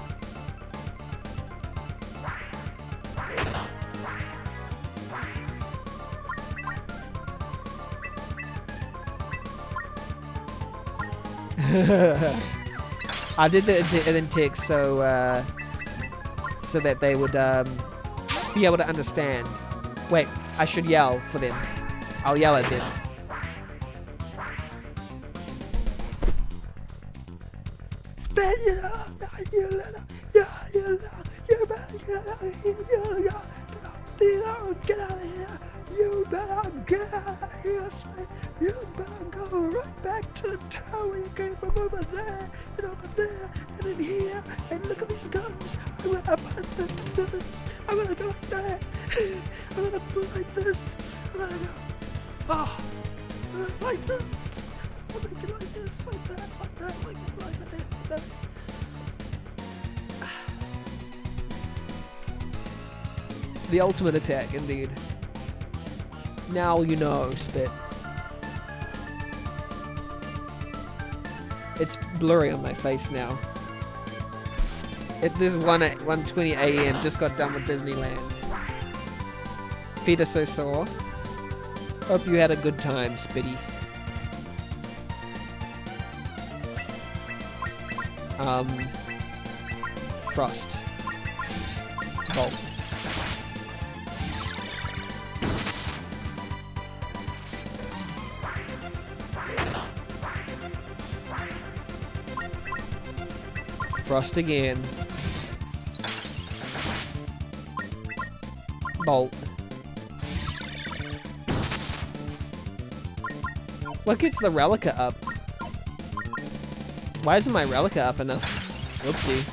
I did the in text so that they would be able to understand. Wait, I should yell for them. I'll yell at them. Get out of here! You better get out of here, Smith! You better go right back to the tower you came from, over there, and over there, and in here, and look at these guns! I'm gonna put this! I'm gonna go like that! I'm gonna put like this! I'm gonna go... Oh! Like this! I'll make it like this, like that, like that, like that, like that, like that. The ultimate attack, indeed. Now you know, Spit. It's blurry on my face now. This one at 1:20 a.m. just got done with Disneyland. Feet are so sore. Hope you had a good time, Spitty. Frost. Bolt. Frost again. Bolt. What gets the Relica up? Why isn't my Relica up enough? Whoopsie.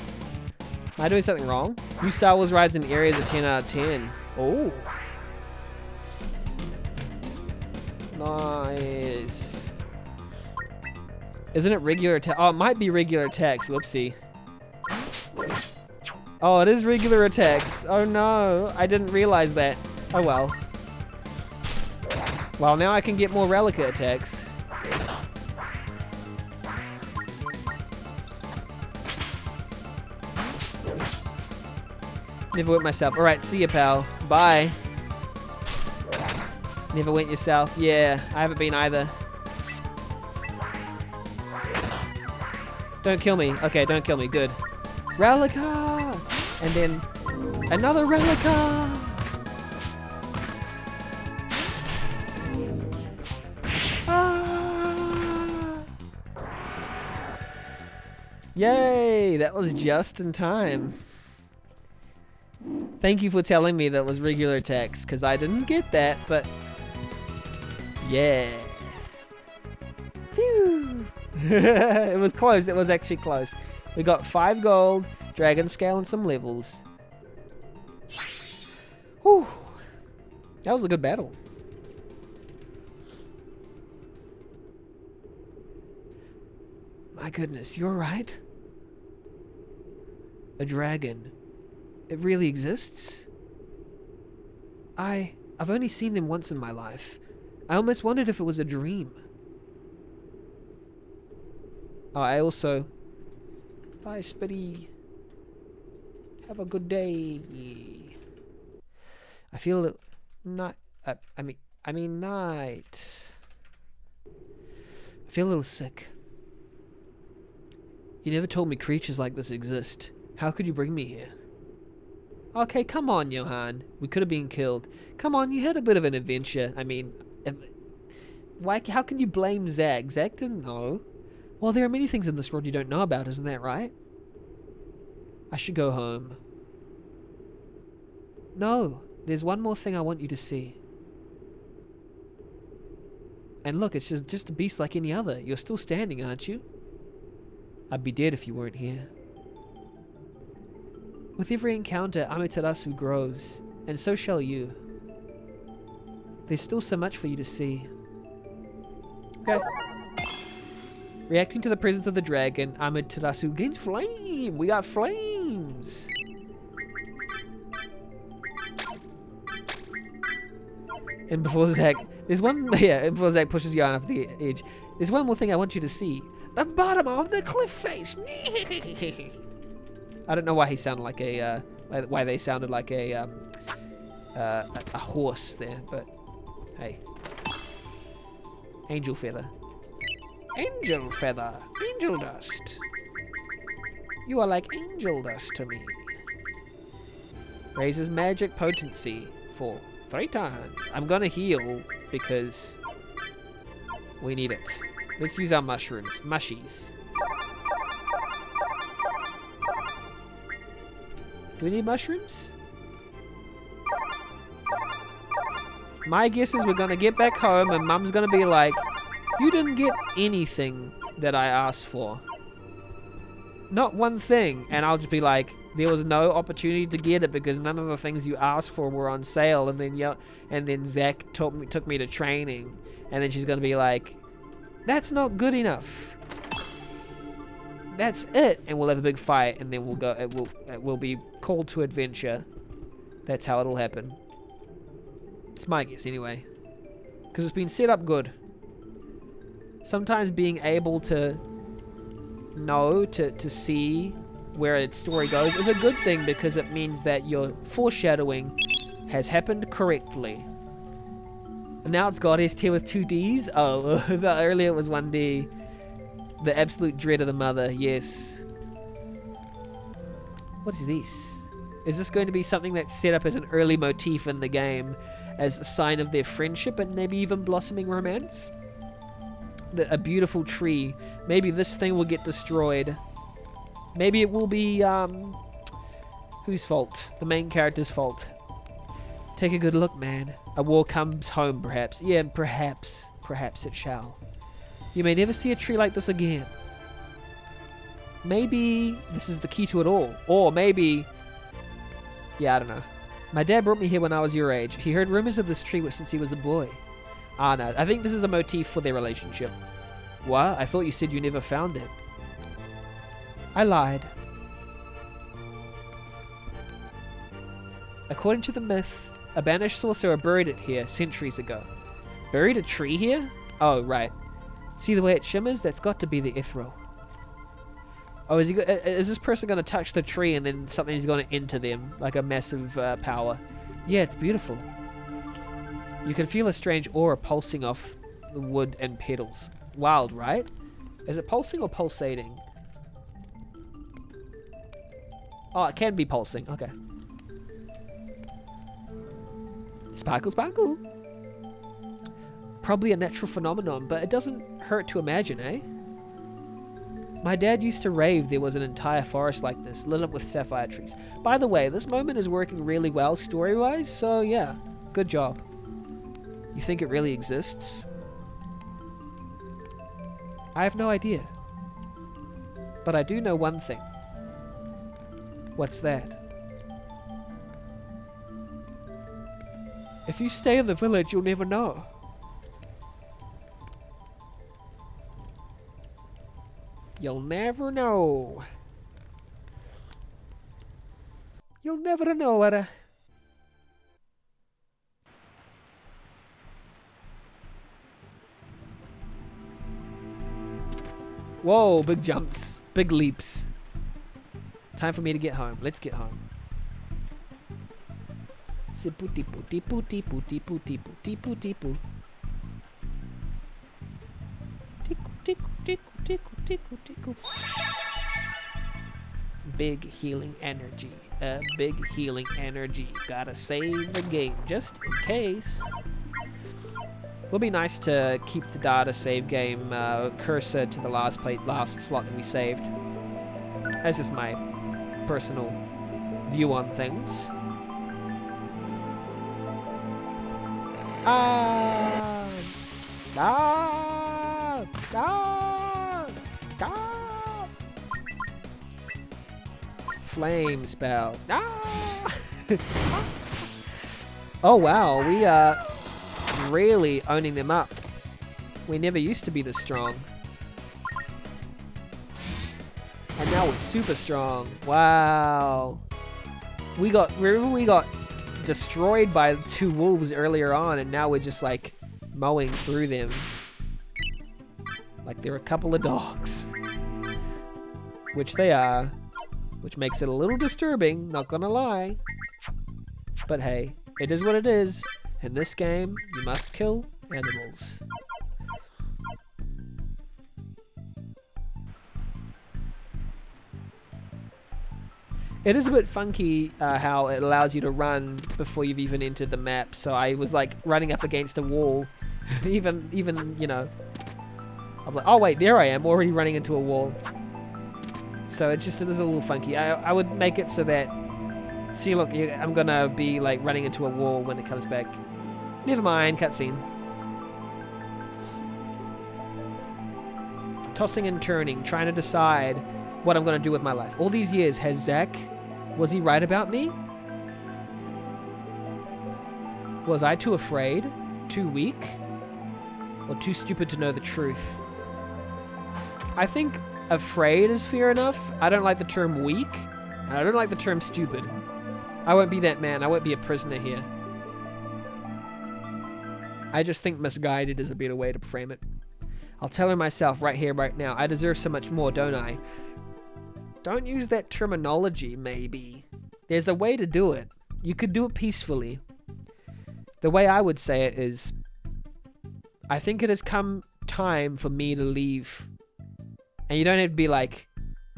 Am I doing something wrong? New Star Wars rides in areas of 10 out of 10. Oh. Nice. Isn't it regular attack? Oh, it might be regular attacks. Whoopsie. Oh, it is regular attacks. Oh no, I didn't realize that. Oh well. Well, now I can get more Relica attacks. Never went myself. Alright, see ya, pal. Bye. Never went yourself. Yeah, I haven't been either. Don't kill me. Okay, don't kill me. Good. Relica! And then another Relica! Ah! Yay! That was just in time. Thank you for telling me that was regular attacks, because I didn't get that, but yeah. Phew! It was close. It was actually close. We got 5 gold, dragon scale, and some levels. Whew. That was a good battle. My goodness, you're right. A dragon. It really exists? I've only seen them once in my life. I almost wondered if it was a dream. Oh, I also... Bye, Spitty. Have a good day. I feel it... Not... I mean night. I feel a little sick. You never told me creatures like this exist. How could you bring me here? Okay, come on, Johan. We could have been killed. Come on, you had a bit of an adventure. I mean, Why? How can you blame Zach? Zach didn't know. Well, there are many things in this world you don't know about, isn't that right? I should go home. No, there's one more thing I want you to see. And look, it's just a beast like any other. You're still standing, aren't you? I'd be dead if you weren't here. With every encounter, Amaterasu grows, and so shall you. There's still so much for you to see. Okay. Reacting to the presence of the dragon, Amaterasu gains flame. We got flames. And before Zach, before Zach pushes Yarn off the edge, there's one more thing I want you to see. The bottom of the cliff face. I don't know why he sounded like why they sounded like a horse there, but hey. Angel feather. Angel feather. Angel dust. You are like angel dust to me. Raises magic potency for 3 times. I'm gonna heal because we need it. Let's use our mushrooms. Mushies. Do we need mushrooms? My guess is we're gonna get back home and Mum's gonna be like, you didn't get anything that I asked for. Not one thing. And I'll just be like, there was no opportunity to get it because none of the things you asked for were on sale. And then Zach took me to training. And then she's gonna be like, that's not good enough. That's it. And we'll have a big fight and then we'll go. It will be called to adventure. That's how it'll happen. It's my guess anyway. Because it's been set up good. Sometimes being able to know, to see where a story goes is a good thing because it means that your foreshadowing has happened correctly. And now it's Goddess tier with 2 Ds. Oh, the earlier it was 1D. The absolute dread of the mother, yes. What is this? Is this going to be something that's set up as an early motif in the game as a sign of their friendship and maybe even blossoming romance? A beautiful tree. Maybe this thing will get destroyed. Maybe it will be, whose fault? The main character's fault. Take a good look, man. A war comes home, perhaps. Yeah, perhaps. Perhaps it shall. You may never see a tree like this again. Maybe this is the key to it all. Or maybe... yeah, I don't know. My dad brought me here when I was your age. He heard rumors of this tree since he was a boy. Ah, no. I think this is a motif for their relationship. What? I thought you said you never found it. I lied. According to the myth, a banished sorcerer buried it here centuries ago. Buried a tree here? Oh, right. See the way it shimmers? That's got to be the Ethereal. Oh, is this person going to touch the tree and then something's going to enter them? Like a massive power. Yeah, it's beautiful. You can feel a strange aura pulsing off the wood and petals. Wild, right? Is it pulsing or pulsating? Oh, it can be pulsing. Okay. Sparkle, sparkle. Probably a natural phenomenon, but it doesn't hurt to imagine, eh? My dad used to rave there was an entire forest like this, lit up with sapphire trees. By the way, this moment is working really well story-wise, so yeah, good job. You think it really exists? I have no idea. But I do know one thing. What's that? If you stay in the village, you'll never know. You'll never know. You'll never know what a... Whoa, big jumps. Big leaps. Time for me to get home. Let's get home. Pooty pooty pooty pooty pooty pooty pooty poo. Tickle tickle tickle tickle tickle tickle. Big healing energy. Big healing energy. Gotta save the game just in case. Would be nice to keep the data save game cursor to the last slot that we saved. That's just my personal view on things. Ah! Ah! Ah! Ah! Flame spell. Ah! Oh wow, we are really owning them up. We never used to be this strong. And now we're super strong. Wow. We got destroyed by 2 wolves earlier on, and now we're just like mowing through them. Like they're a couple of dogs. Which they are. Which makes it a little disturbing, not gonna lie. But hey, it is what it is. In this game, you must kill animals. It is a bit funky how it allows you to run before you've even entered the map. So I was like running up against a wall, even you know. I was like, oh wait, there I am, already running into a wall. So it is a little funky. I would make it so that, see, look, I'm gonna be like running into a wall when it comes back. Never mind, cutscene. Tossing and turning, trying to decide what I'm gonna do with my life. All these years, was he right about me? Was I too afraid? Too weak? Or too stupid to know the truth? I think afraid is fair enough. I don't like the term weak. And I don't like the term stupid. I won't be that man. I won't be a prisoner here. I just think misguided is a better way to frame it. I'll tell her myself right here, right now. I deserve so much more, don't I? Don't use that terminology, maybe. There's a way to do it. You could do it peacefully. The way I would say it is, I think it has come time for me to leave. And you don't have to be like,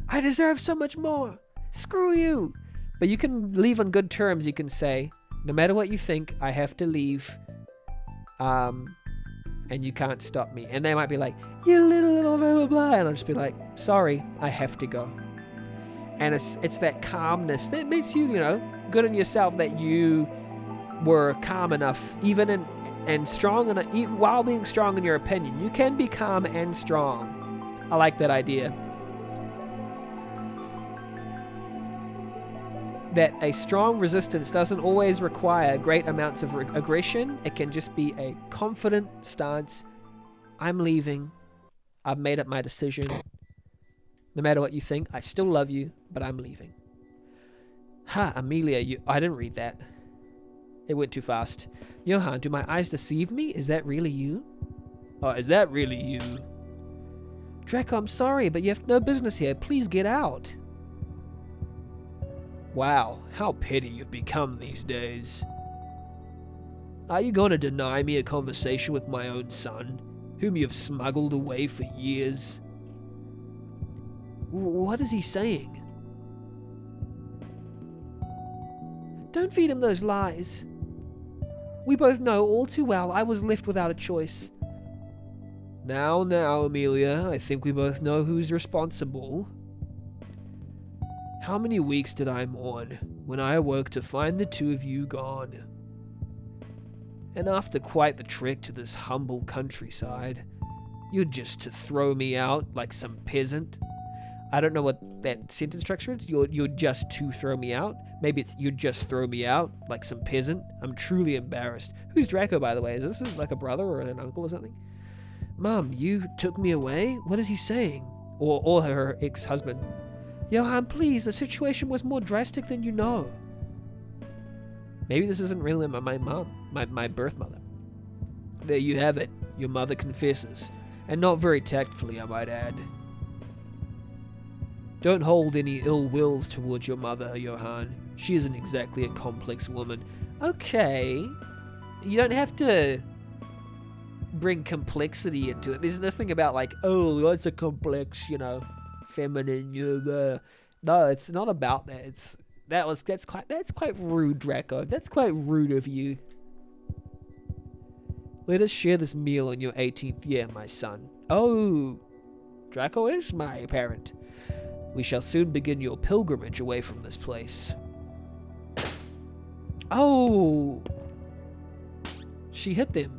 I deserve so much more. Screw you. But you can leave on good terms. You can say, no matter what you think, I have to leave. And you can't stop me. And they might be like, you little blah, blah, blah. And I'll just be like, sorry, I have to go. And it's that calmness that makes you, good on yourself that you were calm enough, even and strong enough, while being strong in your opinion. You can be calm and strong. I like that idea. That a strong resistance doesn't always require great amounts of aggression. It can just be a confident stance. I'm leaving. I've made up my decision. No matter what you think, I still love you, but I'm leaving. Ha, Amelia, I didn't read that. It went too fast. Johan, do my eyes deceive me? Is that really you? Oh, is that really you? Draco, I'm sorry, but you have no business here. Please get out. Wow, how petty you've become these days. Are you going to deny me a conversation with my own son, whom you've smuggled away for years? What is he saying? Don't feed him those lies. We both know all too well I was left without a choice. Now, Amelia, I think we both know who's responsible. How many weeks did I mourn when I awoke to find the two of you gone? And after quite the trek to this humble countryside, you're just to throw me out like some peasant? I don't know what that sentence structure is. You're just to throw me out. Maybe it's you just throw me out like some peasant. I'm truly embarrassed. Who's Draco, by the way? Is this like a brother or an uncle or something? Mom, you took me away? What is he saying? Or her ex-husband. Johan, please, the situation was more drastic than you know. Maybe this isn't really my mom, my birth mother. There you have it. Your mother confesses. And not very tactfully, I might add. Don't hold any ill wills towards your mother, Johan. She isn't exactly a complex woman. Okay. You don't have to bring complexity into it. There's nothing about like, oh, that's a complex, feminine. No, it's not about that. That's quite rude, Draco. That's quite rude of you. Let us share this meal in your 18th year, my son. Oh, Draco is my parent. We shall soon begin your pilgrimage away from this place. Oh! She hit them.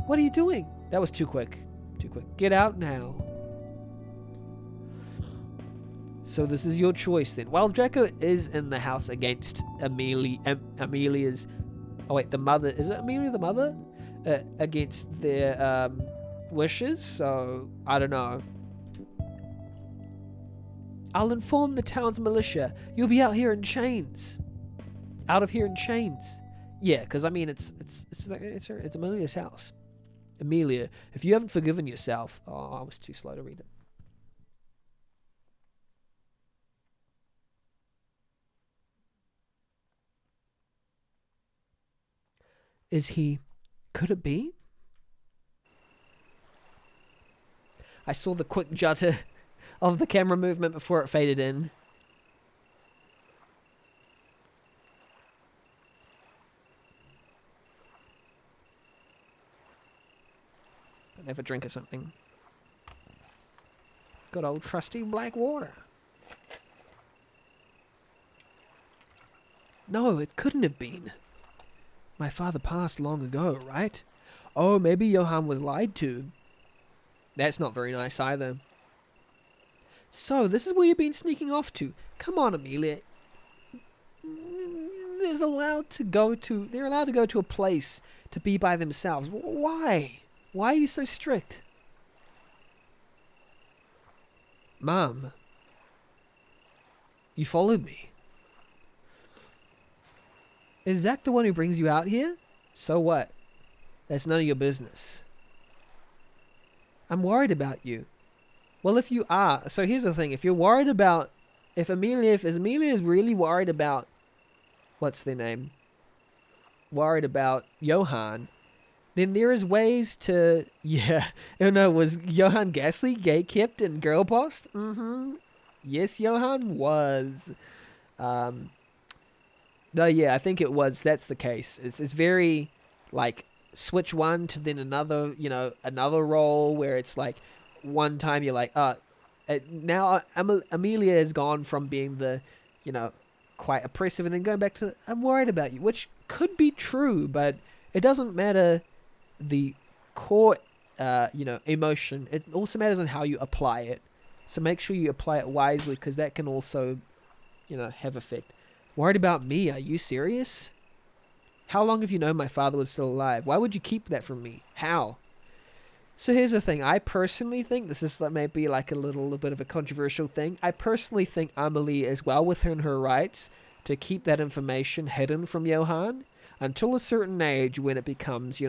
What are you doing? That was too quick. Too quick. Get out now. So this is your choice then. While Draco is in the house against Amelia's... Oh wait, the mother... Is it Amelia the mother? Against their wishes, so I don't know. I'll inform the town's militia. You'll be out here in chains. Out of here in chains. Yeah, because I mean it's Amelia's house. Amelia, if you haven't forgiven yourself, I was too slow to read it. Is he? Could it be? I saw the quick jutter of the camera movement before it faded in. Have a drink or something. Good old trusty black water. No, it couldn't have been. My father passed long ago, right? Oh, maybe Johann was lied to. That's not very nice either. So, this is where you've been sneaking off to. Come on, Amelia. They're allowed to go to a place to be by themselves. Why? Why are you so strict? Mom, you followed me. Is Zach the one who brings you out here? So what? That's none of your business. I'm worried about you. Well, if you are, so here's the thing. If you're worried about, if Amelia is really worried about, what's their name? Worried about Johann, then there is ways to, yeah. Oh no, was Johann Gasly gay-kept and girl-bossed? Mm-hmm. Yes, Johann was. No, yeah, I think it was. That's the case. It's very, like, switch one to then another, another role where it's like, one time you're like, now Amelia has gone from being the, quite oppressive and then going back to, I'm worried about you, which could be true, but it doesn't matter the core, emotion. It also matters on how you apply it. So make sure you apply it wisely because that can also, have effect. Worried about me? Are you serious? How long have you known my father was still alive? Why would you keep that from me? How? So here's the thing. I personally think, this is maybe like a little bit of a controversial thing. I personally think Amelie is well within her rights to keep that information hidden from Johann until a certain age when it becomes,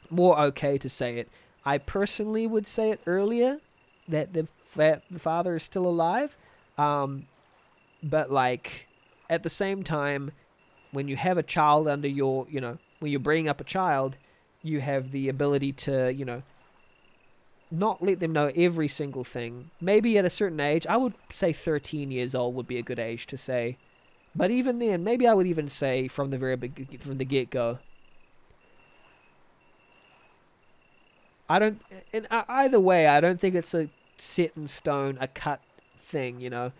more okay to say it. I personally would say it earlier, that the father is still alive. But like, at the same time, when you have a child under your, when you're bringing up a child, you have the ability to, not let them know every single thing. Maybe at a certain age, I would say 13 years old would be a good age to say. But even then, maybe I would even say from the get-go. Either way, I don't think it's a set in stone, a cut thing,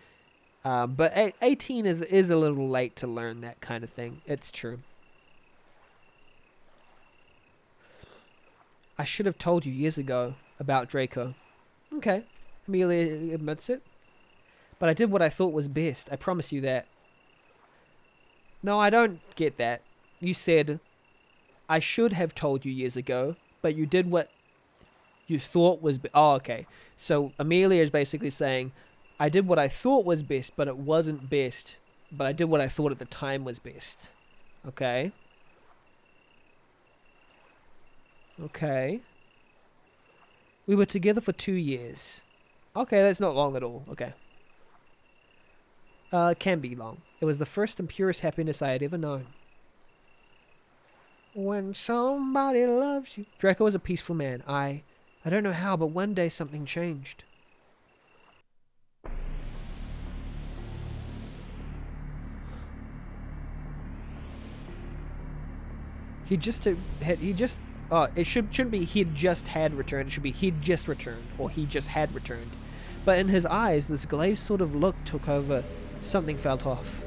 But 18 is a little late to learn that kind of thing. It's true. I should have told you years ago about Draco. Okay, Amelia admits it. But I did what I thought was best. I promise you that. No, I don't get that. You said, I should have told you years ago, but you did what you thought was... Oh, okay. So Amelia is basically saying, I did what I thought was best, but it wasn't best. But I did what I thought at the time was best. Okay. Okay. We were together for 2 years. Okay, that's not long at all. Okay. It can be long. It was the first and purest happiness I had ever known. When somebody loves you... Draco was a peaceful man. I don't know how, but one day something changed. He just Oh, it shouldn't be he'd just had returned. It should be he'd just returned, or he just had returned. But in his eyes, this glazed sort of look took over. Something felt off.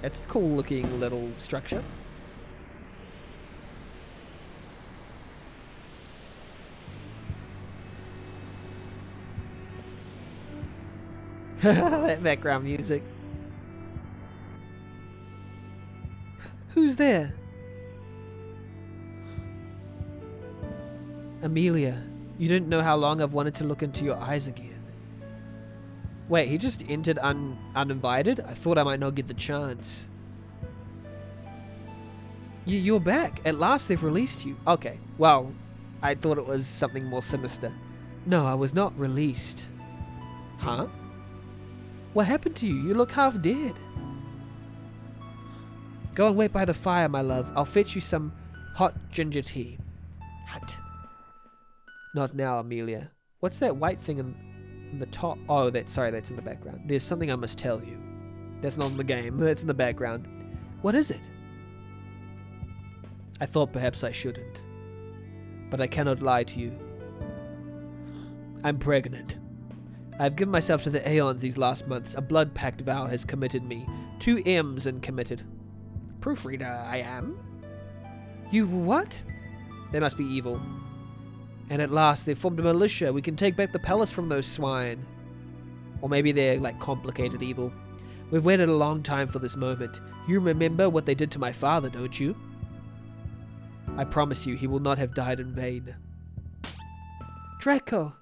It's a cool looking little structure. That background music. Who's there? Amelia, you didn't know how long I've wanted to look into your eyes again. Wait, he just entered uninvited? I thought I might not get the chance. You're back. At last they've released you. Okay, well, I thought it was something more sinister. No, I was not released. Huh? What happened to you? You look half dead. Go and wait by the fire, my love. I'll fetch you some hot ginger tea. Hot. Not now, Amelia. What's that white thing in the top? Oh, that's in the background. There's something I must tell you. That's not in the game. That's in the background. What is it? I thought perhaps I shouldn't. But I cannot lie to you. I'm pregnant. I've given myself to the Aeons these last months. A blood pact vow has committed me. 2 M's and committed. Proofreader, I am. You what? They must be evil. And at last they've formed a militia. We can take back the palace from those swine. Or maybe they're like complicated evil. We've waited a long time for this moment. You remember what they did to my father, don't you? I promise you he will not have died in vain. Draco!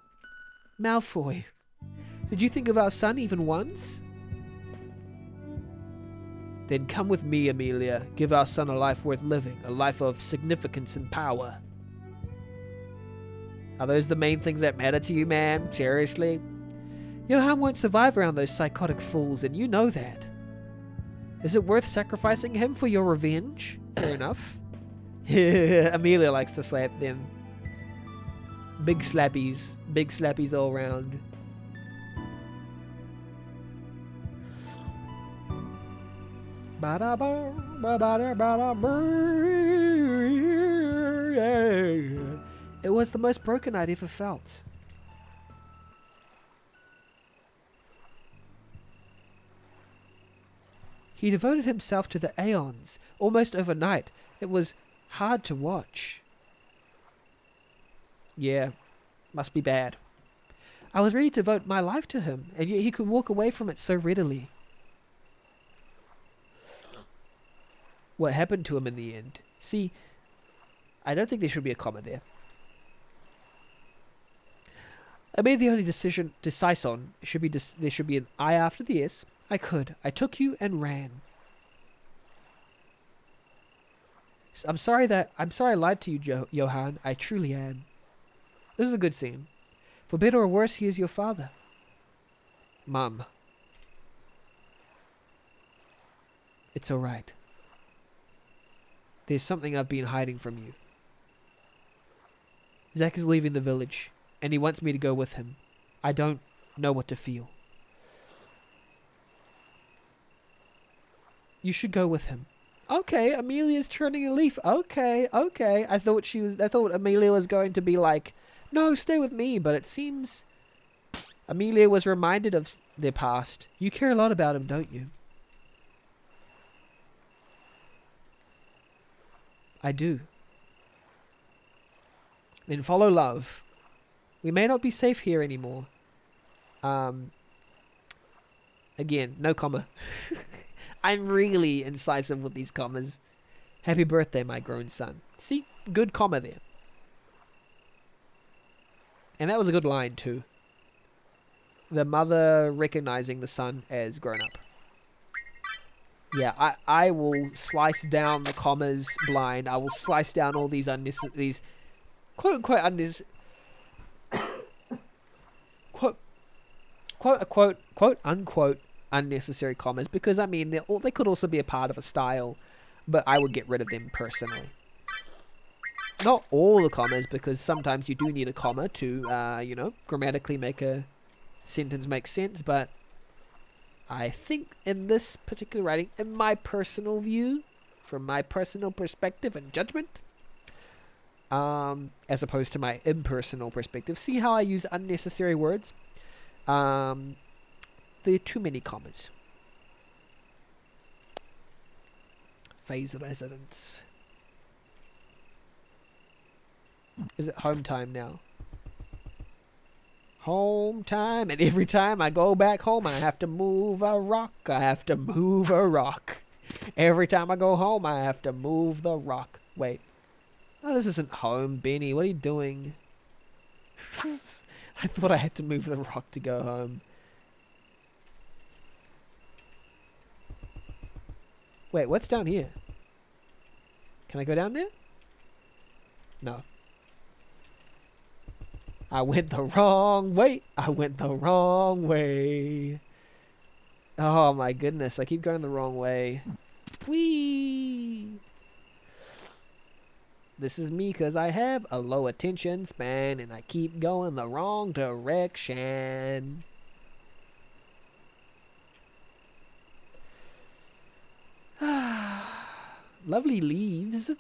Malfoy! Did you think of our son even once? Then come with me, Amelia. Give our son a life worth living, a life of significance and power. Are those the main things that matter to you, man? Seriously? Johann won't survive around those psychotic fools, and you know that. Is it worth sacrificing him for your revenge? Fair enough. Amelia likes to slap them. Big slappies all round. It was the most broken I'd ever felt. He devoted himself to the Aeons, almost overnight. It was hard to watch. Yeah, must be bad. I was ready to devote my life to him, and yet he could walk away from it so readily. What happened to him in the end? See, I don't think there should be a comma there. I made the only decision decison. There should be an I after the S. I took you and ran. I'm sorry I lied to you, Johann. I truly am. This is a good scene. For better or worse, he is your father. Mum. It's all right. There's something I've been hiding from you. Zack is leaving the village, and he wants me to go with him. I don't know what to feel. You should go with him. Okay, Amelia's turning a leaf. Okay. I thought Amelia was going to be like, no, stay with me, but it seems Amelia was reminded of their past. You care a lot about him, don't you? I do. Then follow love. We may not be safe here anymore. Again, no comma. I'm really incisive with these commas. Happy birthday, my grown son. See? Good comma there. And that was a good line, too. The mother recognizing the son as grown up. Yeah, I will slice down the commas blind. I will slice down all these quote-unquote unnecessary commas, because I mean they could also be a part of a style, but I would get rid of them personally. Not all the commas, because sometimes you do need a comma to grammatically make a sentence make sense, but I think in this particular writing, in my personal view, from my personal perspective and judgment, as opposed to my impersonal perspective, see how I use unnecessary words? There are too many commas. Phase residence. Is it home time now? Home time, and every time I go back home, I have to move a rock. I have to move a rock. Every time I go home, I have to move the rock. Wait. No, this isn't home, Benny. What are you doing? I thought I had to move the rock to go home. Wait, what's down here? Can I go down there? No. I went the wrong way. I went the wrong way. Oh my goodness, I keep going the wrong way. Whee! This is me because I have a low attention span and I keep going the wrong direction. Lovely leaves.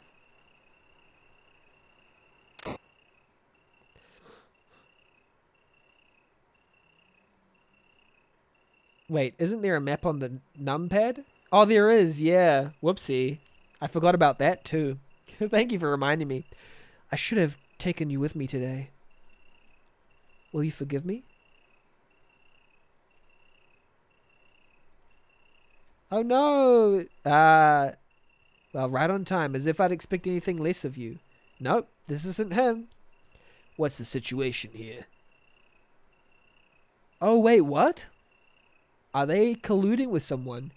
Wait, isn't there a map on the numpad? Oh, there is, yeah. Whoopsie. I forgot about that too. Thank you for reminding me. I should have taken you with me today. Will you forgive me? Oh no! Well, right on time, as if I'd expect anything less of you. Nope, this isn't him. What's the situation here? Oh wait, what? Are they colluding with someone?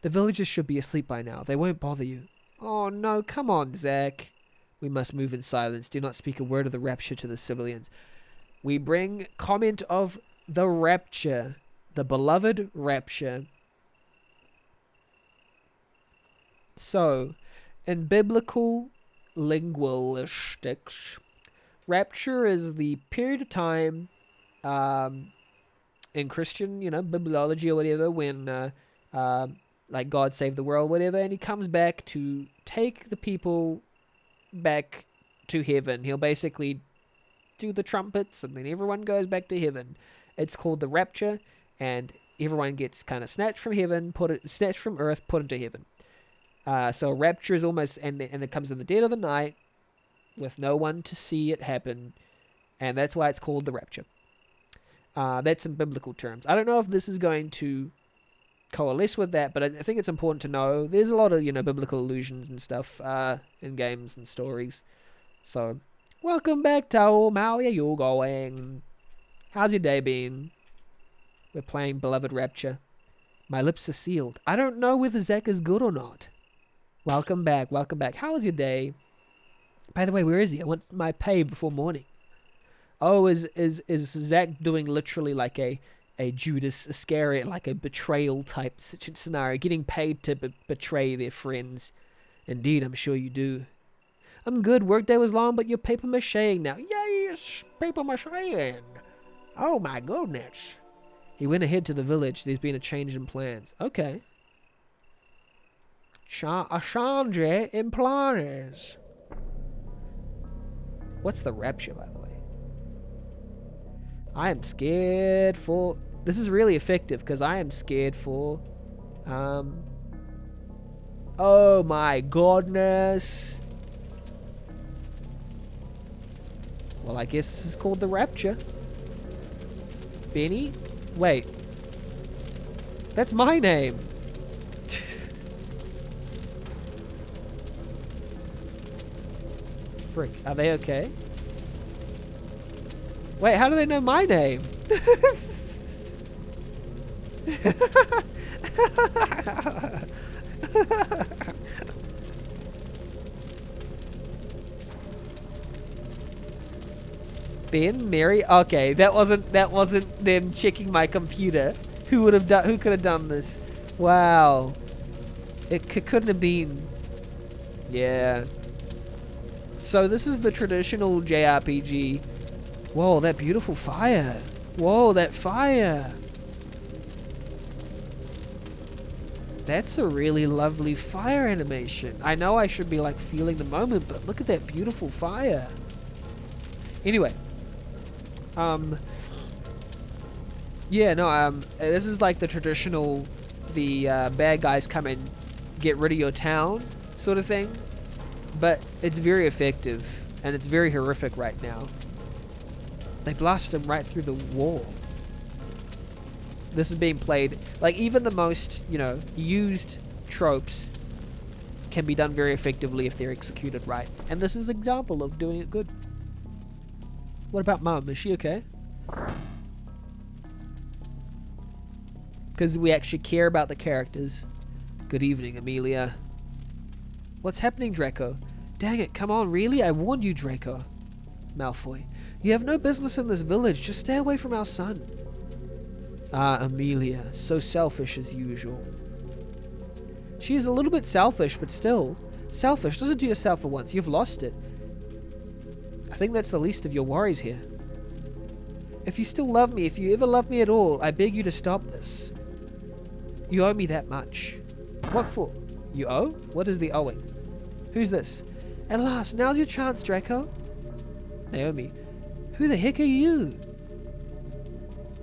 The villagers should be asleep by now. They won't bother you. Oh no, come on, Zach. We must move in silence. Do not speak a word of the rapture to the civilians. We bring comment of the rapture. The beloved rapture. So, in biblical linguistics, rapture is the period of time in Christian, bibliology or whatever, when like God saved the world, whatever, and he comes back to take the people back to heaven. He'll basically do the trumpets, and then everyone goes back to heaven. It's called the rapture, and everyone gets kind of snatched from heaven, snatched from earth, put into heaven. So rapture is almost, and it comes in the dead of the night, with no one to see it happen, and that's why it's called the rapture. That's in biblical terms. I don't know if this is going to coalesce with that, but I think it's important to know. There's a lot of, biblical allusions and stuff in games and stories. So, welcome back to home. How are you going? How's your day been? We're playing Beloved Rapture. My lips are sealed. I don't know whether Zach is good or not. Welcome back. Welcome back. How was your day? By the way, where is he? I want my pay before morning. Oh, is Zach doing literally like a Judas Iscariot, like a betrayal type scenario, getting paid to betray their friends? Indeed, I'm sure you do. I'm good. Workday was long, but you're paper macheing now. Yes, paper macheing. Oh my goodness. He went ahead to the village. There's been a change in plans. Okay. A change in plans. What's the rapture, by the way? I am scared for... This is really effective, because I am scared for... Oh my goodness. Well, I guess this is called the rapture. Benny? Wait. That's my name. Frick. Are they okay? Wait, how do they know my name? Ben, Mary. Okay, that wasn't them checking my computer. Who could have done this? Wow. It couldn't have been. Yeah. So this is the traditional JRPG. Whoa, that beautiful fire. Whoa, that fire. That's a really lovely fire animation. I know I should be like feeling the moment, but look at that beautiful fire. Anyway. Yeah, no, this is like the traditional, the bad guys come and get rid of your town sort of thing. But it's very effective, and it's very horrific right now. They blast him right through the wall. This is being played, like even the most, used tropes can be done very effectively if they're executed right. And this is an example of doing it good. What about Mum? Is she okay? Because we actually care about the characters. Good evening, Amelia. What's happening, Draco? Dang it, come on, really? I warned you, Draco. Malfoy. You have no business in this village. Just stay away from our son. Ah, Amelia. So selfish as usual. She is a little bit selfish, but still. Selfish. Doesn't do yourself for once. You've lost it. I think that's the least of your worries here. If you still love me, if you ever love me at all, I beg you to stop this. You owe me that much. What for? You owe? What is the owing? Who's this? At last, now's your chance, Draco. Naomi. Who the heck are you?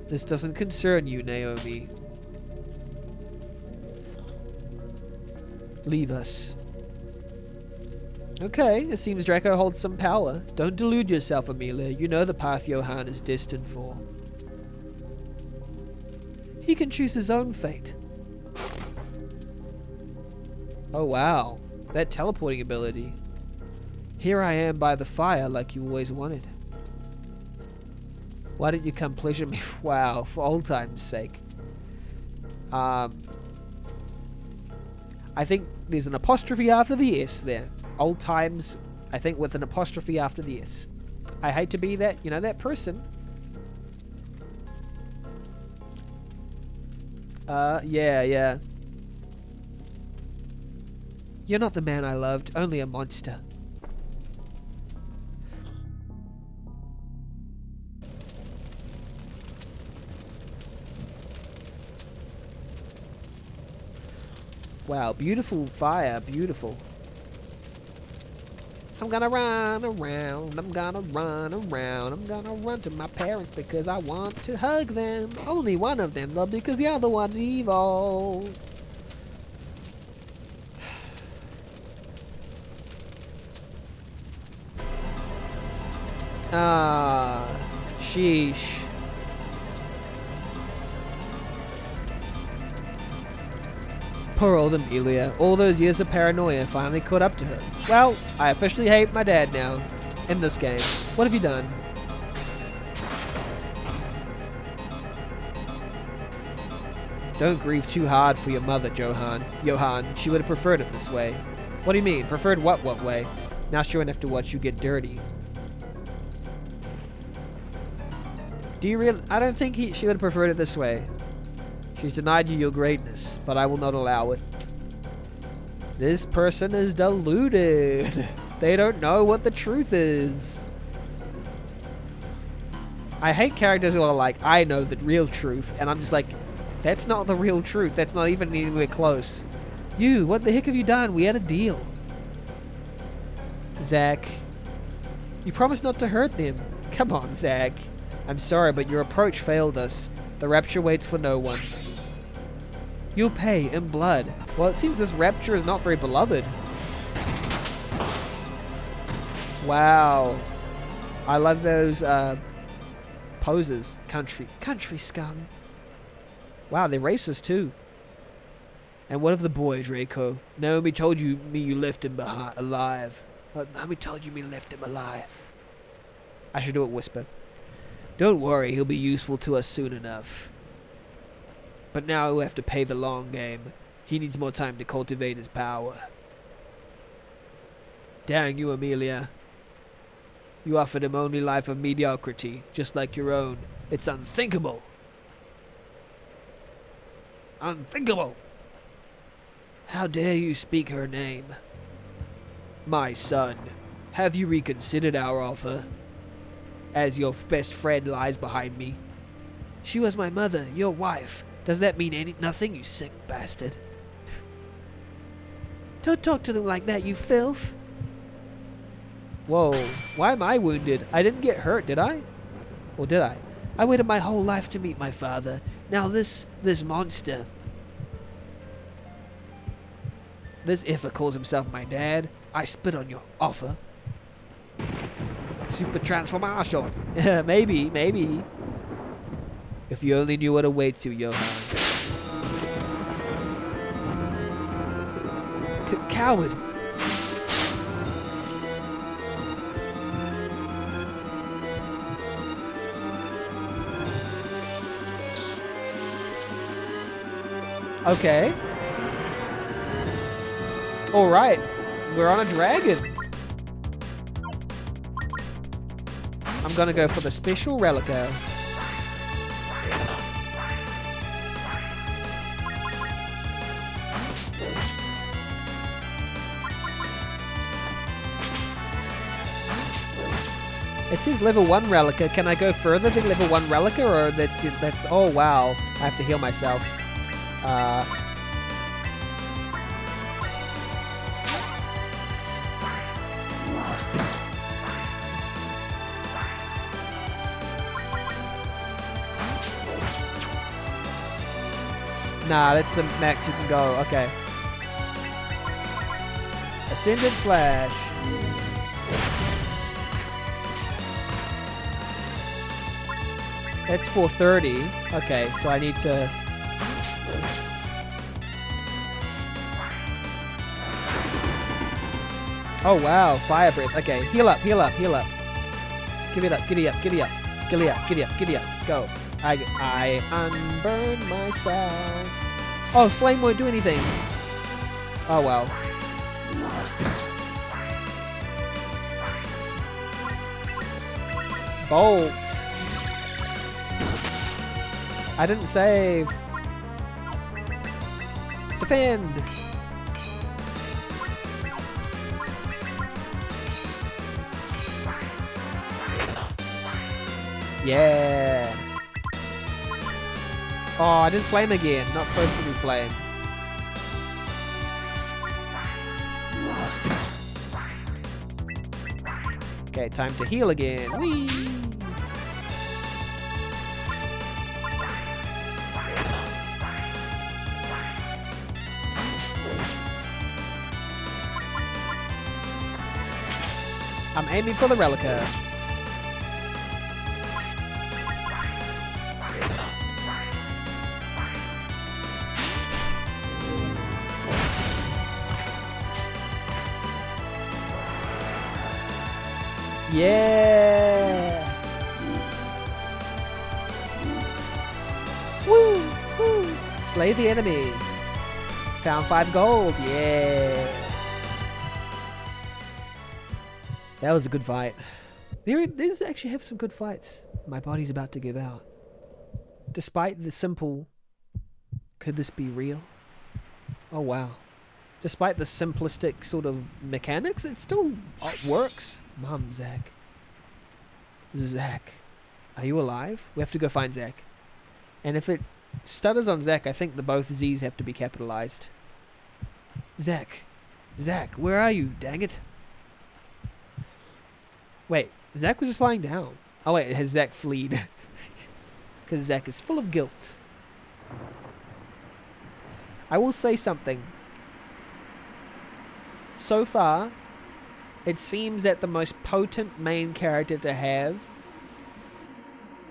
This doesn't concern you, Naomi. Leave us. Okay, it seems Draco holds some power. Don't delude yourself, Amelia. You know the path Johann is destined for. He can choose his own fate. Oh wow, that teleporting ability. Here I am by the fire like you always wanted. Why didn't you come pleasure me? Wow, for old time's sake. I think there's an apostrophe after the S there. Old times, I think with an apostrophe after the S. I hate to be that, that person. Yeah. You're not the man I loved, only a monster. Wow, beautiful fire, beautiful. I'm gonna run around, I'm gonna run around, I'm gonna run to my parents because I want to hug them. Only one of them, though, because the other one's evil. Ah, sheesh. Poor old Amelia. All those years of paranoia finally caught up to her. Well, I officially hate my dad now. In this game. What have you done? Don't grieve too hard for your mother, Johann. She would have preferred it this way. What do you mean? Preferred what way? Now she won't have to watch you get dirty. Do you really? I don't think she would have preferred it this way. She's denied you your greatness, but I will not allow it. This person is deluded. They don't know what the truth is. I hate characters who are like, I know the real truth, and I'm just like, that's not the real truth. That's not even anywhere close. You, what the heck have you done? We had a deal. Zach, you promised not to hurt them. Come on, Zach. I'm sorry, but your approach failed us. The Rapture waits for no one. You'll pay in blood. Well, it seems this Rapture is not very beloved. Wow. I love those poses. Country scum. Wow, they're racist too. And what of the boy, Draco? Naomi told me you left him alive. Naomi told me left him alive. I should do it whisper. Don't worry, he'll be useful to us soon enough. But now he'll have to pay the long game. He needs more time to cultivate his power. Dang you, Amelia. You offered him only life of mediocrity, just like your own. It's unthinkable. Unthinkable. How dare you speak her name? My son, have you reconsidered our offer? As your best friend lies behind me. She was my mother, your wife. Does that mean nothing, you sick bastard? Don't talk to them like that, you filth. Whoa, why am I wounded? I didn't get hurt, did I? Or did I? I waited my whole life to meet my father. Now this monster. This iffer calls himself my dad. I spit on your offer. Super transformation. maybe. If you only knew what awaits you, Johan. Coward. Okay. Alright. We're on a dragon. I'm gonna go for the special relica. It says level 1 relica. Can I go further than level 1 relica, or that's oh wow. I have to heal myself. Nah, that's the max you can go. Okay. Ascendant Slash. That's 430. Okay, so I need to... Oh wow, Fire Breath. Okay, heal up. Give it up, giddy up. Go. I unburn myself. Oh, Flame won't do anything. Oh well. Bolt. I didn't save. Defend. Yeah. Oh, I did flame again. Not supposed to be flame. Okay, time to heal again. Whee! I'm aiming for the relica. Yeah! Woo! Woo! Slay the enemy. Found 5 gold. Yeah! That was a good fight. These actually have some good fights. My body's about to give out. Despite the simple... Could this be real? Oh wow. Despite the simplistic sort of mechanics, it still works. Mom, Zach. Zach. Are you alive? We have to go find Zach. And if it stutters on Zach, I think both Z's have to be capitalized. Zach. Zach, where are you? Dang it. Wait, Zach was just lying down. Oh wait, has Zach fleed? Because Zach is full of guilt. I will say something. So far, it seems that the most potent main character to have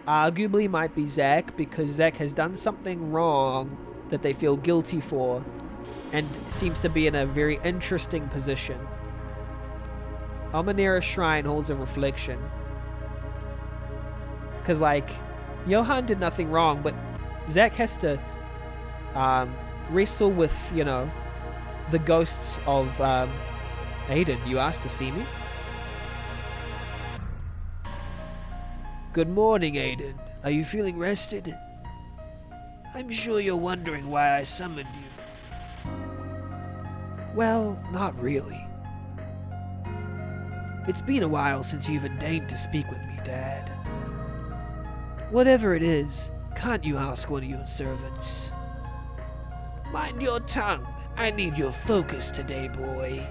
arguably might be Zach, because Zach has done something wrong that they feel guilty for and seems to be in a very interesting position. Almanera's Shrine holds a reflection. Because, like, Johan did nothing wrong, but Zach has to wrestle with, you know, the ghosts of Aiden. You asked to see me? Good morning, Aiden. Are you feeling rested? I'm sure you're wondering why I summoned you. Well, not really. It's been a while since you even deigned to speak with me, Dad. Whatever it is, can't you ask one of your servants? Mind your tongue. I need your focus today, boy.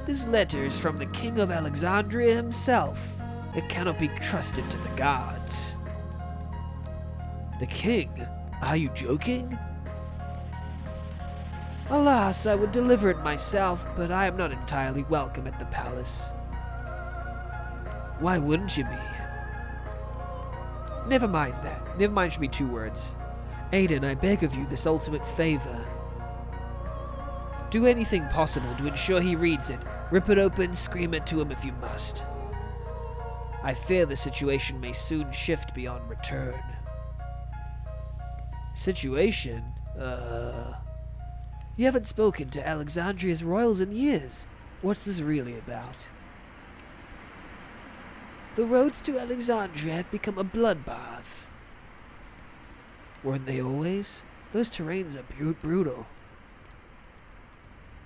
This letter is from the King of Alexandria himself. It cannot be trusted to the gods. The king? Are you joking? Alas, I would deliver it myself, but I am not entirely welcome at the palace. Why wouldn't you be? Never mind that. Never mind should be 2 words. Aiden, I beg of you this ultimate favor. Do anything possible to ensure he reads it. Rip it open, scream it to him if you must. I fear the situation may soon shift beyond return. Situation? You haven't spoken to Alexandria's royals in years. What's this really about? The roads to Alexandria have become a bloodbath. Weren't they always? Those terrains are brutal.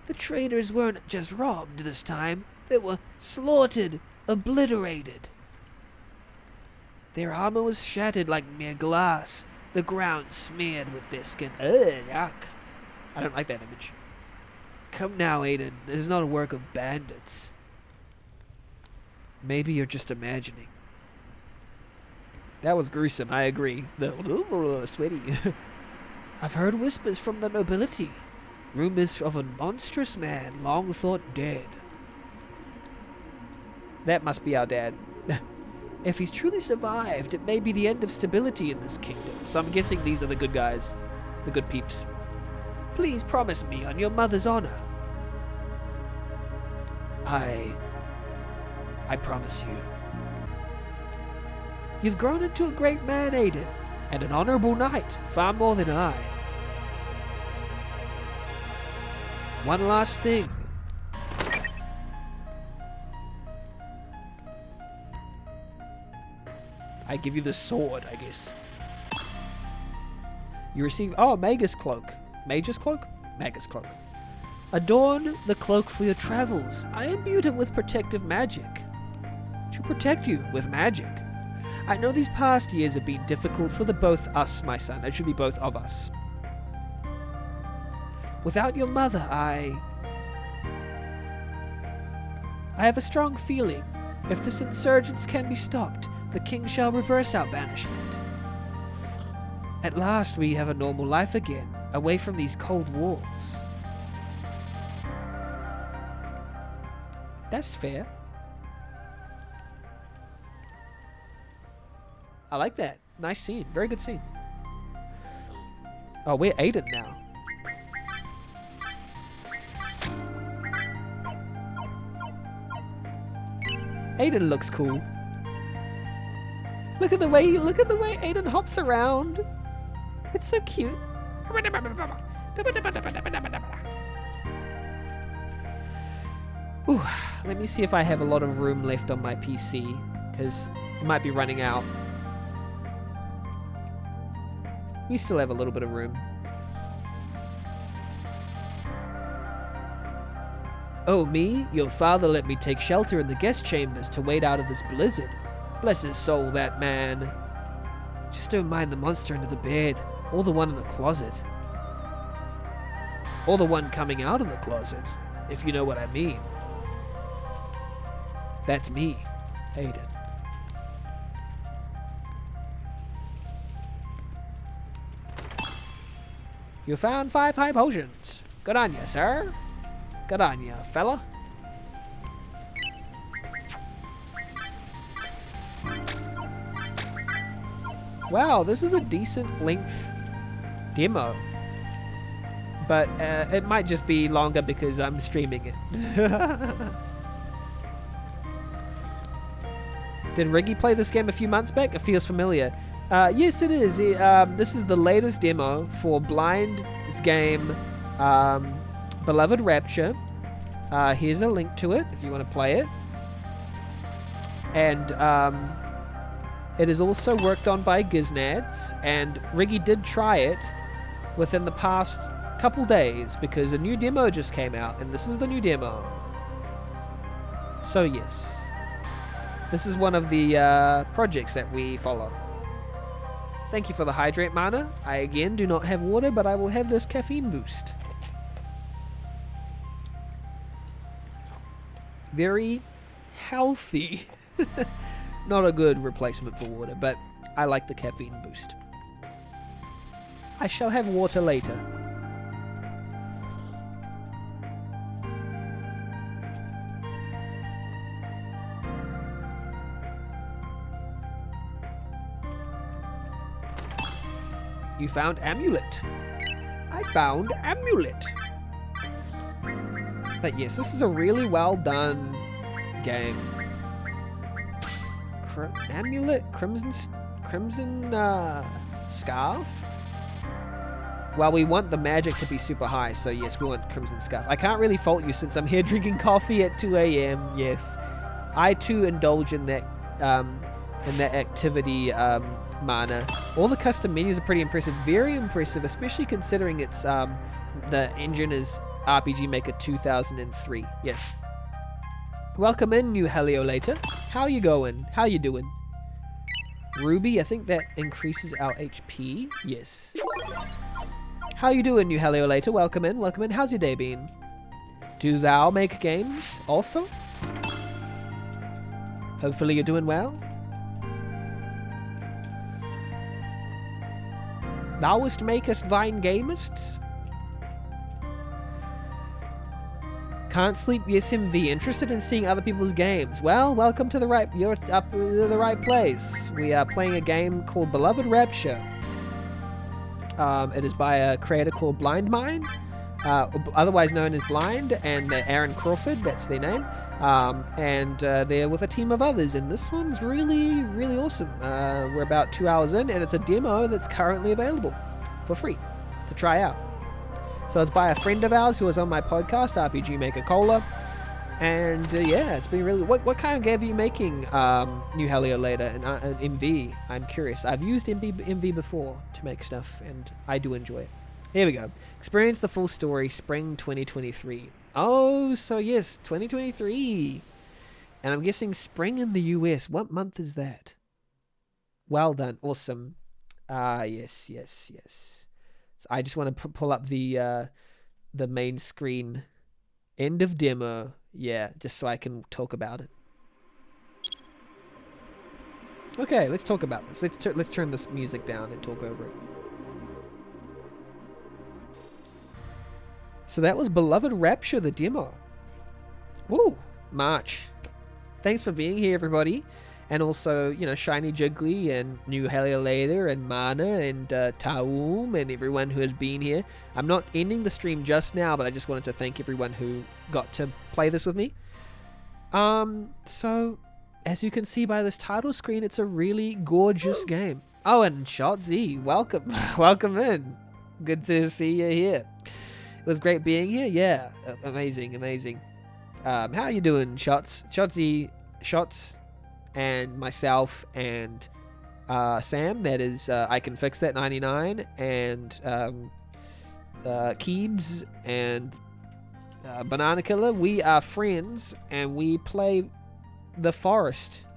The traders weren't just robbed this time, they were slaughtered, obliterated. Their armor was shattered like mere glass, the ground smeared with their skin. Ugh, yuck. I don't like that image. Come now, Aiden, this is not a work of bandits. Maybe you're just imagining. That was gruesome, I agree. Sweaty. I've heard whispers from the nobility. Rumors of a monstrous man long thought dead. That must be our dad. If he's truly survived, it may be the end of stability in this kingdom. So I'm guessing these are the good guys. The good peeps. Please promise me on your mother's honor. I promise you. You've grown into a great man, Aiden, and an honorable knight, far more than I. One last thing. I give you the sword, I guess. You receive... Oh, Magus Cloak. Magus Cloak? Magus Cloak. Adorn the cloak for your travels. I imbued him with protective magic. To protect you with magic. I know these past years have been difficult for the both us, my son. It should be both of us. Without your mother, I have a strong feeling. If this insurgence can be stopped, the king shall reverse our banishment. At last we have a normal life again, away from these cold walls. That's fair. I like that. Nice scene. Very good scene. Oh, we're Aiden now. Aiden looks cool. Look at the way Aiden hops around. It's so cute. Ooh, let me see if I have a lot of room left on my PC, because it might be running out. We still have a little bit of room. Oh, me? Your father let me take shelter in the guest chambers to wait out of this blizzard. Bless his soul, that man. Just don't mind the monster under the bed, or the one in the closet. Or the one coming out of the closet, if you know what I mean. That's me, Aiden. You found 5 high potions. Good on you, sir. Good on you, fella. Wow, this is a decent length demo. But it might just be longer because I'm streaming it. Did Riggy play this game a few months back? It feels familiar. Yes, it is. This is the latest demo for Blind's game, Beloved Rapture. Here's a link to it if you want to play it. And it is also worked on by Giznads, and Riggy did try it within the past couple days because a new demo just came out, and this is the new demo. So yes, this is one of the projects that we follow. Thank you for the hydrate mana. I again do not have water, but I will have this caffeine boost. Very healthy. Not a good replacement for water, but I like the caffeine boost. I shall have water later. You found amulet. I found amulet. But yes, this is a really well done game. Amulet? Crimson Scarf? Well, we want the magic to be super high, so yes, we want Crimson Scarf. I can't really fault you since I'm here drinking coffee at 2 a.m. Yes. I too indulge in that activity mana. All the custom menus are pretty impressive. Very impressive, especially considering it's the engine is RPG Maker 2003. Yes. Welcome in, new Heliolator. How you going? How you doing? Ruby, I think that increases our HP. Yes. How you doing, new Heliolator? Welcome in, welcome in. How's your day been? Do thou make games also? Hopefully you're doing well. Thou'st makest thine gamists? Can't sleep, yes MV. Interested in seeing other people's games? Well, welcome to you're up to the right place. We are playing a game called Beloved Rapture. It is by a creator called Blind Mind, otherwise known as Blind, and Aaron Crawford, that's their name. And they're with a team of others, and this one's really, really awesome. We're about 2 hours in, and it's a demo that's currently available for free to try out. So it's by a friend of ours who was on my podcast, RPG Maker Cola. And yeah, it's been really... What kind of game are you making, New Heliolator and MV? I'm curious. I've used MV before to make stuff, and I do enjoy it. Here we go. Experience the full story, spring 2023. Oh, so yes, 2023. And I'm guessing spring in the US. What month is that? Well done. Awesome. Yes. So I just want to pull up the main screen. End of demo. Yeah, just so I can talk about it. Okay, let's talk about this. Let's turn this music down and talk over it. So that was Beloved Rapture, the demo. Woo! March. Thanks for being here, everybody. And also, you know, Shiny Jiggly and New Heliolator and Mana and Taum and everyone who has been here. I'm not ending the stream just now, but I just wanted to thank everyone who got to play this with me. So, as you can see by this title screen, it's a really gorgeous game. Oh, and Shot Z, welcome. Welcome in. Good to see you here. It was great being here. Yeah, amazing. How are you doing, Shots? Shots, and myself and Sam. That is, I Can Fix That 99, and Keebs and Banana Killer. We are friends, and we play The Forest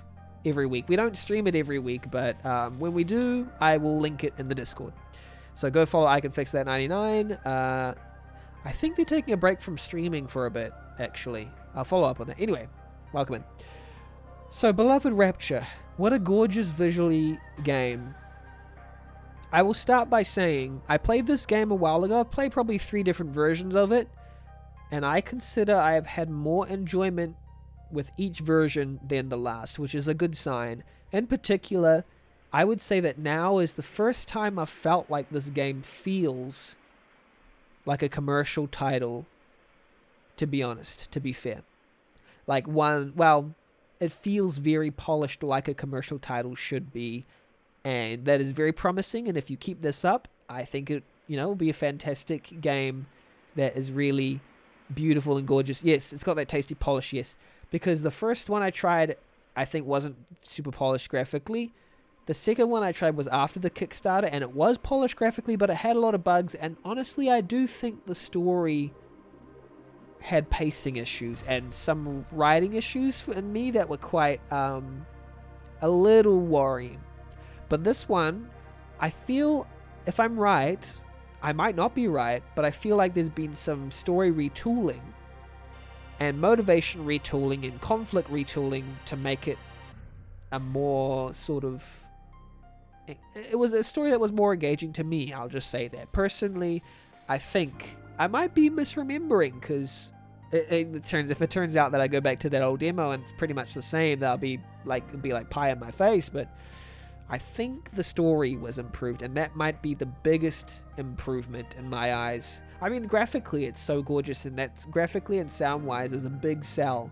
every week. We don't stream it every week, but when we do, I will link it in the Discord. So go follow I Can Fix That 99. I think they're taking a break from streaming for a bit, actually. I'll follow up on that. Anyway, welcome in. So, Beloved Rapture. What a gorgeous visually game. I will start by saying, I played this game a while ago. I've played probably 3 different versions of it. And I consider I have had more enjoyment with each version than the last, which is a good sign. In particular, I would say that now is the first time I've felt like this game feels like a commercial title, to be honest, to be fair. It feels very polished like a commercial title should be, and that is very promising, and if you keep this up, I think it, will be a fantastic game that is really beautiful and gorgeous. Yes, it's got that tasty polish, yes, because the first one I tried, I think wasn't super polished graphically. The second one I tried was after the Kickstarter, and it was polished graphically, but it had a lot of bugs, and honestly, I do think the story had pacing issues and some writing issues in me that were quite a little worrying. But this one I feel, if I'm right, I might not be right, but I feel like there's been some story retooling and motivation retooling and conflict retooling to make it a more sort of... It was a story that was more engaging to me, I'll just say that. Personally, I think I might be misremembering, because if it turns out that I go back to that old demo and it's pretty much the same, that'll be like pie in my face, but I think the story was improved, and that might be the biggest improvement in my eyes. I mean, graphically it's so gorgeous, and that's graphically and sound-wise is a big sell,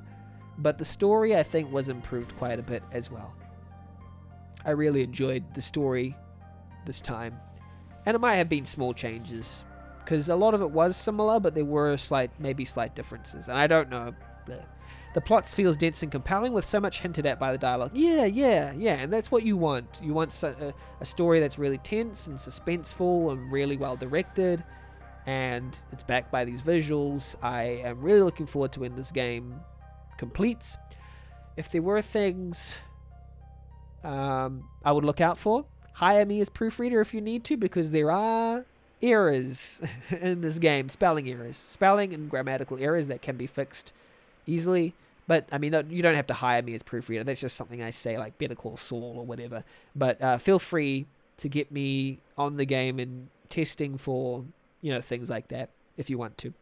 but the story I think was improved quite a bit as well. I really enjoyed the story this time, and it might have been small changes, because a lot of it was similar, but there were maybe slight differences, and I don't know. The plot feels dense and compelling, with so much hinted at by the dialogue. Yeah, and that's what you want. You want a story that's really tense and suspenseful and really well directed, and it's backed by these visuals. I am really looking forward to when this game completes. If there were things I would look out for, hire me as proofreader if you need to, because there are errors in this game, spelling and grammatical errors that can be fixed easily. But I mean, you don't have to hire me as proofreader. That's just something I say, like Better Call Saul or whatever. But feel free to get me on the game and testing for things like that if you want to.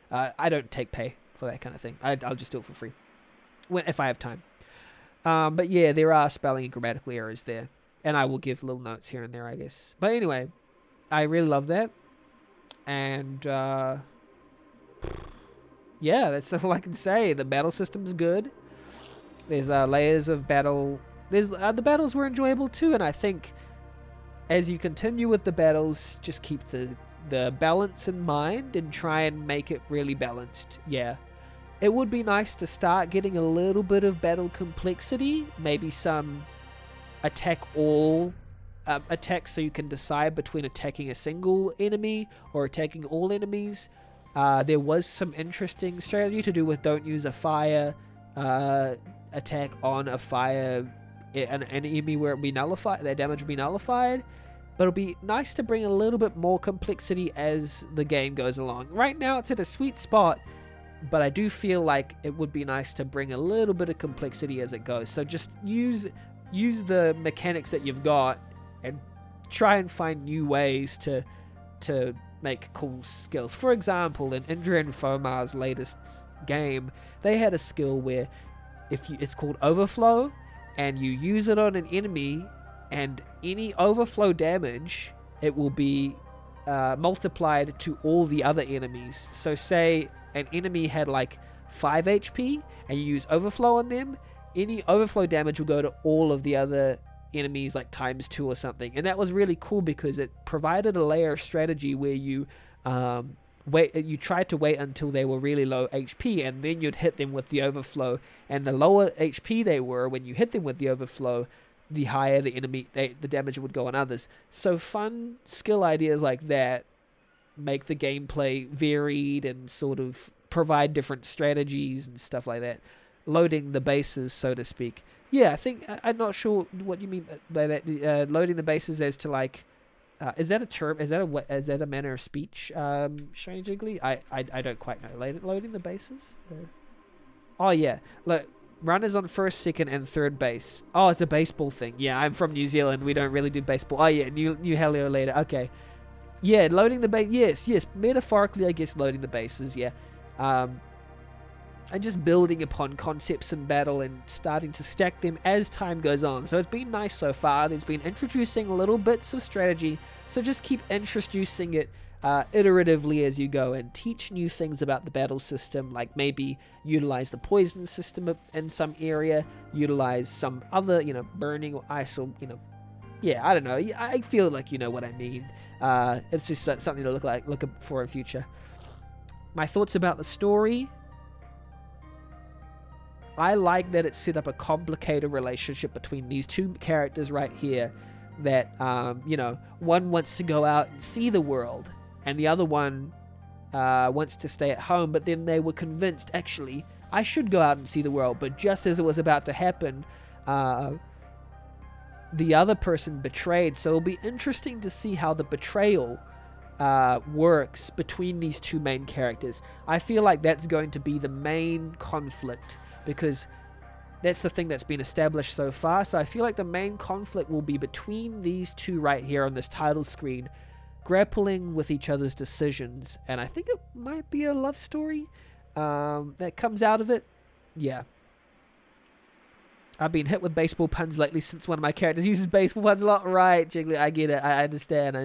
I don't take pay for that kind of thing. I'll just do it for free if I have time. But yeah, there are spelling and grammatical errors there, and I will give little notes here and there, I guess. But anyway, I really love that, and yeah, that's all I can say. The battle system's good. There's layers of battle. The battles were enjoyable too, and I think as you continue with the battles, just keep the balance in mind and try and make it really balanced. Yeah. It would be nice to start getting a little bit of battle complexity, maybe some attacks so you can decide between attacking a single enemy or attacking all enemies. There was some interesting strategy to do with don't use a fire attack on an enemy where it be nullified, their damage will be nullified. But it'll be nice to bring a little bit more complexity as the game goes along. Right now it's at a sweet spot, but I do feel like it would be nice to bring a little bit of complexity as it goes. So just use the mechanics that you've got and try and find new ways to make cool skills. For example, in Indra and Fomar's latest game, they had a skill where it's called Overflow, and you use it on an enemy, and any overflow damage, it will be multiplied to all the other enemies. So say an enemy had like 5 HP and you use overflow on them, any overflow damage will go to all of the other enemies like times 2 or something. And that was really cool because it provided a layer of strategy where you tried to wait until they were really low HP, and then you'd hit them with the overflow, and the lower HP they were when you hit them with the overflow, the higher the damage would go on others. So fun skill ideas like that make the gameplay varied and sort of provide different strategies and stuff like that. Loading the bases, so to speak. Yeah, I think I'm not sure what you mean by that. Loading the bases as to like, is that a term? Is that a manner of speech? Strangely, I don't quite know. Loading the bases. Oh yeah, look. Runners on first, second, and third base. Oh, it's a baseball thing. Yeah, I'm from New Zealand. We don't really do baseball. Oh yeah, New Helio later. Okay. Yeah, loading the base. Yes. Metaphorically, I guess loading the bases. Yeah. And just building upon concepts in battle and starting to stack them as time goes on. So it's been nice so far. There's been introducing little bits of strategy. So just keep introducing it iteratively as you go, and teach new things about the battle system, like maybe utilize the poison system in some area, utilize some other, burning or ice, or, I don't know. I feel like you know what I mean. It's just something to look for in future. My thoughts about the story. I like that it set up a complicated relationship between these two characters right here, that, one wants to go out and see the world, and the other one wants to stay at home, but then they were convinced, actually, I should go out and see the world. But just as it was about to happen, the other person betrayed. So it'll be interesting to see how the betrayal works between these two main characters. I feel like that's going to be the main conflict, because that's the thing that's been established so far. So I feel like the main conflict will be between these two right here on this title screen, grappling with each other's decisions. And I think it might be a love story that comes out of it. Yeah. I've been hit with baseball puns lately since one of my characters uses baseball puns a lot. Right, Jiggly, I get it. I understand.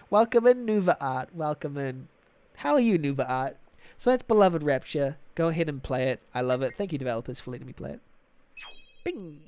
Welcome in, Nuva Art. Welcome in. How are you, Nuva Art? So that's Beloved Rapture. Go ahead and play it. I love it. Thank you, developers, for letting me play it. Bing!